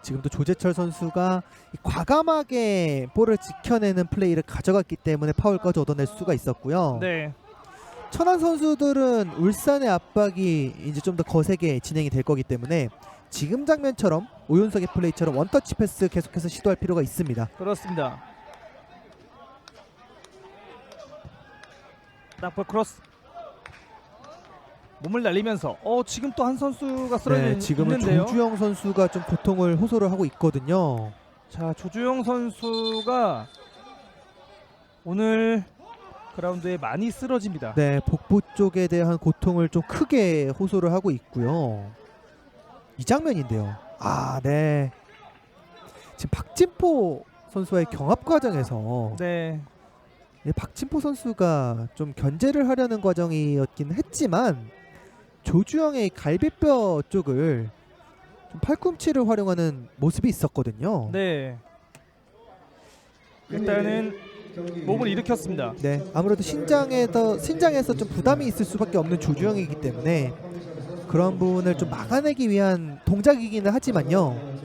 지금도 조재철 선수가 과감하게 볼을 지켜내는 플레이를 가져갔기 때문에 파울까지 얻어낼 수가 있었고요. 네. 천안 선수들은 울산의 압박이 이제 좀 더 거세게 진행이 될 거기 때문에 지금 장면처럼 오윤석의 플레이처럼 원터치 패스 계속해서 시도할 필요가 있습니다. 그렇습니다. 땅볼 크로스. 몸을 날리면서 지금 또 한 선수가 쓰러져 지금은 있는데요. 조주영 선수가 좀 고통을 호소를 하고 있거든요. 자, 조주영 선수가 오늘 그라운드에 많이 쓰러집니다. 네, 복부 쪽에 대한 고통을 좀 크게 호소를 하고 있고요. 이 장면인데요. 아, 네. 지금 박진포 선수와의 경합 과정에서 네. 박진포 선수가 좀 견제를 하려는 과정이었긴 했지만 조주영의 갈비뼈 쪽을 좀 팔꿈치를 활용하는 모습이 있었거든요. 네. 일단은 몸을 일으켰습니다. 네, 아무래도 신장에서 좀 부담이 있을 수밖에 없는 조주영이기 때문에 그런 부분을 좀 막아내기 위한 동작이기는 하지만요.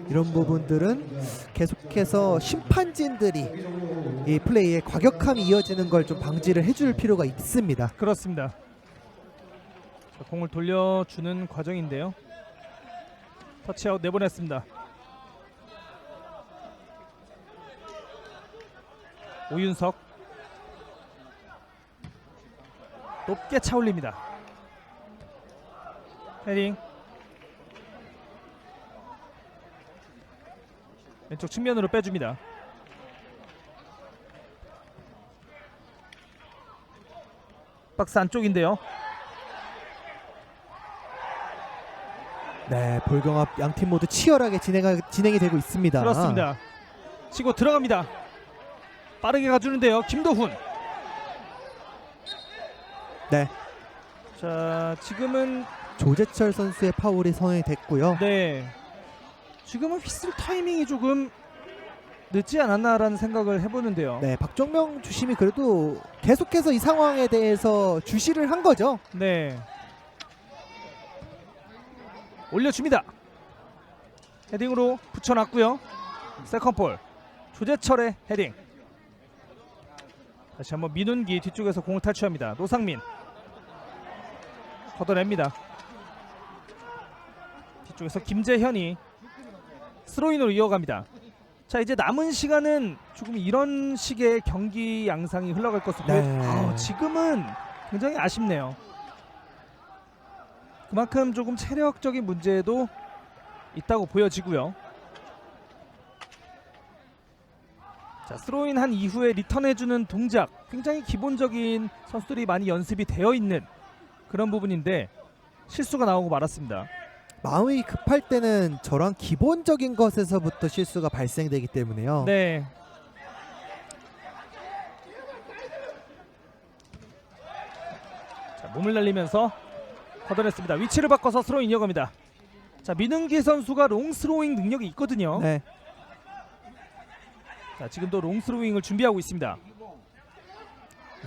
이런 부분들은 계속해서 심판진들이 이 플레이에 과격함이 이어지는 걸 좀 방지를 해줄 필요가 있습니다. 그렇습니다. 자, 공을 돌려주는 과정인데요. 터치아웃 내보냈습니다. 오윤석 높게 차올립니다. 헤딩. 왼쪽 측면으로 빼줍니다. 박스 안쪽인데요. 네, 볼경합 양팀 모두 치열하게 진행이 되고 있습니다. 그렇습니다. 치고 들어갑니다. 빠르게 가주는데요. 김도훈. 네, 자, 지금은 조재철 선수의 파울이 선언이 됐고요. 네, 지금은 휘슬 타이밍이 조금 늦지 않았나라는 생각을 해보는데요. 네, 박정명 주심이 그래도 계속해서 이 상황에 대해서 주시를 한 거죠. 네. 올려줍니다. 헤딩으로 붙여놨고요. 세컨볼 조재철의 헤딩. 다시 한번 민운기 뒤쪽에서 공을 탈취합니다. 노상민 걷어냅니다. 뒤쪽에서 김재현이 스로인으로 이어갑니다. 자, 이제 남은 시간은 조금 이런 식의 경기 양상이 흘러갈 것으로 보여요. 지금은 굉장히 아쉽네요. 그만큼 조금 체력적인 문제도 있다고 보여지고요. 자, 스로인 한 이후에 리턴해주는 동작 굉장히 기본적인 선수들이 많이 연습이 되어 있는 그런 부분인데 실수가 나오고 말았습니다. 마음이 급할 때는 저런 기본적인 것에서부터 실수가 발생되기 때문에요. 네. 자, 몸을 날리면서 걷어냈습니다. 위치를 바꿔서 스로잉 이어갑니다. 자, 민은기 선수가 롱스로잉 능력이 있거든요. 네. 자, 지금도 롱스로잉을 준비하고 있습니다.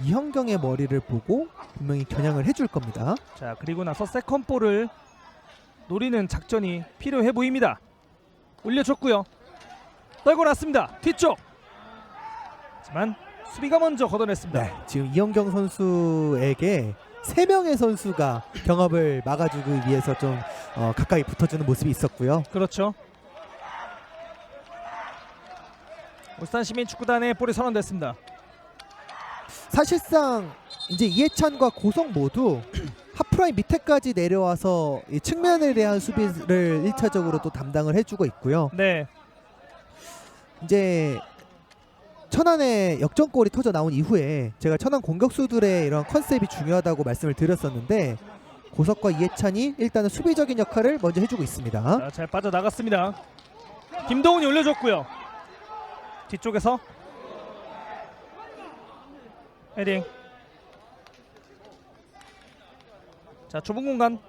이현경의 머리를 보고 분명히 겨냥을 해줄 겁니다. 자, 그리고 나서 세컨볼을 노리는 작전이 필요해 보입니다. 올려줬고요. 떨고 났습니다. 뒤쪽. 하지만 수비가 먼저 걷어냈습니다. 네, 지금 이현경 선수에게 3명의 선수가 경합을 막아주기 위해서 좀 가까이 붙어주는 모습이 있었고요. 그렇죠. 울산 시민축구단의 볼이 선언됐습니다. 사실상 이제 이해찬과 고성 모두 하프라인 밑에까지 내려와서 이 측면에 대한 수비를 1차적으로 또 담당을 해주고 있고요. 네. 이제 천안의 역전골이 터져 나온 이후에 제가 천안 공격수들의 이런 컨셉이 중요하다고 말씀을 드렸었는데 고석과 이해찬이 일단은 수비적인 역할을 먼저 해주고 있습니다. 자, 잘 빠져나갔습니다. 김동훈이 올려줬고요. 뒤쪽에서 헤딩. 자, 좁은 공간.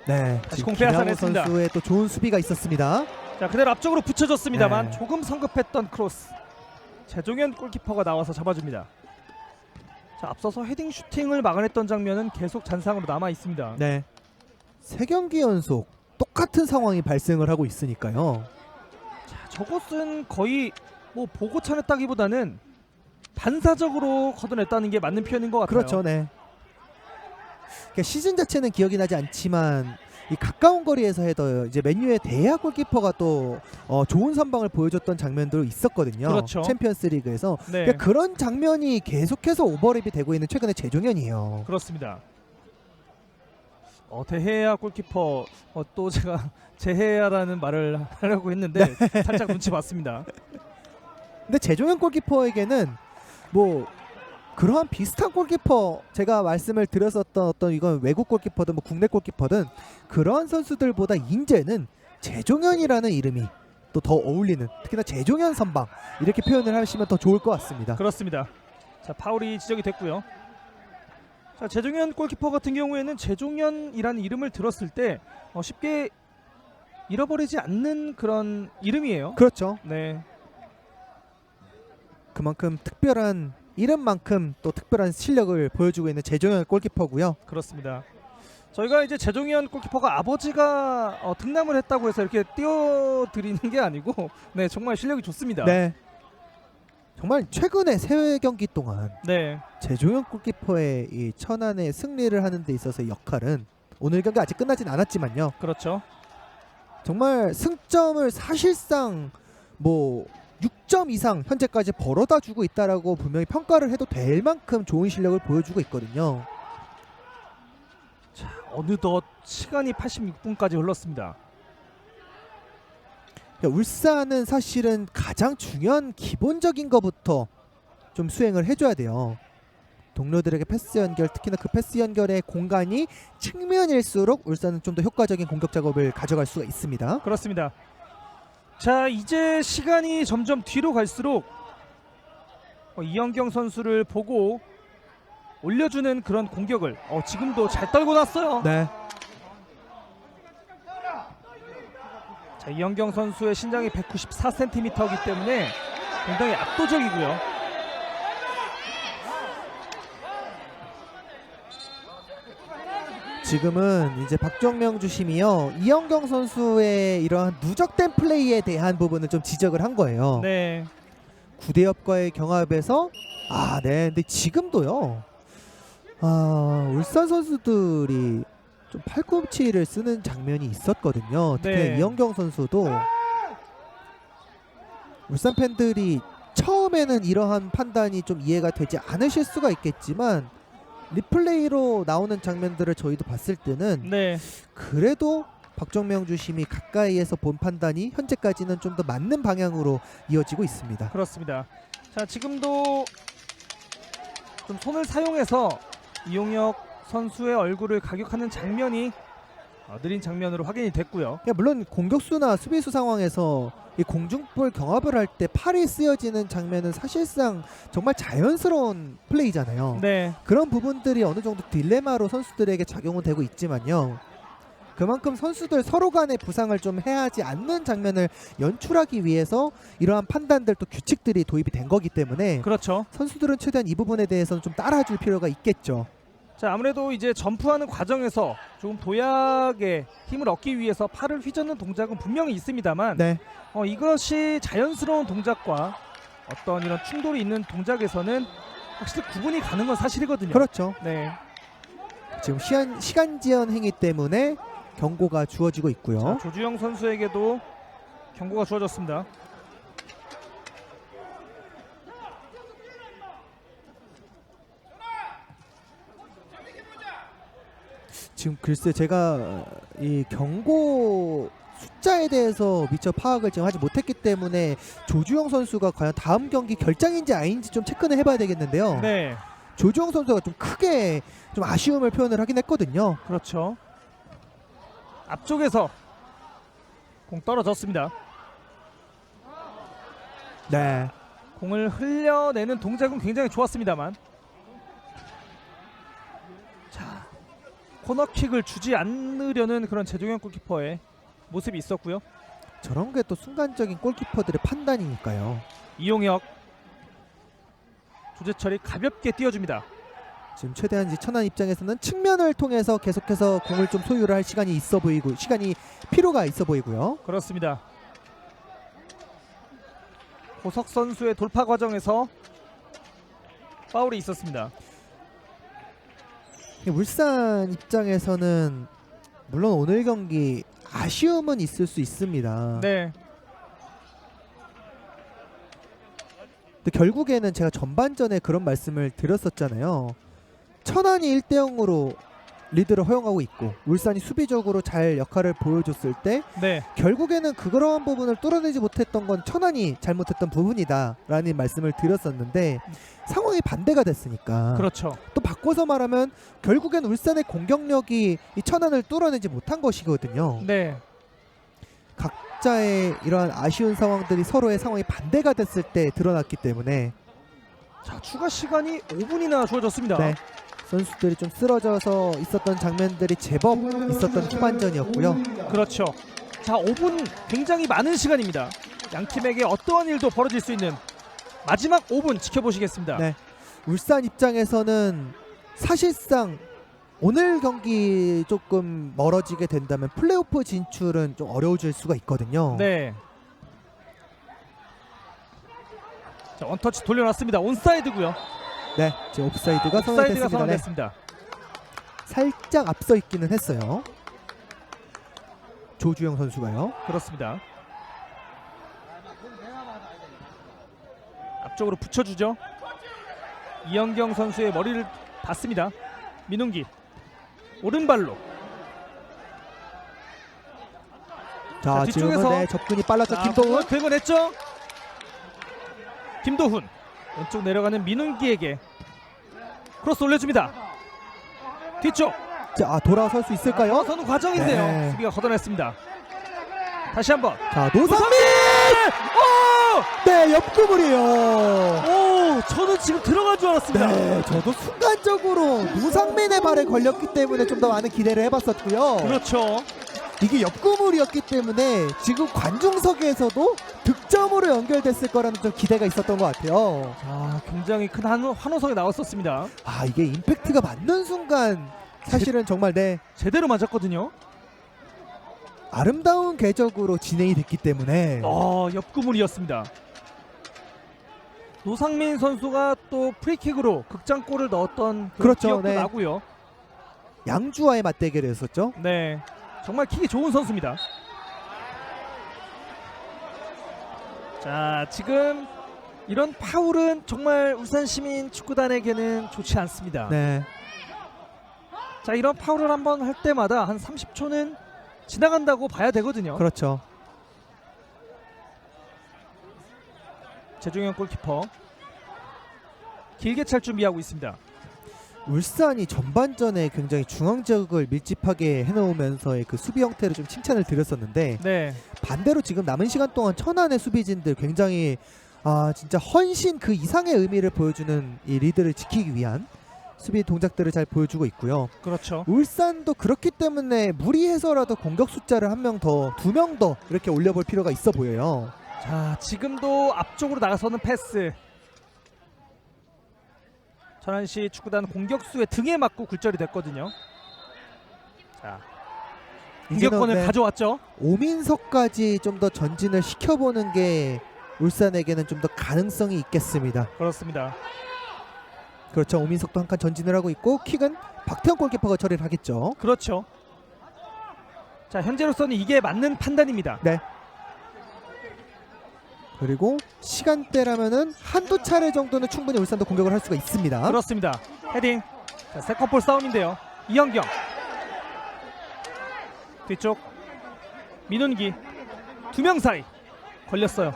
네, 다시 지금 공 빼앗아 김양호 냈습니다. 선수의 또 좋은 수비가 있었습니다. 자, 그대로 앞쪽으로 붙여줬습니다만 네. 조금 성급했던 크로스. 최종현 골키퍼가 나와서 잡아줍니다. 자, 앞서서 헤딩 슈팅을 막아냈던 장면은 계속 잔상으로 남아 있습니다. 네, 3경기 연속 똑같은 상황이 발생을 하고 있으니까요. 자, 저것은 거의 뭐 보고 차냈다기보다는 반사적으로 걷어냈다는 게 맞는 표현인 것 같아요. 그렇죠, 네. 그러니까 시즌 자체는 기억이 나지 않지만 이 가까운 거리에서 해도 이제 맨유의 대야 골키퍼가 또 좋은 선방을 보여줬던 장면도 있었거든요. 그렇죠. 챔피언스리그에서 네. 그러니까 그런 장면이 계속해서 오버랩이 되고 있는 최근의 재종현이에요. 그렇습니다. 대해야 골키퍼 또 제가 제해야라는 말을 하려고 했는데 살짝 눈치 봤습니다. 근데 재종현 골키퍼에게는 뭐 그러한 비슷한 골키퍼 제가 말씀을 드렸었던 어떤 이건 외국 골키퍼든 뭐 국내 골키퍼든 그러한 선수들보다 인제는 재종현이라는 이름이 또 더 어울리는 특히나 재종현 선방 이렇게 표현을 하시면 더 좋을 것 같습니다. 그렇습니다. 자, 파울이 지적이 됐고요. 자, 재종현 골키퍼 같은 경우에는 재종현이라는 이름을 들었을 때 쉽게 잃어버리지 않는 그런 이름이에요. 그렇죠. 네. 그만큼 특별한 이름만큼 또 특별한 실력을 보여주고 있는 재종현 골키퍼고요. 그렇습니다. 저희가 이제 재종현 골키퍼가 아버지가 등남을 했다고 해서 이렇게 띄워드리는 게 아니고 네, 정말 실력이 좋습니다. 네. 정말 최근에 세 경기 동안 네. 재종현 골키퍼의 이 천안의 승리를 하는 데 있어서의 역할은 오늘 경기 아직 끝나진 않았지만요. 그렇죠. 정말 승점을 사실상 뭐 6점 이상 현재까지 벌어다 주고 있다라고 분명히 평가를 해도 될 만큼 좋은 실력을 보여주고 있거든요. 자, 어느덧 시간이 86분까지 흘렀습니다. 울산은 사실은 가장 중요한 기본적인 것부터 좀 수행을 해줘야 돼요. 동료들에게 패스 연결, 특히나 그 패스 연결의 공간이 측면일수록 울산은 좀 더 효과적인 공격 작업을 가져갈 수가 있습니다. 그렇습니다. 자, 이제 시간이 점점 뒤로 갈수록 이현경 선수를 보고 올려주는 그런 공격을 지금도 잘 떨고 났어요. 네. 자, 이현경 선수의 신장이 194cm이기 때문에 굉장히 압도적이고요. 지금은 이제 박정명 주심이요 이현경 선수의 이러한 누적된 플레이에 대한 부분을 좀 지적을 한 거예요. 네. 구대엽과의 경합에서 네. 근데 지금도요. 울산 선수들이 좀 팔꿈치를 쓰는 장면이 있었거든요. 특히 네. 이현경 선수도 울산 팬들이 처음에는 이러한 판단이 좀 이해가 되지 않으실 수가 있겠지만 리플레이로 나오는 장면들을 저희도 봤을 때는 네. 그래도 박정명 주심이 가까이에서 본 판단이 현재까지는 좀 더 맞는 방향으로 이어지고 있습니다. 그렇습니다. 자, 지금도 좀 손을 사용해서 이용혁 선수의 얼굴을 가격하는 장면이 느린 장면으로 확인이 됐고요. 물론 공격수나 수비수 상황에서 이 공중볼 경합을 할 때 팔이 쓰여지는 장면은 사실상 정말 자연스러운 플레이잖아요. 네, 그런 부분들이 어느 정도 딜레마로 선수들에게 작용은 되고 있지만요. 그만큼 선수들 서로 간의 부상을 좀 해하지 않는 장면을 연출하기 위해서 이러한 판단들 또 규칙들이 도입이 된 거기 때문에 그렇죠. 선수들은 최대한 이 부분에 대해서는 좀 따라줄 필요가 있겠죠. 자, 아무래도 이제 점프하는 과정에서 조금 도약의 힘을 얻기 위해서 팔을 휘젓는 동작은 분명히 있습니다만 네. 이것이 자연스러운 동작과 어떤 이런 충돌이 있는 동작에서는 확실히 구분이 가는 건 사실이거든요. 그렇죠. 네. 지금 시간 지연 행위 때문에 경고가 주어지고 있고요. 자, 조주영 선수에게도 경고가 주어졌습니다. 지금 글쎄 제가 이 경고 숫자에 대해서 미처 파악을 지금 하지 못했기 때문에 조주영 선수가 과연 다음 경기 결장인지 아닌지 좀 체크는 해봐야 되겠는데요. 네, 조주영 선수가 좀 크게 좀 아쉬움을 표현을 하긴 했거든요. 그렇죠. 앞쪽에서 공 떨어졌습니다. 네. 공을 흘려내는 동작은 굉장히 좋았습니다만, 자, 코너킥을 주지 않으려는 그런 재종현 골키퍼의 모습이 있었고요. 저런 게 또 순간적인 골키퍼들의 판단이니까요. 이용혁, 조재철이 가볍게 띄워줍니다. 지금 최대한 이제 천안 입장에서는 측면을 통해서 계속해서 공을 좀 소유를 할 시간이 있어 보이고 필요가 있어 보이고요. 그렇습니다. 고석 선수의 돌파 과정에서 파울이 있었습니다. 울산 입장에서는 물론 오늘 경기 아쉬움은 있을 수 있습니다. 네, 근데 결국에는 제가 전반전에 그런 말씀을 드렸었잖아요. 천안이 1대0으로 리드를 허용하고 있고 울산이 수비적으로 잘 역할을 보여줬을 때 네, 결국에는 그러한 부분을 뚫어내지 못했던 건 천안이 잘못했던 부분이다 라는 말씀을 드렸었는데 상황이 반대가 됐으니까 그렇죠. 또 바꿔서 말하면 결국엔 울산의 공격력이 이 천안을 뚫어내지 못한 것이거든요. 네, 각자의 이러한 아쉬운 상황들이 서로의 상황이 반대가 됐을 때 드러났기 때문에 자, 추가 시간이 5분이나 주어졌습니다. 네, 선수들이 좀 쓰러져서 있었던 장면들이 제법 있었던 후반전이었고요. 그렇죠. 자, 5분 굉장히 많은 시간입니다. 양 팀에게 어떠한 일도 벌어질 수 있는 마지막 5분 지켜보시겠습니다. 네. 울산 입장에서는 사실상 오늘 경기 조금 멀어지게 된다면 플레이오프 진출은 좀 어려워질 수가 있거든요. 네. 자, 원터치 돌려놨습니다. 온사이드고요. 네, 지금 옵사이드가 옵사이드가 선언됐습니다. 네. 선언됐습니다. 살짝 앞서 있기는 했어요. 조주영 선수가요. 그렇습니다. 앞쪽으로 붙여주죠. 이영경 선수의 머리를 받습니다. 민웅기 오른발로. 자, 뒤쪽에서 지금은 네, 접근이 빨랐던 김도훈. 긁어냈죠. 김도훈 왼쪽 내려가는 민웅기에게 크로스 올려줍니다. 뒤쪽 자, 돌아설 수 있을까요? 선우 과정인데요. 네. 수비가 걷어냈습니다. 다시 한번. 자, 노상민! 네, 옆구물이요. 오, 저는 지금 들어간 줄 알았습니다. 네, 저도 순간적으로 노상민의 발에 걸렸기 때문에 좀 더 많은 기대를 해봤었고요. 그렇죠. 이게 옆구물이었기 때문에 지금 관중석에서도 득점으로 연결됐을 거라는 좀 기대가 있었던 것 같아요. 자, 굉장히 큰 환호성이 나왔었습니다. 아, 이게 임팩트가 맞는 순간 사실은 정말 네, 제대로 맞았거든요. 아름다운 궤적으로 진행이 됐기 때문에 옆구물이었습니다. 노상민 선수가 또 프리킥으로 극장골을 넣었던 그런 그렇죠, 기억도 네. 나고요. 양주와의 맞대결이었었죠. 네, 정말 킥이 좋은 선수입니다. 자, 지금 이런 파울은 정말 울산시민 축구단에게는 좋지 않습니다. 네. 자, 이런 파울을 한번 할 때마다 한 30초는 지나간다고 봐야 되거든요. 그렇죠. 재종현 골키퍼 길게 찰 준비하고 있습니다. 울산이 전반전에 굉장히 중앙 지역을 밀집하게 해놓으면서의 그 수비 형태를 좀 칭찬을 드렸었는데 네, 반대로 지금 남은 시간 동안 천안의 수비진들 굉장히 진짜 헌신 그 이상의 의미를 보여주는 이 리드를 지키기 위한 수비 동작들을 잘 보여주고 있고요. 그렇죠. 울산도 그렇기 때문에 무리해서라도 공격 숫자를 한 명 더, 2명 더 이렇게 올려볼 필요가 있어 보여요. 자, 지금도 앞쪽으로 나가서는 패스. 천안시 축구단 공격수의 등에 맞고 굴절이 됐거든요. 자, 공격권을 이제는, 네, 가져왔죠. 오민석까지 좀 더 전진을 시켜보는 게 울산에게는 좀 더 가능성이 있겠습니다. 그렇습니다. 그렇죠. 오민석도 한 칸 전진을 하고 있고 킥은 박태원 골키퍼가 처리를 하겠죠. 그렇죠. 자, 현재로서는 이게 맞는 판단입니다. 네. 그리고 시간대라면은 한두 차례 정도는 충분히 울산도 공격을 할 수가 있습니다. 그렇습니다. 헤딩. 자, 세컨볼 싸움인데요. 이현경. 뒤쪽 민훈기. 두 명 사이 걸렸어요.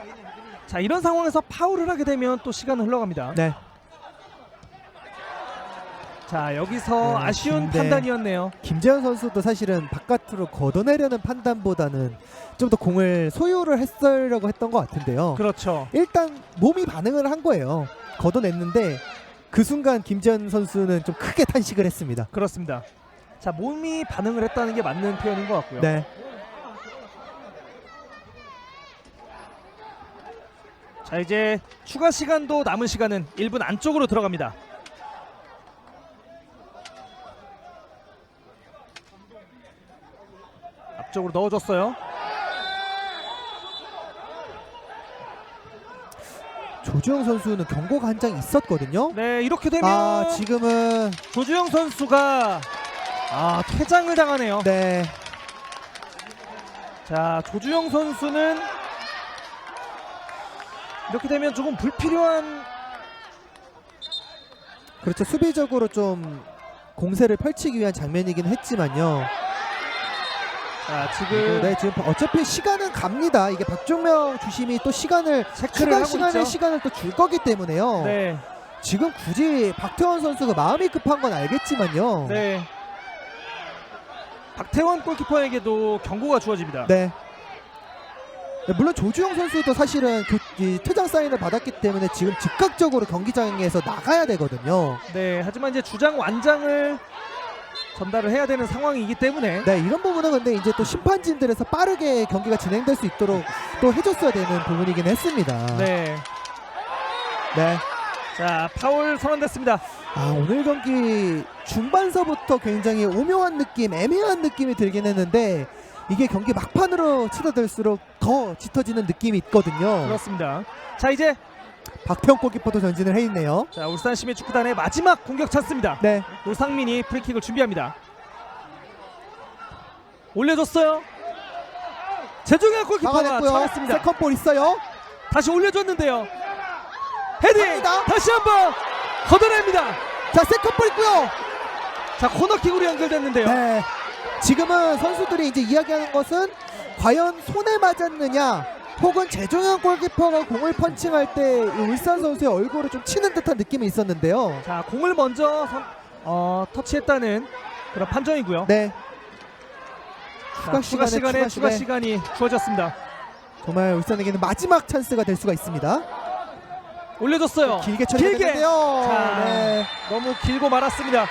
자, 이런 상황에서 파울을 하게 되면 또 시간은 흘러갑니다. 네. 자, 여기서 네, 아쉬운 근데 판단이었네요. 김재현 선수도 사실은 바깥으로 걷어내려는 판단보다는 좀 더 공을 소유를 했으려고 했던 것 같은데요. 그렇죠. 일단 몸이 반응을 한 거예요. 걷어냈는데 그 순간 김재현 선수는 좀 크게 탄식을 했습니다. 그렇습니다. 자, 몸이 반응을 했다는 게 맞는 표현인 것 같고요. 네. 자, 이제 추가 시간도 남은 시간은 1분 안쪽으로 들어갑니다. 앞쪽으로 넣어줬어요. 조주영 선수는 경고가 한 장 있었거든요. 네, 이렇게 되면 지금은 조주영 선수가 퇴장을 당하네요. 네. 자, 조주영 선수는 이렇게 되면 조금 불필요한, 그렇죠. 수비적으로 좀 공세를 펼치기 위한 장면이긴 했지만요. 자, 지금 네, 지금 어차피 시간은 갑니다. 이게 박종명 주심이 또 시간을 체크를 추가 하고 있죠. 시간을 또 줄 거기 때문에요. 네, 지금 굳이 박태원 선수가 마음이 급한 건 알겠지만요. 네. 박태원 골키퍼에게도 경고가 주어집니다. 네. 네, 물론 조주영 선수도 사실은 이 퇴장 사인을 받았기 때문에 지금 즉각적으로 경기장에서 나가야 되거든요. 네, 하지만 이제 주장 완장을 전달을 해야 되는 상황이기 때문에 네, 이런 부분은 근데 이제 또 심판진들에서 빠르게 경기가 진행될 수 있도록 또 해줬어야 되는 부분이긴 했습니다. 네. 네. 자, 파울 선언됐습니다. 오늘 경기 중반서부터 굉장히 오묘한 느낌, 애매한 느낌이 들긴 했는데 이게 경기 막판으로 치닫을수록 더 짙어지는 느낌이 있거든요. 그렇습니다. 자, 이제 박태원 골키퍼도 전진을 해 있네요. 자, 울산 시민 축구단의 마지막 공격 찬스입니다. 네. 노상민이 프리킥을 준비합니다. 올려줬어요. 재종현 골키퍼가 막아냈고요. 차냈습니다. 세컨볼 있어요. 다시 올려줬는데요. 헤딩! 갑니다. 다시 한번 걷어냅니다. 자, 세컨볼 있고요. 자, 코너킥으로 연결됐는데요. 네. 지금은 선수들이 이제 이야기하는 것은 과연 손에 맞았느냐 혹은 재종현 골키퍼가 공을 펀칭할 때 울산 선수의 얼굴을 좀 치는 듯한 느낌이 있었는데요. 자, 공을 먼저 터치했다는 그런 판정이고요. 네. 자, 추가 시간이 주어졌습니다. 정말 울산에게는 마지막 찬스가 될 수가 있습니다. 올려줬어요. 길게 처리했는데요. 자, 네. 너무 길고 말았습니다.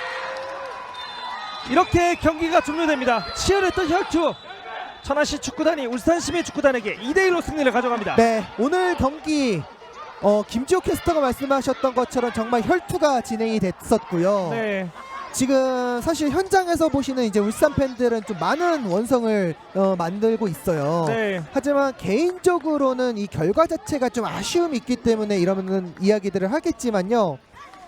이렇게 경기가 종료됩니다. 치열했던 혈투. 천안시 축구단이 울산시민 축구단에게 2대1로 승리를 가져갑니다. 네, 오늘 경기 김지호 캐스터가 말씀하셨던 것처럼 정말 혈투가 진행이 됐었고요. 네. 지금 사실 현장에서 보시는 이제 울산 팬들은 좀 많은 원성을 만들고 있어요. 네. 하지만 개인적으로는 이 결과 자체가 좀 아쉬움이 있기 때문에 이러는 이야기들을 하겠지만요.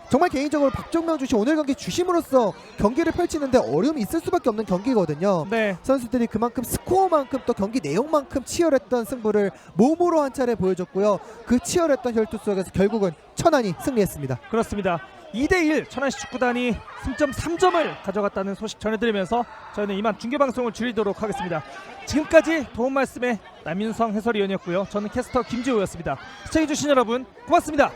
정말 개인적으로 박종명 주심 오늘 경기 주심으로서 경기를 펼치는데 어려움이 있을 수밖에 없는 경기거든요. 네. 선수들이 그만큼 스코어만큼 또 경기 내용만큼 치열했던 승부를 몸으로 한 차례 보여줬고요. 그 치열했던 혈투 속에서 결국은 천안이 승리했습니다. 그렇습니다. 2대1 천안시 축구단이 승점 3점을 가져갔다는 소식 전해드리면서 저희는 이만 중계방송을 줄이도록 하겠습니다. 지금까지 도움 말씀에 남윤성 해설위원이었고요. 저는 캐스터 김지호였습니다. 시청해주신 여러분 고맙습니다.